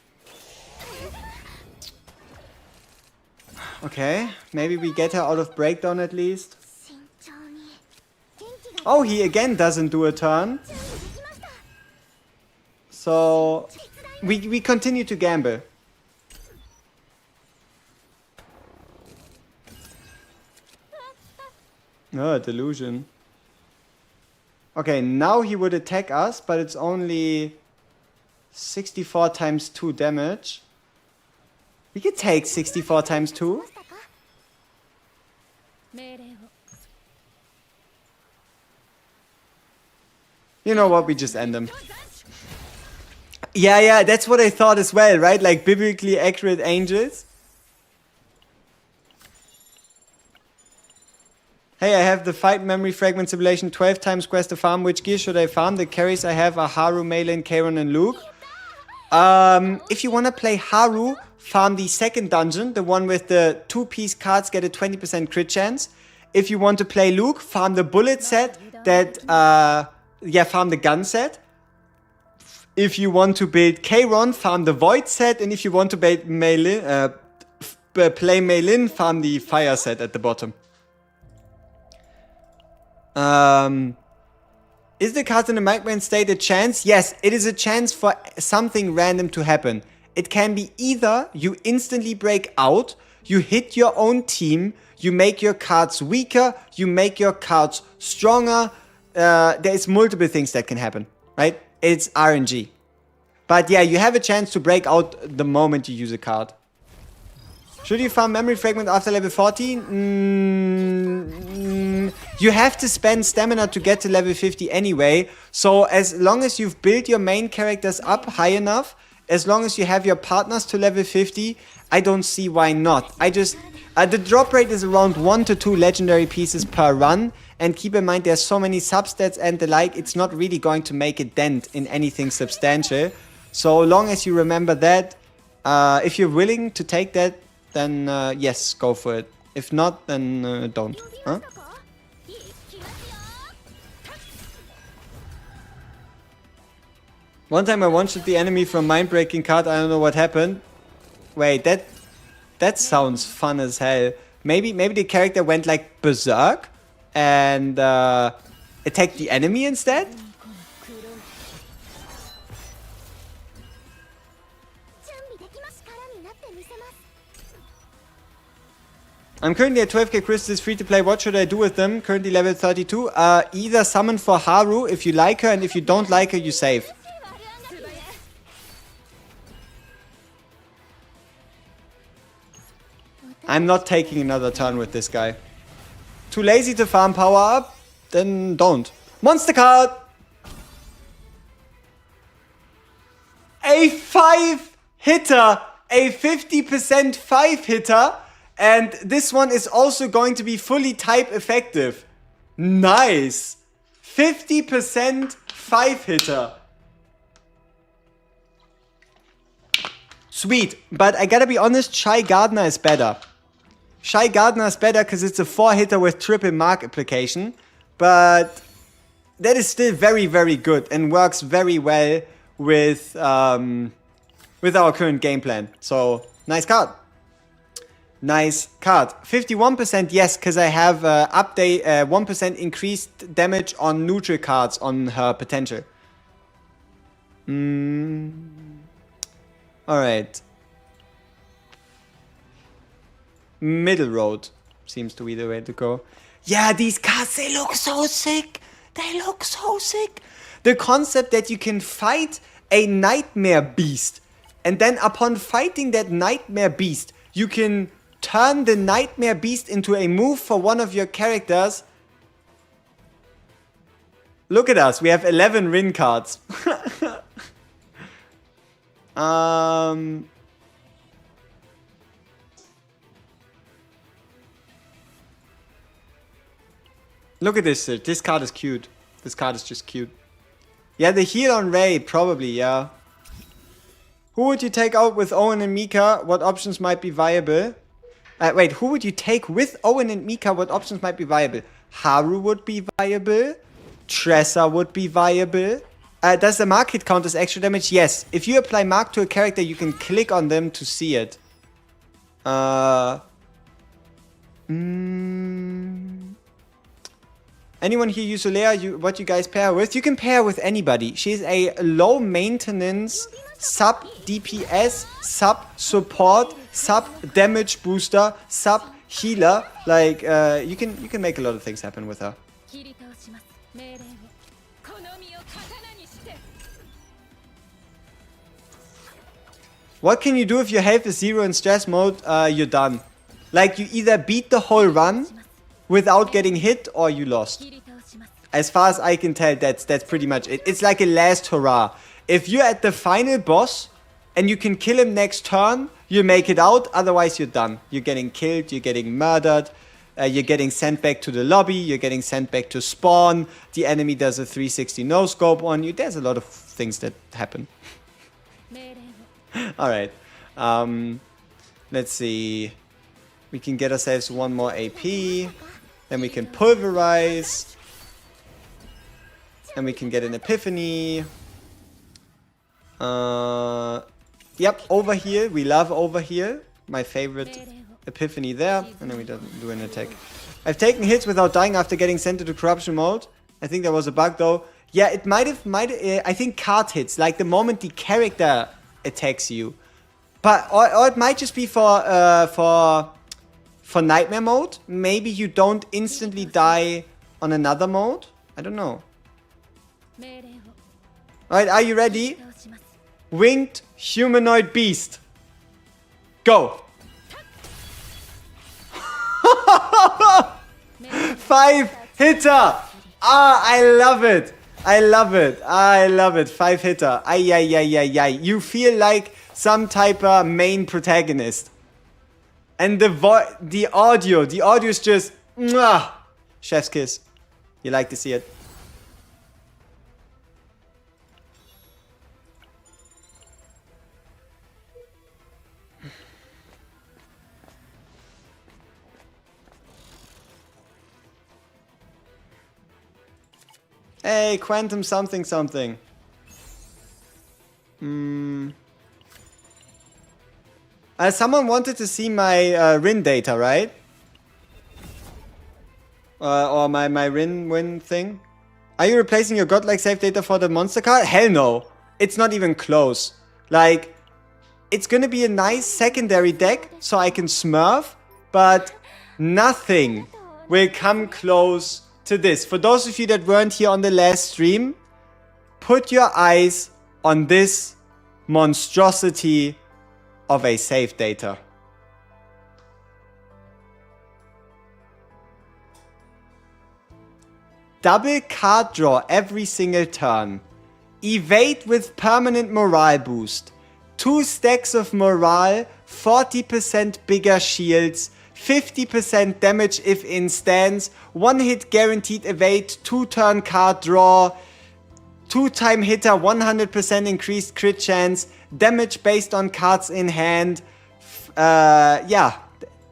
Okay, maybe we get her out of breakdown at least. Oh, he again doesn't do a turn. So we continue to gamble. Oh, delusion. Okay, now he would attack us, but it's only 64 times 2 damage. We could take 64 times 2. You know what, we just end him. Yeah, that's what I thought as well, right? Like biblically accurate angels. Hey, I have the fight memory fragment simulation 12 times quest to farm. Which gear should I farm? The carries I have are Haru, Meilin, Kairon, and Luke. If you want to play Haru, farm the second dungeon, the one with the 2-piece cards get a 20% crit chance. If you want to play Luke, farm the bullet set that, farm the gun set. If you want to build Kairon, farm the void set. And if you want to build play Meilin, farm the fire set at the bottom. Is the card in the Magman state a chance? Yes, it is a chance for something random to happen. It can be either you instantly break out, you hit your own team, you make your cards weaker, you make your cards stronger. There is multiple things that can happen, right? It's RNG. But yeah, you have a chance to break out the moment you use a card. Should you farm memory fragment after level 40? You have to spend stamina to get to level 50 anyway. So as long as you've built your main characters up high enough, as long as you have your partners to level 50, I don't see why not. The drop rate is around 1 to 2 legendary pieces per run. And keep in mind there's so many substats and the like, it's not really going to make a dent in anything substantial. So long as you remember that, if you're willing to take that, then yes, go for it. If not, then don't. Huh? One time I one-shot the enemy from mind-breaking card, I don't know what happened. Wait, that sounds fun as hell. Maybe the character went like berserk and attacked the enemy instead? I'm currently at 12k crystals, free to play. What should I do with them? Currently level 32. Either summon for Haru if you like her, and if you don't like her, you save. I'm not taking another turn with this guy. Too lazy to farm power up? Then don't. Monster card! A 5-hitter! A 50% 5-hitter! And this one is also going to be fully type effective. Nice! 50% 5-hitter. Sweet. But I gotta be honest, Shy Gardener is better. Shy Gardener is better because it's a 4-hitter with triple mark application. But that is still very, very good and works very well with our current game plan. So, nice card. Nice card. 51%, yes, because I have update 1% increased damage on neutral cards on her potential. Alright. Middle road seems to be the way to go. Yeah, these cards, they look so sick. They look so sick. The concept that you can fight a nightmare beast, and then upon fighting that nightmare beast, you can turn the nightmare beast into a move for one of your characters. Look at us, we have 11 Rin cards. Look at this, this card is cute. This card is just cute. Yeah, the heal on Ray, probably, yeah. Who would you take out with Owen and Mika? What options might be viable? Wait, who would you take with Owen and Mika? What options might be viable? Haru would be viable. Tressa would be viable. Does the mark hit count as extra damage? Yes. If you apply mark to a character, you can click on them to see it. Anyone here use Solea? What you guys pair with? You can pair with anybody. She's a low maintenance sub DPS, sub support, sub damage booster, sub healer. Like you can make a lot of things happen with her. What can you do if your health is 0 in stress mode? You're done. Like you either beat the whole run without getting hit or you lost. As far as I can tell, that's pretty much it. It's like a last hurrah. If you're at the final boss and you can kill him next turn, you make it out. Otherwise, you're done. You're getting killed. You're getting murdered. You're getting sent back to the lobby. You're getting sent back to spawn. The enemy does a 360 no-scope on you. There's a lot of things that happen. Alright. Let's see. We can get ourselves one more AP. Then we can pulverize. And we can get an epiphany. Yep, overheal. We love overheal. My favorite epiphany there. And then we don't do an attack. I've taken hits without dying after getting sent into corruption mode. I think that was a bug though. Yeah, it might have, I think card hits. Like the moment the character attacks you. But, or it might just be for nightmare mode. Maybe you don't instantly die on another mode. I don't know. Alright, are you ready? Winged humanoid beast. Go. 5 hitter. Ah, I love it. I love it. I love it. 5 hitter. Ay, ay, ay, ay, ay. You feel like some type of main protagonist. And the audio is just mwah, chef's kiss. You like to see it. Hey, quantum something something. Someone wanted to see my Rin data, right? Or my Rin win thing. Are you replacing your godlike save data for the monster card? Hell no. It's not even close. Like, it's gonna be a nice secondary deck so I can smurf, but nothing will come close to this. For those of you that weren't here on the last stream, put your eyes on this monstrosity of a save data. Double card draw every single turn. Evade with permanent morale boost. 2 stacks of morale, 40% bigger shields, 50% damage if in stance, 1 hit guaranteed evade, 2 turn card draw, 2-time hitter, 100% increased crit chance, damage based on cards in hand, yeah,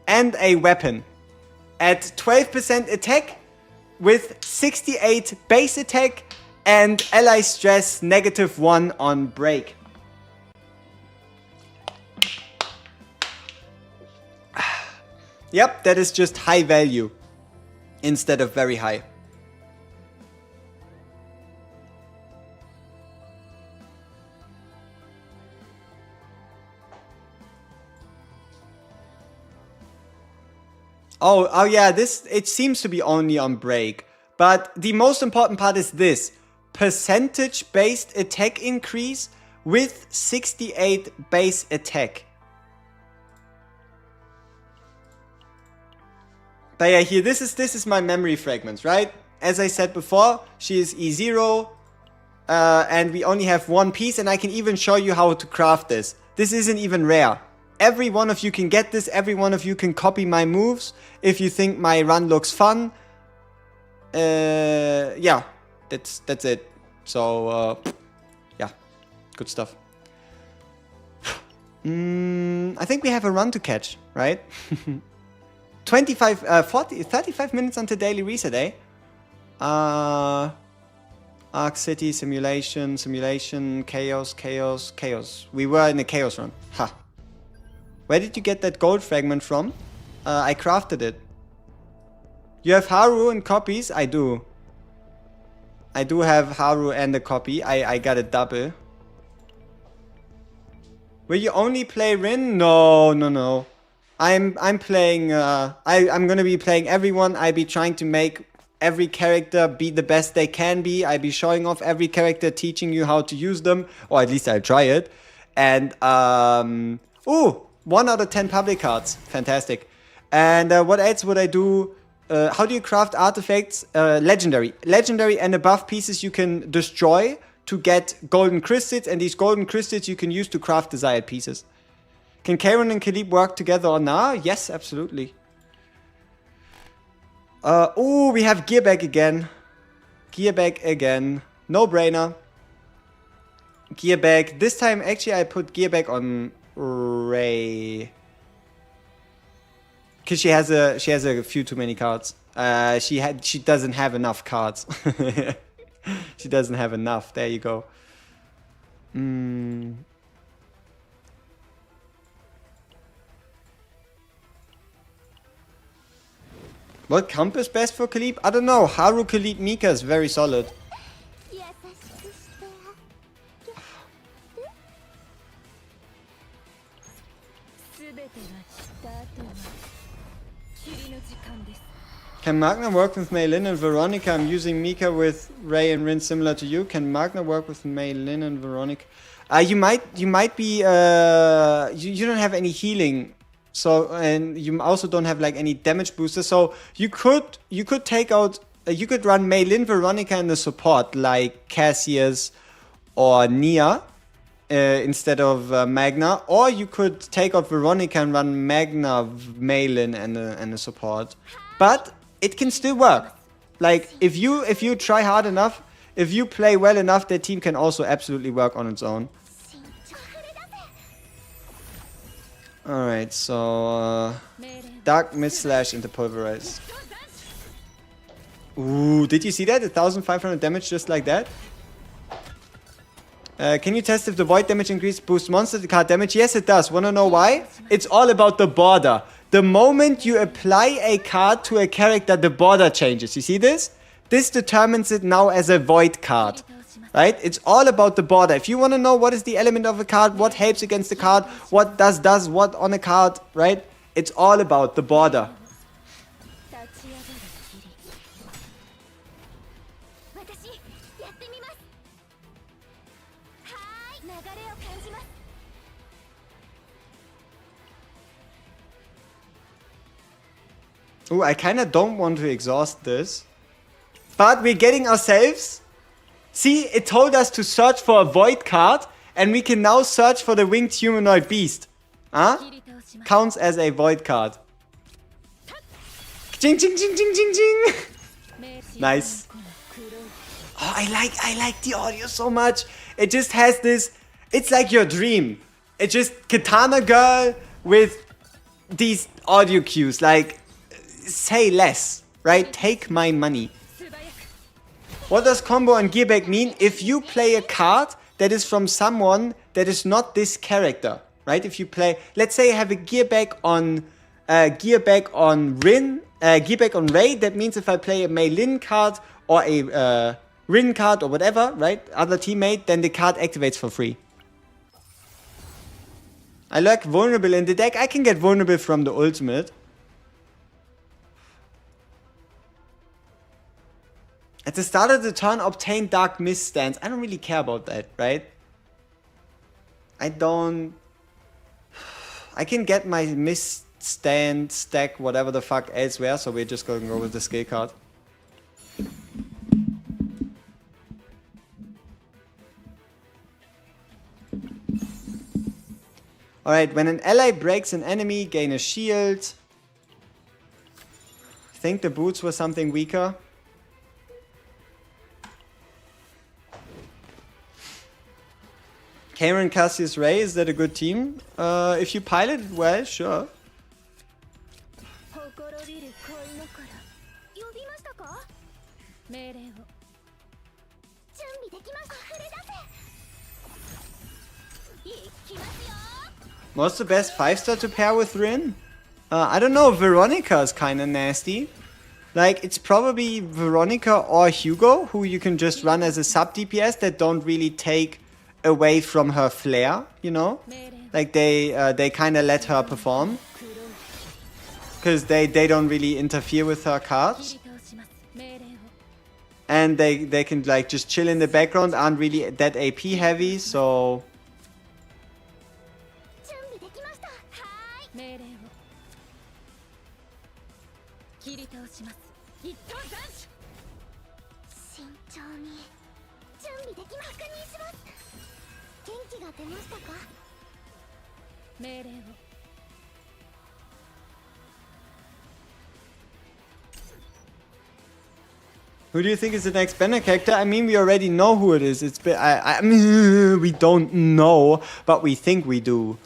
and a weapon. At 12% attack with 68 base attack and ally stress -1 on break. Yep, that is just high value instead of very high. Oh yeah, it seems to be only on break. But the most important part is this. Percentage-based attack increase with 68 base attack. But yeah, here, this is my memory fragments, right? As I said before, she is E0. And we only have 1 piece, and I can even show you how to craft this. This isn't even rare. Every one of you can get this. Every one of you can copy my moves if you think my run looks fun. Yeah. That's it. So, yeah, good stuff. I think we have a run to catch, right? 35 minutes until daily reset, eh? Arc City, Simulation, Chaos. We were in a Chaos run. Ha. Where did you get that gold fragment from? I crafted it. You have Haru and copies? I do. I do have Haru and a copy. I got a double. Will you only play Rin? No. I'm playing, I'm gonna be playing everyone. I'll be trying to make every character be the best they can be. I'll be showing off every character, teaching you how to use them. Or at least I'll try it. And, ooh, 1 out of 10 public cards. Fantastic. And what else would I do? How do you craft artifacts? Legendary. Legendary and above pieces you can destroy to get golden crystals, and these golden crystals you can use to craft desired pieces. Can Karen and Khalib work together or nah? Yes, absolutely. Oh, we have Gearback again. Gearback again. No brainer. Gearback. This time, actually, I put Gearback on Ray. Because she has a few too many cards. She doesn't have enough cards. She doesn't have enough. There you go. What comp is best for Khalib? I don't know. Haru, Khalib, Mika is very solid. Can Magna work with Mei Lin and Veronica? I'm using Mika with Ray and Rin similar to you. Can Magna work with Mei Lin and Veronica? You might be you don't have any healing, so, and you also don't have like any damage booster. So you could take out you could run Mei Lin, Veronica in the support like Cassius or Nia instead of Magna, or you could take out Veronica and run Magna, Mei Lin and the support. But it can still work. Like, if you try hard enough, if you play well enough, the team can also absolutely work on its own. Alright, so Dark Mist Slash into Pulverize. Ooh, did you see that? 1500 damage just like that? Can you test if the void damage increase boosts monster card damage? Yes, it does. Wanna know why? It's all about the border. The moment you apply a card to a character, the border changes. You see this? This determines it now as a void card. Right? It's all about the border. If you want to know what is the element of a card, what helps against the card, what does what on a card, right? It's all about the border. Ooh, I kind of don't want to exhaust this. But we're getting ourselves... See, it told us to search for a void card, and we can now search for the winged humanoid beast. Huh? Counts as a void card. Ching ching ching ching ching ching. Nice. Oh, I like the audio so much. It just has this... It's like your dream. It's just Katana Girl with these audio cues. Like... Say less, right? Take my money. What does combo and Gearback mean? If you play a card that is from someone that is not this character, right? If you play, let's say I have a Gearback on Rin, Gearback on Ray. That means if I play a Mei Lin card or a Rin card or whatever, right? Other teammate, then the card activates for free. I like vulnerable in the deck. I can get vulnerable from the ultimate. At the start of the turn, obtain Dark Mist stance. I don't really care about that, right? I can get my Mist stand, stack, whatever the fuck elsewhere, so we're just going to go with the skill card. Alright, when an ally breaks an enemy, gain a shield. I think the boots were something weaker. Cameron, Cassius, Ray, is that a good team? If you pilot it well, sure. What's the best 5-star to pair with Rin? I don't know, Veronica is kinda nasty. Like, it's probably Veronica or Hugo, who you can just run as a sub DPS that don't really take away from her flair, you know? Like, they kinda let her perform. Because they don't really interfere with her cards. And they can, like, just chill in the background, aren't really that AP heavy, so... Who do you think is the next banner character? I mean, we already know who it is. It's we don't know, but we think we do.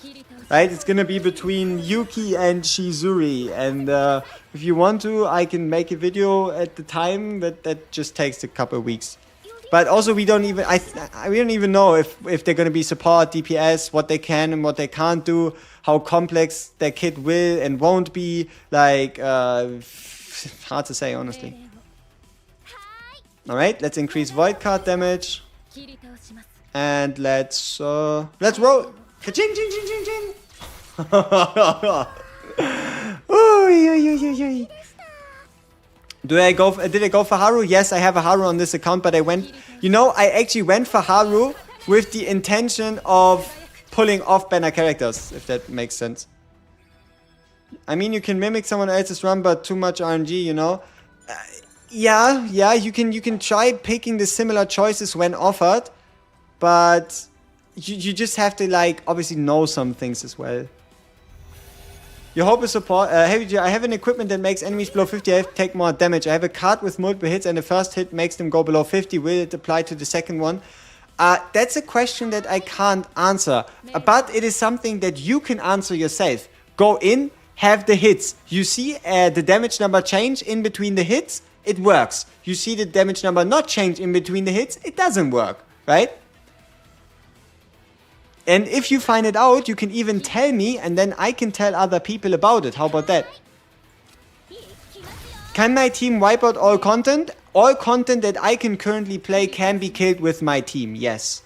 Right? It's gonna be between Yuki and Shizuri. And if you want to, I can make a video at the time, but that just takes a couple of weeks. But also, we don't even we don't even know if they're gonna be support, DPS, what they can and what they can't do, how complex their kit will and won't be. Like, hard to say, honestly. Alright, let's increase void card damage. And let's roll. Ka-ching, ching, ching, ching, ching. Did I go for Haru? Yes, I have a Haru on this account, but I went... You know, I actually went for Haru with the intention of pulling off banner characters, if that makes sense. I mean, you can mimic someone else's run, but too much RNG, you know? Yeah, you can try picking the similar choices when offered, but you just have to, like, obviously know some things as well. Your hope is support. Heavy, I have an equipment that makes enemies below 50 health take more damage. I have a card with multiple hits and the first hit makes them go below 50. Will it apply to the second one? That's a question that I can't answer, but it is something that you can answer yourself. Go in, have the hits. You see the damage number change in between the hits. It works. You see the damage number not change in between the hits, it doesn't work, right? And if you find it out, you can even tell me, and then I can tell other people about it. How about that? Can my team wipe out all content? All content that I can currently play can be killed with my team, yes.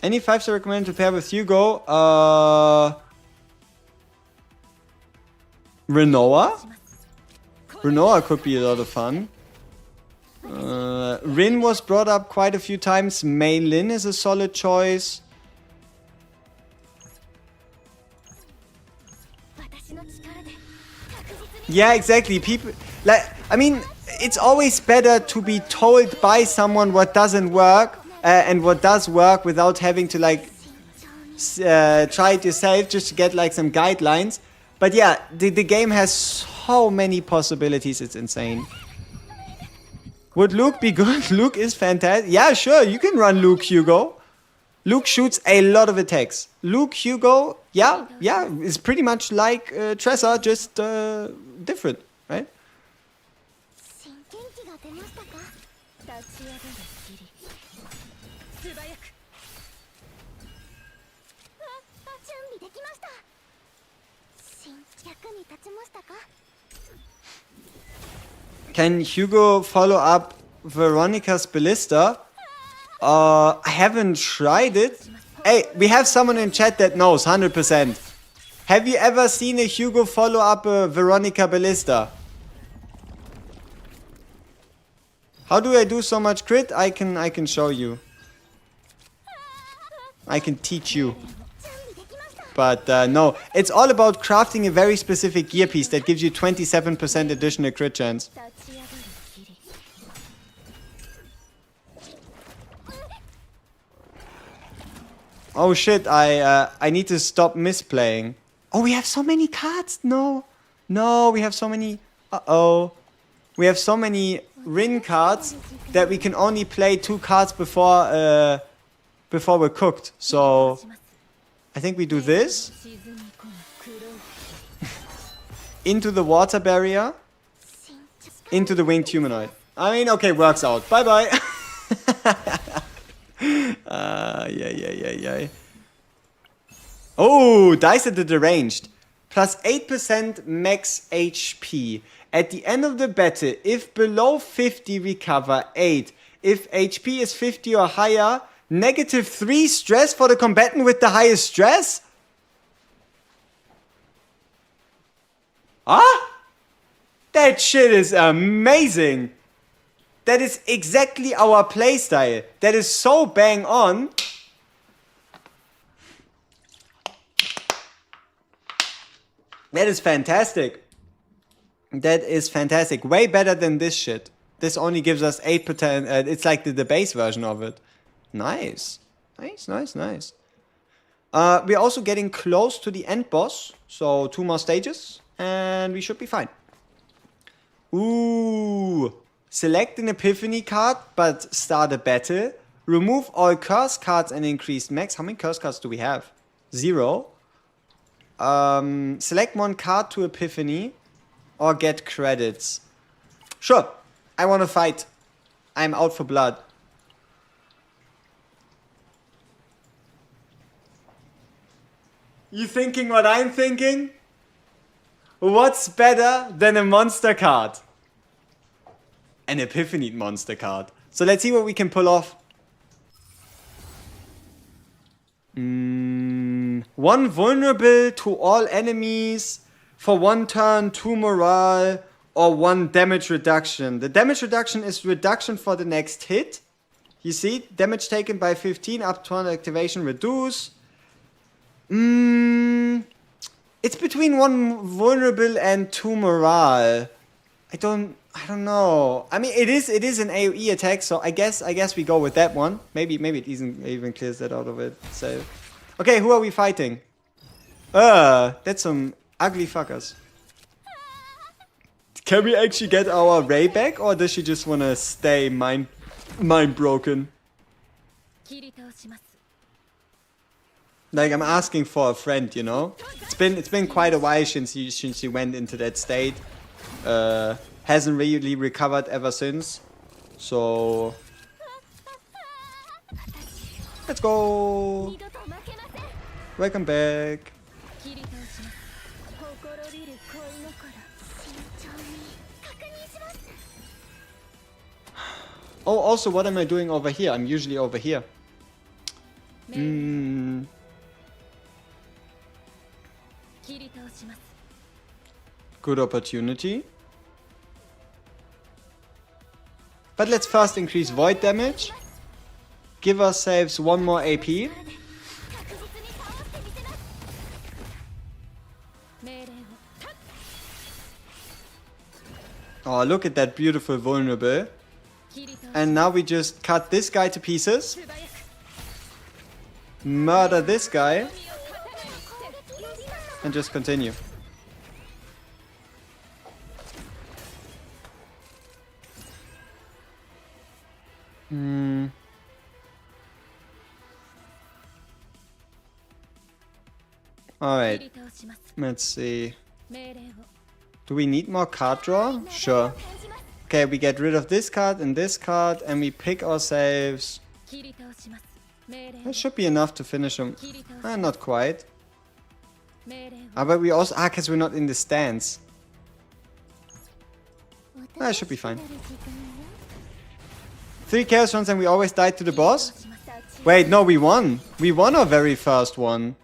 Any 5-star recommended to pair with Hugo? Renoa? Renoa could be a lot of fun. Rin was brought up quite a few times. Mei Lin is a solid choice. Yeah, exactly. People, like, I mean, it's always better to be told by someone what doesn't work and what does work without having to, like, try it yourself, just to get, like, some guidelines. But yeah, the game has so many possibilities, it's insane. Would Luke be good? Luke is fantastic. Yeah, sure, you can run Luke Hugo. Luke shoots a lot of attacks. Luke Hugo, yeah, is pretty much like Tressa, just different, right? Can Hugo follow up Veronica's Ballista? I haven't tried it. Hey, we have someone in chat that knows, 100%. Have you ever seen a Hugo follow up a Veronica Ballista? How do I do so much crit? I can show you. I can teach you. But no, it's all about crafting a very specific gear piece that gives you 27% additional crit chance. Oh shit, I need to stop misplaying. Oh, we have so many cards. No. No, we have so many. Uh-oh. We have so many Rin cards that we can only play 2 cards before we're cooked. So I think we do this. Into the water barrier. Into the winged humanoid. I mean, okay, works out. Bye-bye. Yeah. Oh, dice at the deranged. Plus 8% max HP. At the end of the battle, if below 50, recover 8. If HP is 50 or higher, -3 stress for the combatant with the highest stress? Ah? That shit is amazing. That is exactly our playstyle. That is so bang on. That is fantastic. That is fantastic. Way better than this shit. This only gives us 8%. It's like the base version of it. Nice. Nice. We're also getting close to the end boss. So 2 more stages. And we should be fine. Ooh. Select an epiphany card, but start a battle. Remove all curse cards and increase max. How many curse cards do we have? 0. Select 1 card to epiphany. Or get credits. Sure. I want to fight. I'm out for blood. You thinking what I'm thinking? What's better than a monster card? An epiphany monster card. So let's see what we can pull off. 1 vulnerable to all enemies. For 1 turn, 2 morale, or 1 damage reduction. The damage reduction is reduction for the next hit. You see, damage taken by 15 up to activation reduce. It's between 1 vulnerable and 2 morale. I don't know. I mean, it is an AoE attack, so I guess we go with that one. Maybe it even clears that out of it. So, okay, who are we fighting? That's some ugly fuckers. Can we actually get our Ray back, or does she just wanna stay mind broken? Like, I'm asking for a friend, you know? It's been quite a while since she went into that state. Hasn't really recovered ever since. So let's go. Welcome back. Oh, also, what am I doing over here? I'm usually over here. Good opportunity. But let's first increase void damage. Give ourselves 1 more AP. Oh, look at that beautiful vulnerable. And now we just cut this guy to pieces. Murder this guy. And just continue. Alright. Let's see. Do we need more card draw? Sure. Okay, we get rid of this card and we pick ourselves. That should be enough to finish him. Not quite. But we also... because we're not in the stance. That should be fine. 3 chaos runs and we always died to the boss? Wait, no, we won. We won our very first one.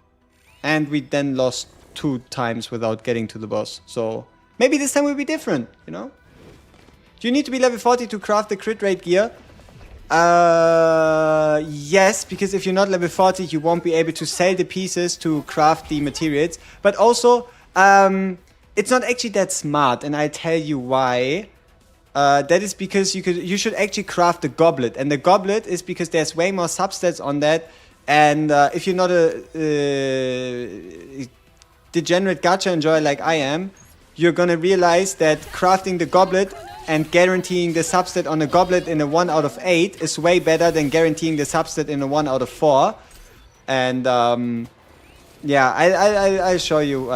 And we then lost 2 times without getting to the boss. So maybe this time will be different, you know? Do you need to be level 40 to craft the crit rate gear? Yes, because if you're not level 40, you won't be able to sell the pieces to craft the materials. But also, it's not actually that smart, and I'll tell you why. That is because you should actually craft the goblet, and the goblet is because there's way more substats on that And if you're not a degenerate gacha enjoyer like I am, you're gonna realize that crafting the goblet and guaranteeing the substat on a goblet in a 1 out of 8 is way better than guaranteeing the substat in a 1 out of 4. And yeah, I show you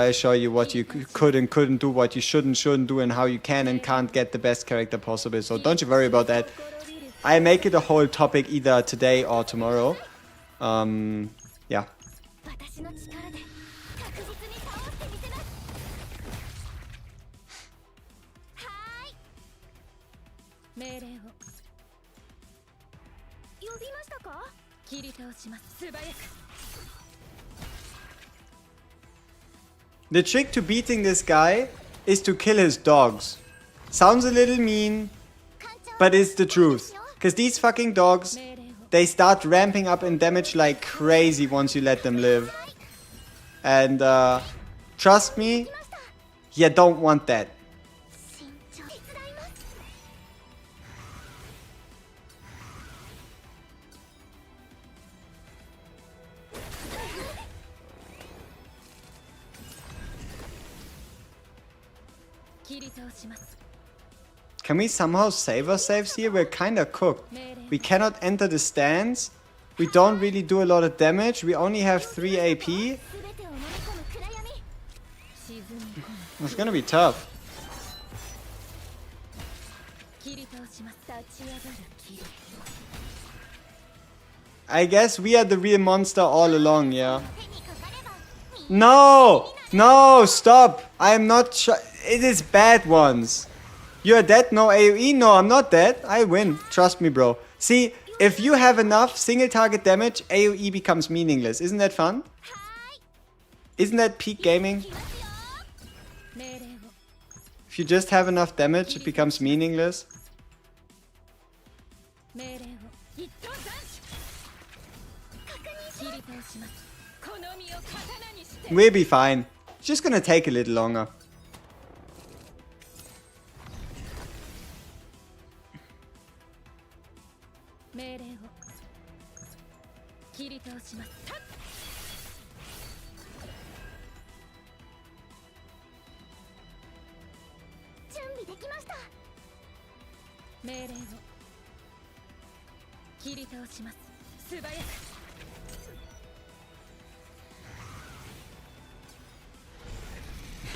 what you could and couldn't do, what you shouldn't do, and how you can and can't get the best character possible. So don't you worry about that. I make it a whole topic either today or tomorrow. Yeah. The trick to beating this guy is to kill his dogs. Sounds a little mean, but it's the truth. Because these fucking dogs, they start ramping up in damage like crazy once you let them live. And trust me, you don't want that. Can we somehow save ourselves here? We're kinda cooked. We cannot enter the stands. We don't really do a lot of damage. We only have 3 AP. It's gonna be tough. I guess we are the real monster all along, yeah. No! No, stop! I'm not sure. It is bad ones. You're dead? No AoE? No, I'm not dead. I win. Trust me, bro. See, if you have enough single target damage, AoE becomes meaningless. Isn't that fun? Isn't that peak gaming? If you just have enough damage, it becomes meaningless. We'll be fine. It's just gonna take a little longer.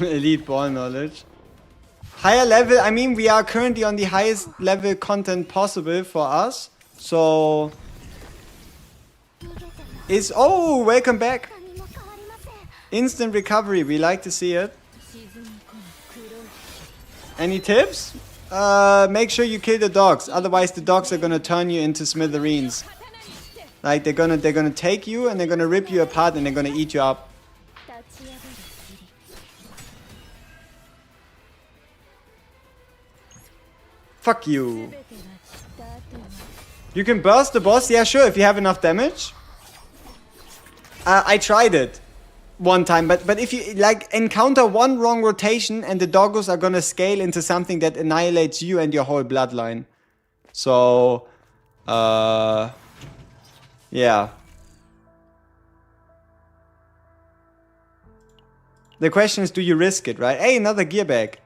Elite ball knowledge. Higher level, I mean, we are currently on the highest level content possible for us. So... Oh, welcome back. Instant recovery, we like to see it. Any tips? Make sure you kill the dogs, otherwise the dogs are gonna turn you into smithereens. Like they're gonna take you and they're gonna rip you apart and they're gonna eat you up. Fuck you. You can burst the boss, yeah sure, if you have enough damage. I tried it one time, but if you like encounter one wrong rotation and the doggos are gonna scale into something that annihilates you and your whole bloodline. So yeah. The question is, do you risk it, right? Hey, another gear bag.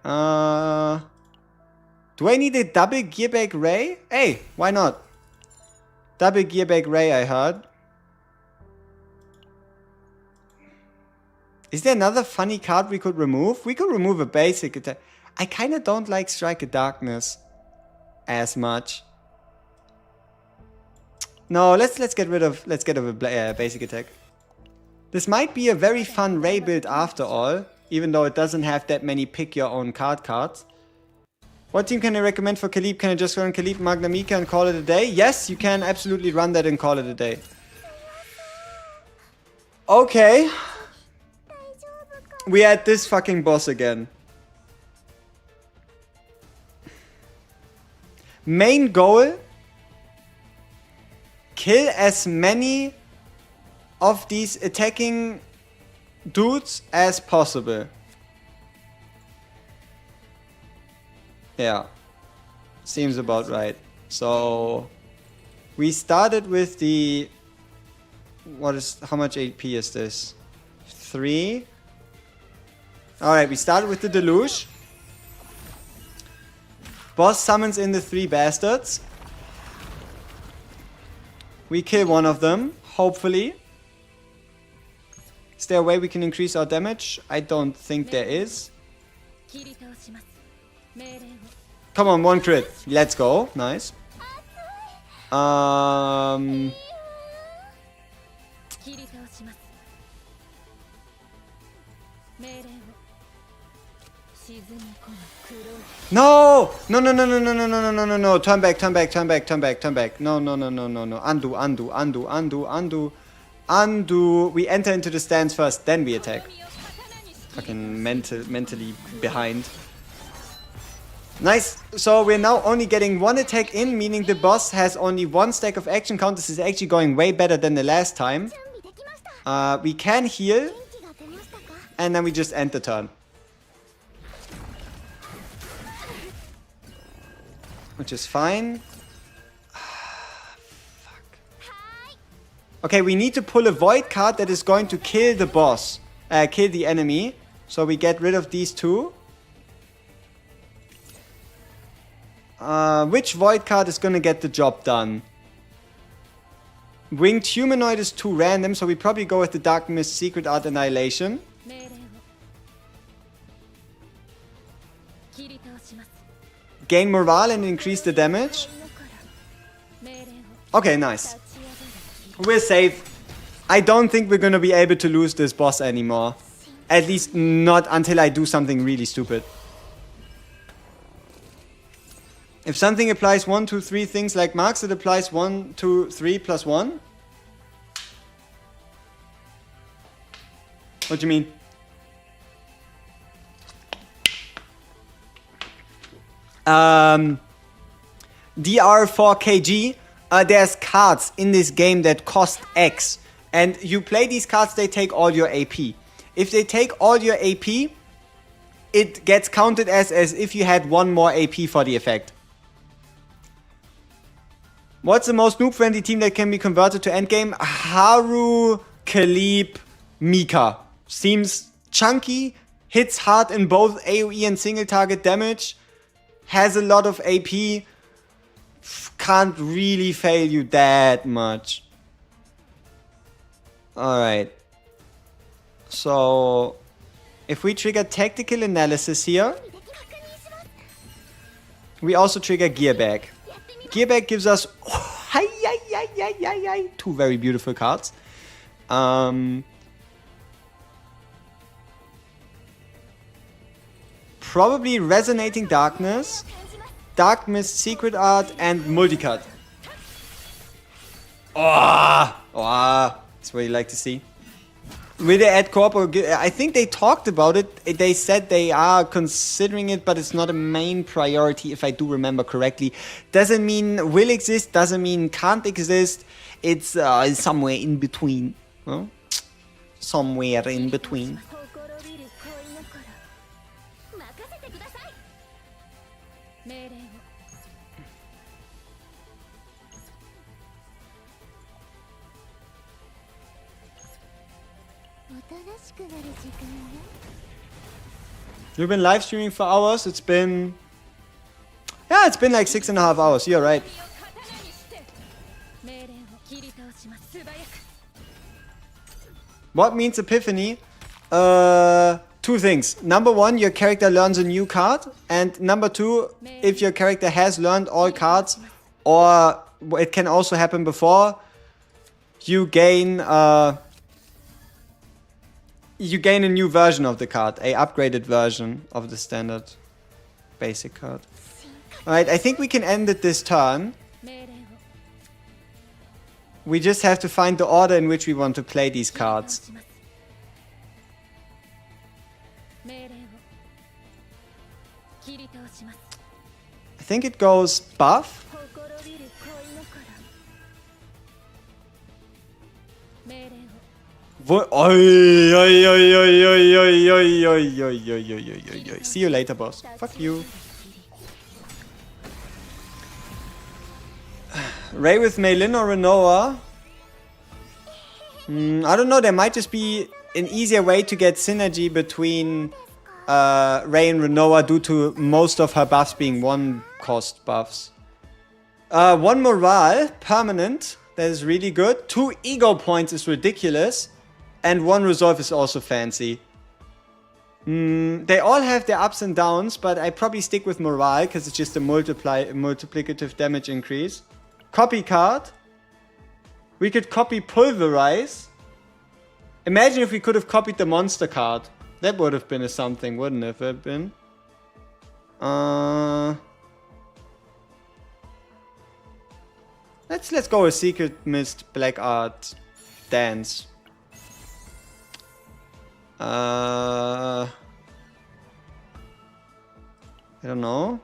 Do I need a double gear bag ray? Hey, why not? Double gear bag ray, I heard. Is there another funny card we could remove? We could remove a basic attack. I kind of don't like Strike of Darkness as much. No, let's get rid of a basic attack. This might be a very fun Ray build after all, even though it doesn't have that many pick your own cards. What team can I recommend for Khalib? Can I just run Khalib, Magna Mika and call it a day? Yes, you can absolutely run that and call it a day. Okay. We at this fucking boss again. Main goal: kill as many of these attacking dudes as possible. Yeah, seems about right. So we started with the How much AP is this? 3. Alright, we started with the Deluge. Boss summons in the 3 bastards. We kill one of them, hopefully. Is there a way we can increase our damage? I don't think there is. Come on, 1 crit. Let's go. Nice. No! No, no, no, no, no, no, no, no, no, no, no. Turn back, turn back, turn back, turn back, turn back. No, no, no, no, no, no. Undo, undo, undo, undo, undo. Undo. We enter into the stance first, then we attack. Fucking mentally behind. Nice. So we're now only getting 1 attack in, meaning the boss has only 1 stack of action count. This is actually going way better than the last time. We can heal. And then we just end the turn. Which is fine. Fuck. Okay, we need to pull a void card that is going to kill the boss. Kill the enemy. So we get rid of these 2. Which void card is gonna get the job done? Winged Humanoid is too random, so we probably go with the Dark Mist Secret Art Annihilation. Gain morale and increase the damage. Okay, nice. We're safe. I don't think we're gonna be able to lose this boss anymore. At least not until I do something really stupid. If something applies 1, 2, 3 things like marks, it applies 1, 2, 3 plus 1. What do you mean? DR4KG, there's cards in this game that cost X. And you play these cards, they take all your AP. If they take all your AP, it gets counted as if you had 1 more AP for the effect. What's the most noob-friendly team that can be converted to endgame? Haru, Khalib, Mika. Seems chunky, hits hard in both AoE and single target damage, has a lot of AP, can't really fail you that much. Alright. So, if we trigger Tactical Analysis here, we also trigger Gear Bag. Gear Bag gives us 2 very beautiful cards. Probably Resonating Darkness, Dark Mist Secret Art, and Multicut. Oh, that's what you like to see. Will they add co-op? I think they talked about it. They said they are considering it, but it's not a main priority, if I do remember correctly. Doesn't mean will exist, doesn't mean can't exist. It's somewhere in between. Huh? Somewhere in between. You've been live streaming for hours. It's been... Yeah, it's been like 6.5 hours. You're right. What means epiphany? 2 things. Number 1, your character learns a new card. And number 2, if your character has learned all cards, or it can also happen before, you gain a new version of the card, a upgraded version of the standard basic card. Alright, I think we can end it this turn. We just have to find the order in which we want to play these cards. I think it goes buff. See you later, boss. Fuck you. Ray with Meilin or Renoa? I don't know, there might just be an easier way to get synergy between Ray and Renoa due to most of her buffs being one cost buffs. 1 morale, permanent, that is really good. 2 ego points is ridiculous. And 1 resolve is also fancy. They all have their ups and downs, but I probably stick with morale because it's just a multiplicative damage increase. Copy card. We could copy pulverize. Imagine if we could have copied the monster card. That would have been a something, wouldn't it have been? Let's go with Secret Mist, Black Art, Dance. I don't know.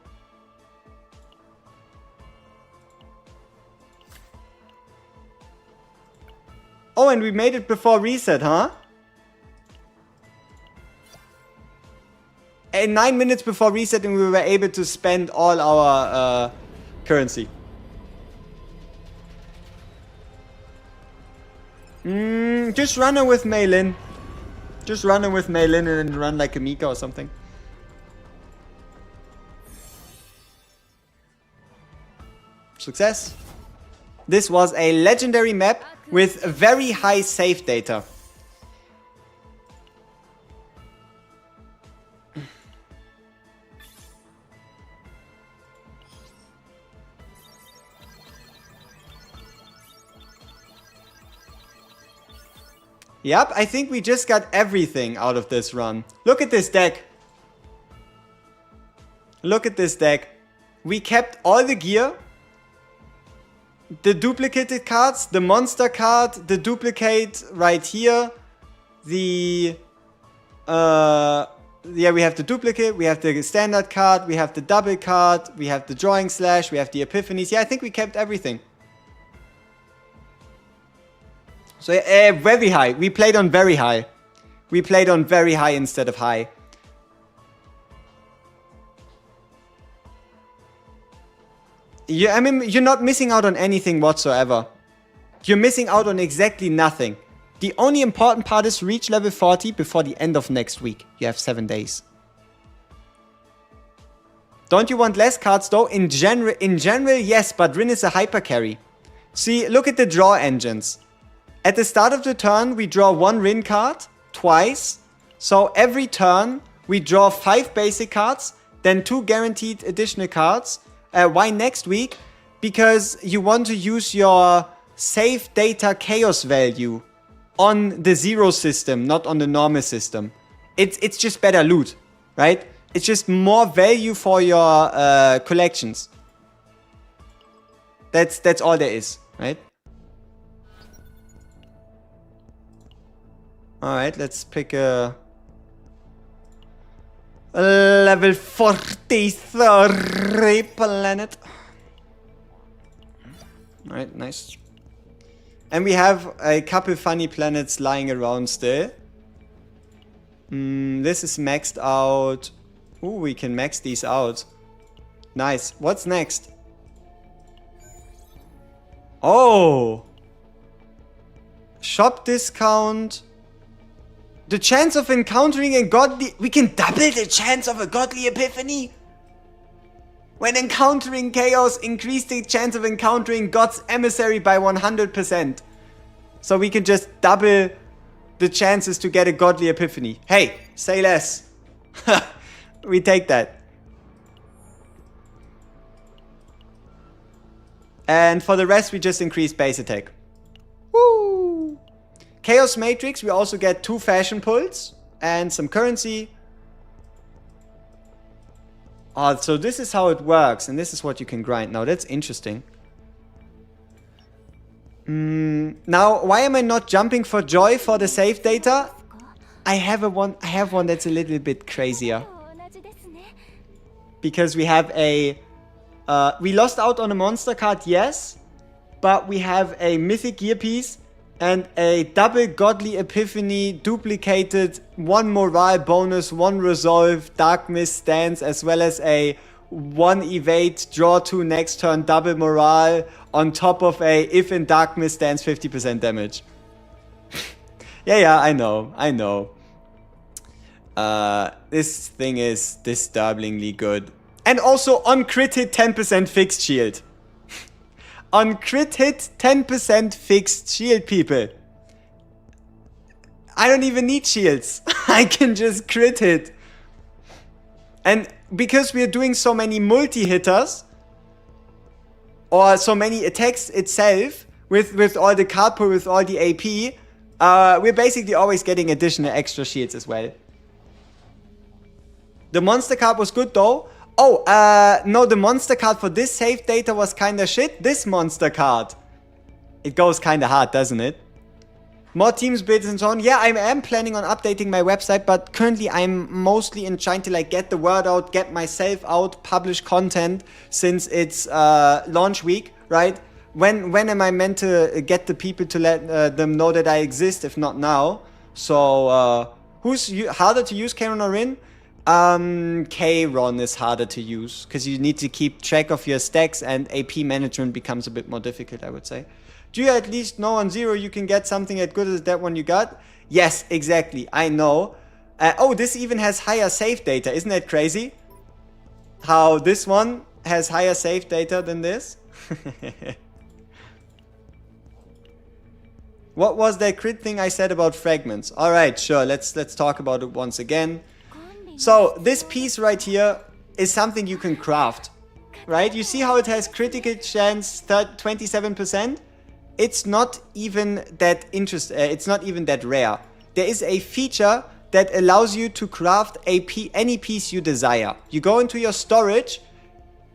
Oh, and we made it before reset, huh? And 9 minutes before reset, and we were able to spend all our currency. Just run her with Meilin. Just run her with Meilin and then run like a Mika or something. Success. This was a legendary map with very high save data. Yep, I think we just got everything out of this run. Look at this deck. Look at this deck. We kept all the gear. The duplicated cards, the monster card, the duplicate right here. The... yeah, we have the duplicate, we have the standard card, we have the double card, we have the drawing slash, we have the epiphanies. Yeah, I think we kept everything. So, very high. We played on very high. We played on very high instead of high. Yeah, I mean, you're not missing out on anything whatsoever. You're missing out on exactly nothing. The only important part is reach level 40 before the end of next week. You have 7 days. Don't you want less cards though? In general, yes, but Rin is a hyper carry. See, look at the draw engines. At the start of the turn, we draw 1 Rin card, twice. So every turn, we draw 5 basic cards, then 2 guaranteed additional cards. Why next week? Because you want to use your save data chaos value on the zero system, not on the normal system. It's just better loot, right? It's just more value for your collections. That's all there is, right? Alright, let's pick a level 43 planet. Alright, nice. And we have a couple funny planets lying around still. This is maxed out. Ooh, we can max these out. Nice. What's next? Oh! Shop discount. The chance of encountering a godly... We can double the chance of a godly epiphany? When encountering chaos, increase the chance of encountering God's emissary by 100%. So we can just double the chances to get a godly epiphany. Hey, say less. We take that. And for the rest, we just increase base attack. Woo! Chaos Matrix, we also get 2 fashion pulls and some currency. Oh, so this is how it works, and this is what you can grind. Now, that's interesting. Now, why am I not jumping for joy for the save data? I have one that's a little bit crazier. Because we have a... we lost out on a monster card, yes. But we have a mythic gear piece and a double godly epiphany duplicated 1 morale bonus, 1 resolve, dark mist stance, as well as a 1 evade, draw 2 next turn, double morale on top of a if in dark mist stance 50% damage. Yeah, I know. This thing is disturbingly good. And also on crit hit 10% fixed shield. On crit hit 10% fixed shield, people. I don't even need shields. I can just crit hit. And because we are doing so many multi-hitters, or so many attacks itself, with all the card pull, with all the AP, we're basically always getting additional extra shields as well. The monster card was good though. Oh, no, the monster card for this save data was kinda shit. This monster card, it goes kinda hard, doesn't it? More teams, builds and so on. Yeah, I am planning on updating my website, but currently I'm mostly in trying to like get the word out, get myself out, publish content, since it's launch week, right? When am I meant to get the people to let them know that I exist, if not now? So, who's harder to use, Kron or Rin? Kron is harder to use, because you need to keep track of your stacks, and AP management becomes a bit more difficult, I would say. Do you at least know on Zero you can get something as good as that one you got? Yes, exactly, I know. Oh, this even has higher save data, isn't that crazy? How this one has higher save data than this? What was that crit thing I said about fragments? Alright, sure, let's talk about it once again. So, this piece right here is something you can craft, right? You see how it has critical chance 27%? It's not even that it's not even that rare. There is a feature that allows you to craft any piece you desire. You go into your storage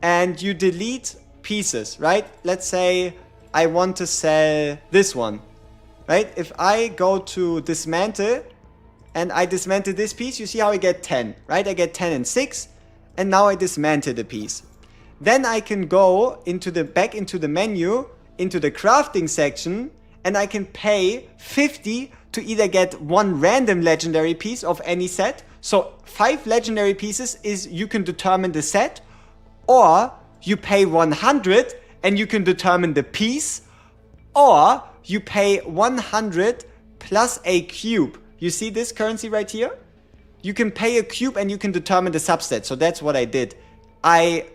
and you delete pieces, right? Let's say I want to sell this one, right? If I go to dismantle and I dismantle this piece, you see how I get 10, right? I get 10 and 6, and now I dismantle the piece. Then I can go back into the menu, into the crafting section, and I can pay 50 to either get one random legendary piece of any set. So 5 legendary pieces is you can determine the set, or you pay 100 and you can determine the piece, or you pay 100 plus a cube. You see this currency right here? You can pay a cube and you can determine the subset. So that's what I did. I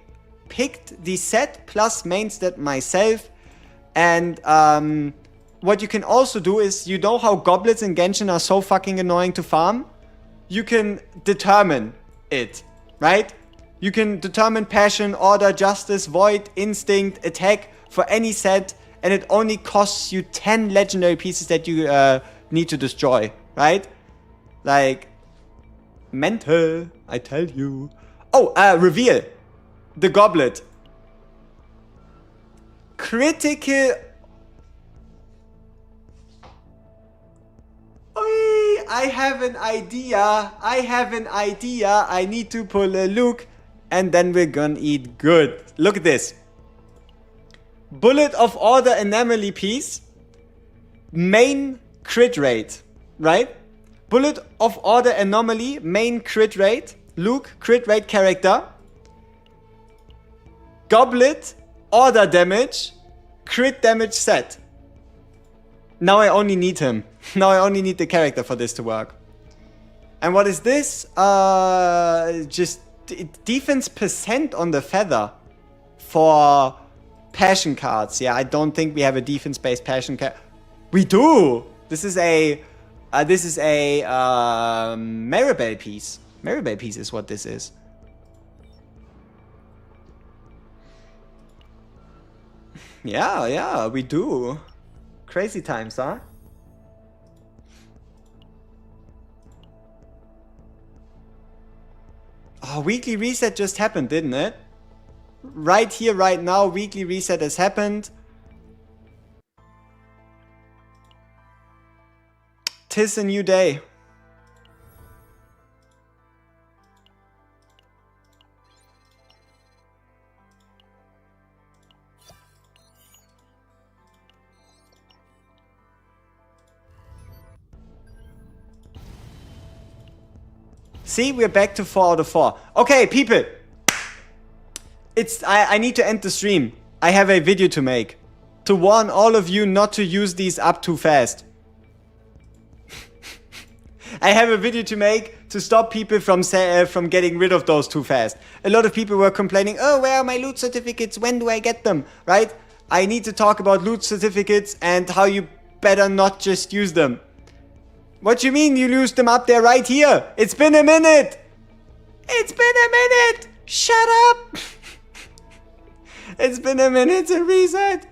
picked the set plus main stat myself. And what you can also do is, you know how goblets in Genshin are so fucking annoying to farm? You can determine it, right? You can determine passion, order, justice, void, instinct, attack for any set, and it only costs you 10 legendary pieces that you need to destroy, right? Like, mental, I tell you. Oh, reveal. The goblet. Critical. I have an idea. I need to pull a look, and then we're gonna eat good. Look at this. Bullet of Order anomaly piece. Main crit rate, right? Bullet of Order anomaly, main crit rate. Luke, crit rate character. Goblet, order damage, crit damage set. Now I only need him. Now I only need the character for this to work. And what is this? Just defense percent on the feather for passion cards. Yeah, I don't think we have a defense-based passion card. We do. This is a Maribel piece. Maribel piece is what this is. Yeah, we do. Crazy times, huh? Oh, weekly reset just happened, didn't it? Right here, right now, weekly reset has happened. 'Tis a new day. See, we're back to 4 out of 4. Okay, people. I need to end the stream. I have a video to make. To warn all of you not to use these up too fast. I have a video to make to stop people from getting rid of those too fast. A lot of people were complaining, oh, where are my loot certificates? When do I get them? Right? I need to talk about loot certificates and how you better not just use them. What you mean you lose them up there right here? It's been a minute. It's been a minute. Shut up. It's been a minute to reset.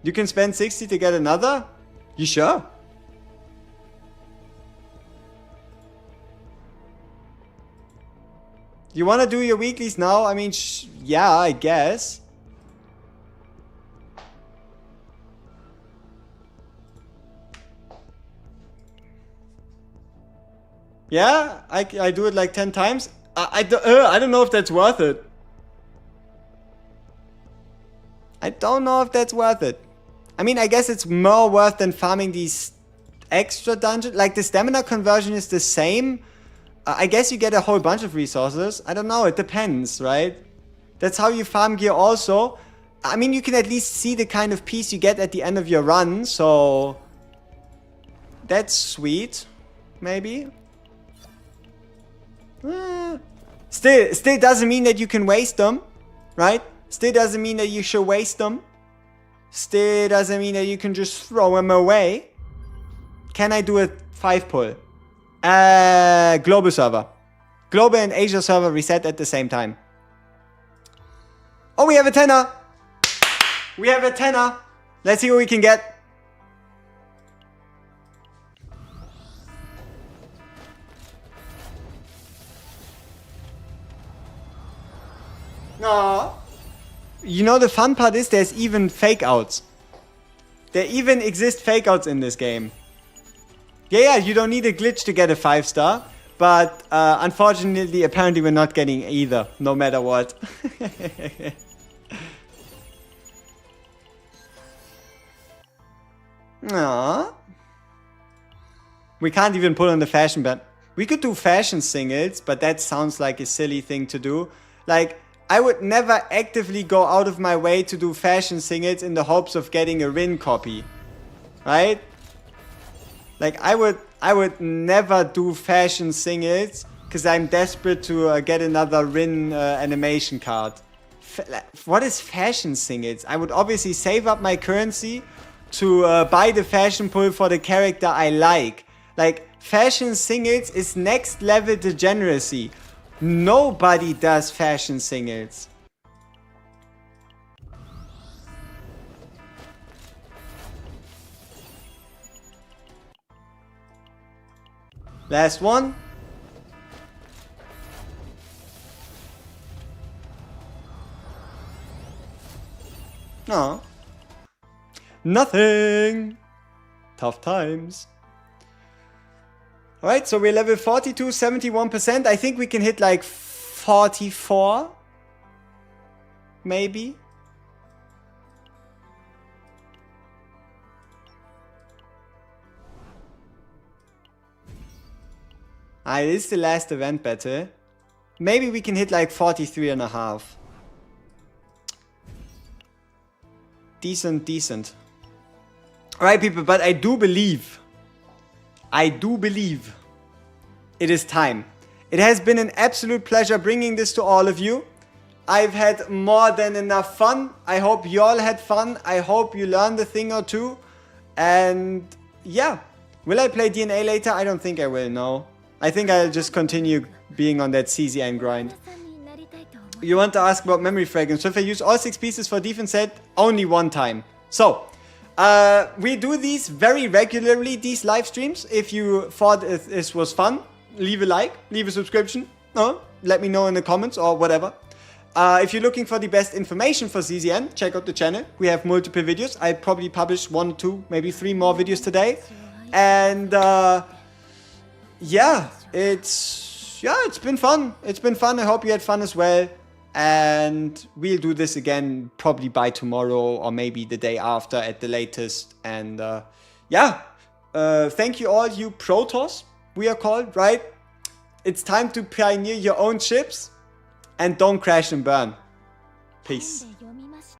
You can spend 60 to get another? You sure? You want to do your weeklies now? I mean, yeah, I guess. Yeah, I do it like 10 times. I don't know if that's worth it. I don't know if that's worth it. I mean, I guess it's more worth than farming these extra dungeons. Like, the stamina conversion is the same. I guess you get a whole bunch of resources. I don't know, it depends, right? That's how you farm gear also. I mean, you can at least see the kind of piece you get at the end of your run, so... That's sweet, maybe. Still doesn't mean that you can waste them, right? Still doesn't mean that you should waste them. Still doesn't mean that you can just throw them away. Can I do a 5 pull? Global server. Global and Asia server reset at the same time. Oh, we have a 10er. We have a 10er. Let's see what we can get. No. You know, the fun part is there's even fake outs. There even exist fake outs in this game. Yeah, you don't need a glitch to get a 5-star. But unfortunately, apparently we're not getting either, no matter what. Aww. We can't even pull on the fashion band. We could do fashion singles, but that sounds like a silly thing to do. Like, I would never actively go out of my way to do fashion singles in the hopes of getting a Rin copy. Right? Like, I would never do fashion singles because I'm desperate to get another Rin animation card. What is fashion singles? I would obviously save up my currency to buy the fashion pull for the character I like. Like, fashion singles is next level degeneracy. Nobody does fashion singles. Last one. No. Nothing. Tough times. Alright, so we're level 42, 71%. I think we can hit like 44. Maybe. It is the last event battle. Maybe we can hit like 43 and a half. Decent, decent. Alright, people, but I do believe it is time. It has been an absolute pleasure bringing this to all of you. I've had more than enough fun. I hope you all had fun. I hope you learned a thing or two. And yeah, will I play DNA later? I don't think I will, no. I think I'll just continue being on that CZN grind. You want to ask about memory fragments. So if I use all 6 pieces for defense set, only one time. So, we do these very regularly, these live streams. If you thought this was fun, leave a like, leave a subscription. Let me know in the comments or whatever. If you're looking for the best information for CZN, check out the channel. We have multiple videos. I probably published 1, 2, maybe 3 more videos today. And yeah, it's been fun. It's been fun. I hope you had fun as well. And we'll do this again probably by tomorrow or maybe the day after at the latest. And yeah, thank you all, you Protoss, we are called, right? It's time to pioneer your own ships and don't crash and burn. Peace.